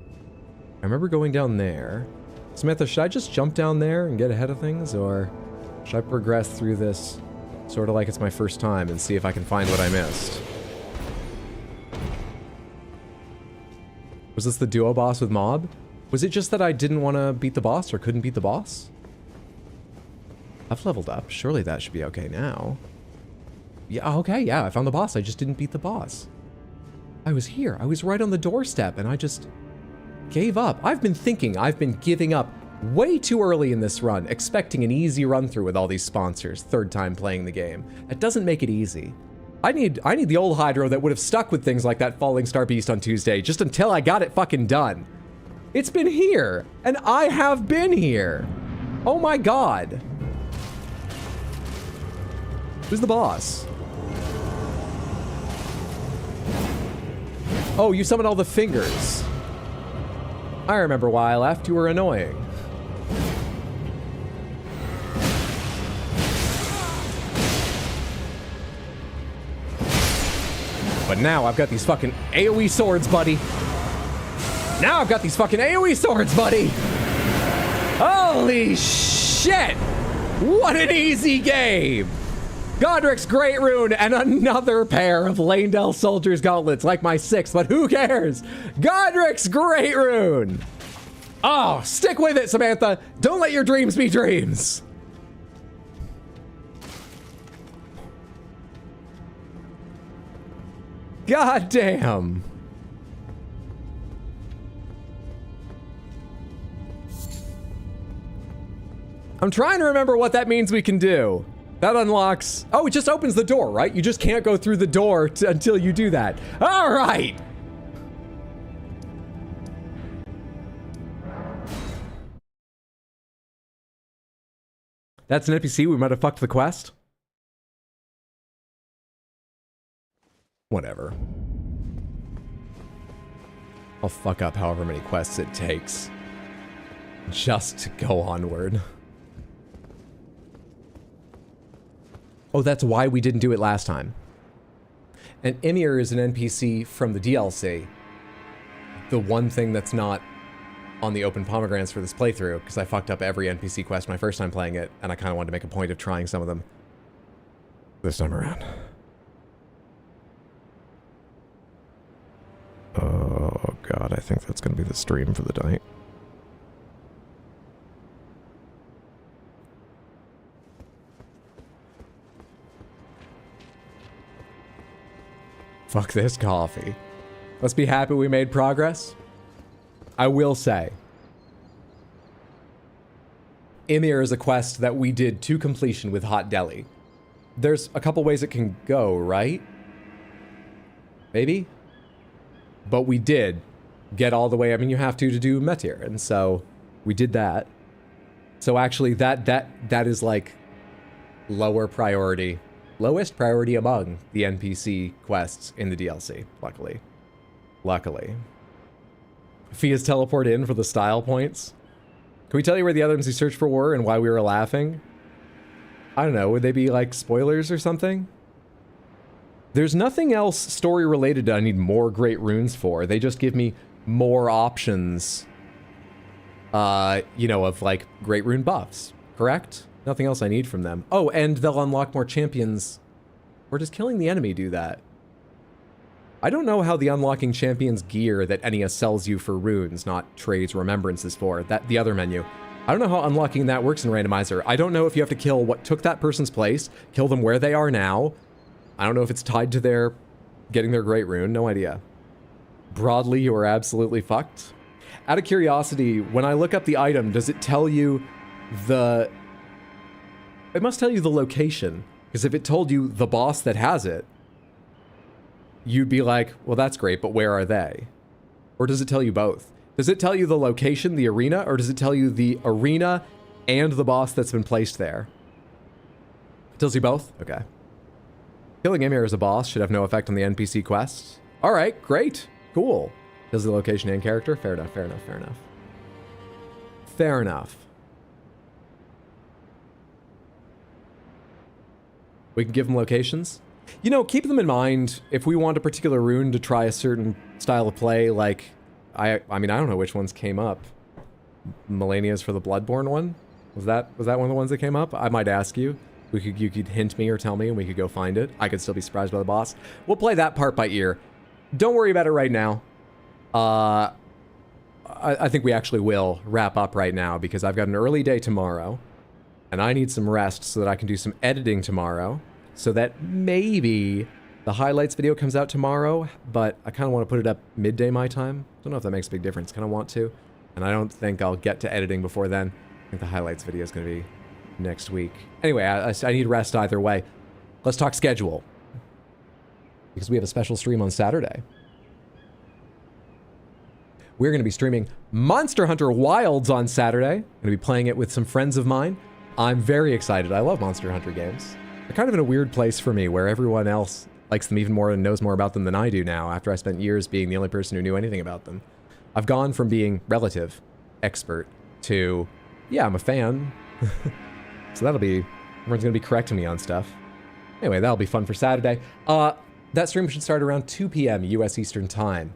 I remember going down there. Samantha, should I just jump down there and get ahead of things, or should I progress through this sort of like it's my first time and see if I can find what I missed? Was this the duo boss with Mob? Was it just that I didn't want to beat the boss or couldn't beat the boss? I've leveled up. Surely that should be okay now. Yeah, okay, yeah, I found the boss. I just didn't beat the boss. I was here. I was right on the doorstep and I just gave up. I've been giving up way too early in this run, expecting an easy run through with all these sponsors. Third time playing the game. That doesn't make it easy. I need the old Hydro that would have stuck with things like that Falling Star Beast on Tuesday just until I got it fucking done. It's been here, and I have been here. Oh my god. Who's the boss? Oh, you summoned all the fingers. I remember why I left. You were annoying. But now I've got these fucking AoE swords, buddy. Now I've got these fucking AoE swords, buddy. Holy shit. What an easy game. Godric's Great Rune and another pair of Lanedale Soldier's Gauntlets, like my 6th, but who cares? Godric's Great Rune. Oh, stick with it, Samantha. Don't let your dreams be dreams. God damn. I'm trying to remember what that means we can do. That unlocks... Oh, it just opens the door, right? You just can't go through the door until you do that. All right. That's an NPC. We might have fucked the quest. Whatever. I'll fuck up however many quests it takes just to go onward. Oh, that's why we didn't do it last time. And Ymir is an NPC from the DLC. The one thing that's not on the open pomegranates for this playthrough, because I fucked up every NPC quest my first time playing it, and I kind of wanted to make a point of trying some of them this time around. Oh god, I think that's going to be the stream for the night. Fuck this coffee. Let's be happy we made progress. I will say, Ymir is a quest that we did to completion with Hot Deli. There's a couple ways it can go, right? Maybe? But we did get all the way. I mean, you have to do Metir, and so we did that. So actually, that is like lower priority, lowest priority among the NPC quests in the DLC. Luckily. Fia's teleport in for the style points. Can we tell you where the items we searched for were and why we were laughing? I don't know. Would they be like spoilers or something? There's nothing else story related that I need more great runes for. They just give me more options, you know, of like great rune buffs, correct? Nothing else I need from them. Oh, and they'll unlock more champions. Or does killing the enemy do that? I don't know how the unlocking champions gear that NES sells you for runes, not trades, remembrances for, the other menu. I don't know how unlocking that works in randomizer. I don't know if you have to kill what took that person's place, kill them where they are now. I don't know if it's tied to their getting their great rune, no idea. Broadly, you are absolutely fucked. Out of curiosity, when I look up the item, does it tell you the... It must tell you the location, because if it told you the boss that has it, you'd be like, well, that's great, but where are they? Or does it tell you both? Does it tell you the location, the arena, or does it tell you the arena and the boss that's been placed there? It tells you both? Okay. Killing Ymir as a boss should have no effect on the NPC quests. All right, great, cool. Does the location and character? Fair enough, fair enough, fair enough. Fair enough. We can give them locations. You know, keep them in mind if we want a particular rune to try a certain style of play, like, I mean, I don't know which ones came up. Melania's for the Bloodborne one? Was that one of the ones that came up? I might ask you. You could hint me or tell me and we could go find it. I could still be surprised by the boss. We'll play that part by ear. Don't worry about it right now. I think we actually will wrap up right now because I've got an early day tomorrow and I need some rest so that I can do some editing tomorrow so that maybe the highlights video comes out tomorrow, but I kind of want to put it up midday my time. Don't know if that makes a big difference. Kind of want to. And I don't think I'll get to editing before then. I think the highlights video is going to be next week. Anyway, I need rest either way. Let's talk schedule. Because we have a special stream on Saturday. We're going to be streaming Monster Hunter Wilds on Saturday. I'm going to be playing it with some friends of mine. I'm very excited. I love Monster Hunter games. They're kind of in a weird place for me where everyone else likes them even more and knows more about them than I do now after I spent years being the only person who knew anything about them. I've gone from being relative expert to, yeah, I'm a fan. So everyone's going to be correcting me on stuff. Anyway, that'll be fun for Saturday. That stream should start around 2 p.m. U.S. Eastern Time.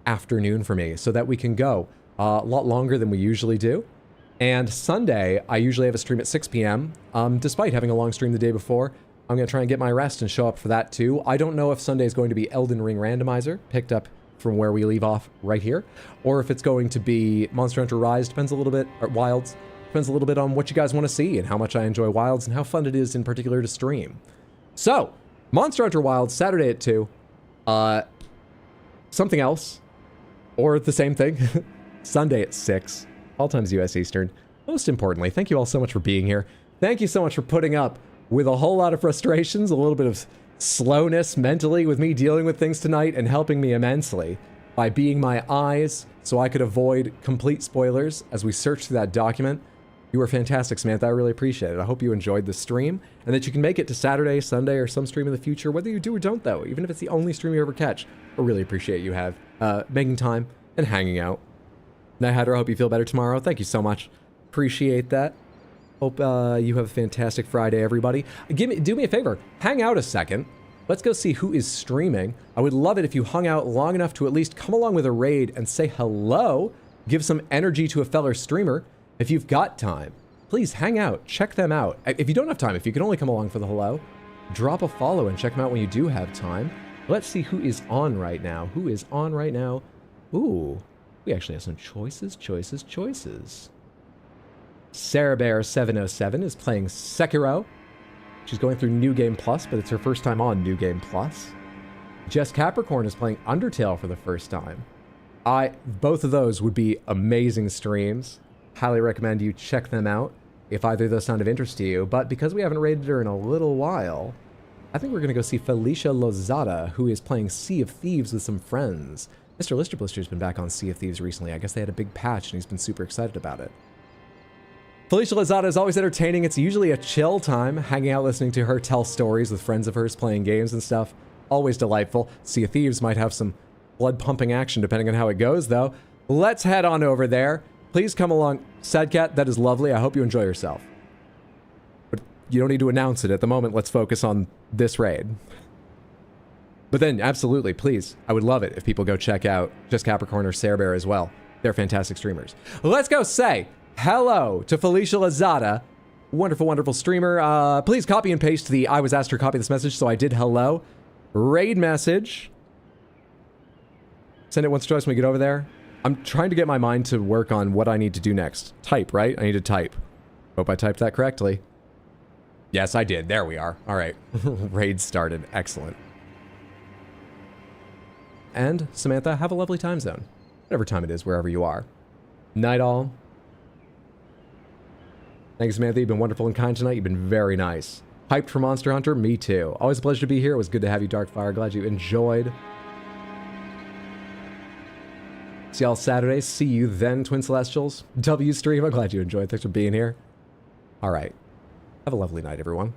Afternoon for me, so that we can go a lot longer than we usually do. And Sunday, I usually have a stream at 6 p.m. Despite having a long stream the day before, I'm going to try and get my rest and show up for that too. I don't know if Sunday is going to be Elden Ring randomizer, picked up from where we leave off right here, or if it's going to be Monster Hunter Rise, depends a little bit, or Wilds, depends a little bit on what you guys want to see and how much I enjoy Wilds and how fun it is in particular to stream. So, Monster Hunter Wilds, Saturday at 2. Something else, or the same thing, Sunday at 6, all times US Eastern. Most importantly, thank you all so much for being here. Thank you so much for putting up with a whole lot of frustrations, a little bit of slowness mentally with me dealing with things tonight and helping me immensely by being my eyes so I could avoid complete spoilers as we search through that document. You were fantastic, Samantha. I really appreciate it. I hope you enjoyed the stream and that you can make it to Saturday, Sunday, or some stream in the future, whether you do or don't, though, even if it's the only stream you ever catch. I really appreciate you making time and hanging out. Night Hatter, I hope you feel better tomorrow. Thank you so much. Appreciate that. Hope you have a fantastic Friday, everybody. Do me a favor. Hang out a second. Let's go see who is streaming. I would love it if you hung out long enough to at least come along with a raid and say hello, give some energy to a fellow streamer. If you've got time, please hang out, check them out. If you don't have time, if you can only come along for the hello, drop a follow and check them out when you do have time. Let's see who is on right now. Who is on right now? Ooh, we actually have some choices. Sarah Bear 707 is playing Sekiro. She's going through New Game Plus, but it's her first time on New Game Plus. Jess Capricorn is playing Undertale for the first time. Both of those would be amazing streams. Highly recommend you check them out if either of those sound of interest to you. But because we haven't raided her in a little while, I think we're going to go see Felicia Lozada, who is playing Sea of Thieves with some friends. Mr. Lister Blister's been back on Sea of Thieves recently. I guess they had a big patch and he's been super excited about it. Felicia Lozada is always entertaining. It's usually a chill time, hanging out listening to her tell stories with friends of hers playing games and stuff. Always delightful. Sea of Thieves might have some blood-pumping action depending on how it goes, though. Let's head on over there. Please come along. Sadcat, that is lovely. I hope you enjoy yourself. But you don't need to announce it at the moment. Let's focus on this raid. But then, absolutely, please. I would love it if people go check out Just Capricorn or Sarah Bear as well. They're fantastic streamers. Let's go say hello to Felicia Lozada. Wonderful, wonderful streamer. Please copy and paste the I was asked to copy this message, so I did hello. Raid message. Send it once or twice when we get over there. I'm trying to get my mind to work on what I need to do next. Type, right? I need to type. Hope I typed that correctly. Yes, I did. There we are. All right. Raid started. Excellent. And Samantha, have a lovely time zone. Whatever time it is, wherever you are. Night all. Thanks, Samantha. You've been wonderful and kind tonight. You've been very nice. Hyped for Monster Hunter? Me too. Always a pleasure to be here. It was good to have you, Darkfire. Glad you enjoyed. See y'all Saturday. See you then, Twin Celestials. W stream. I'm glad you enjoyed. Thanks for being here. All right. Have a lovely night, everyone.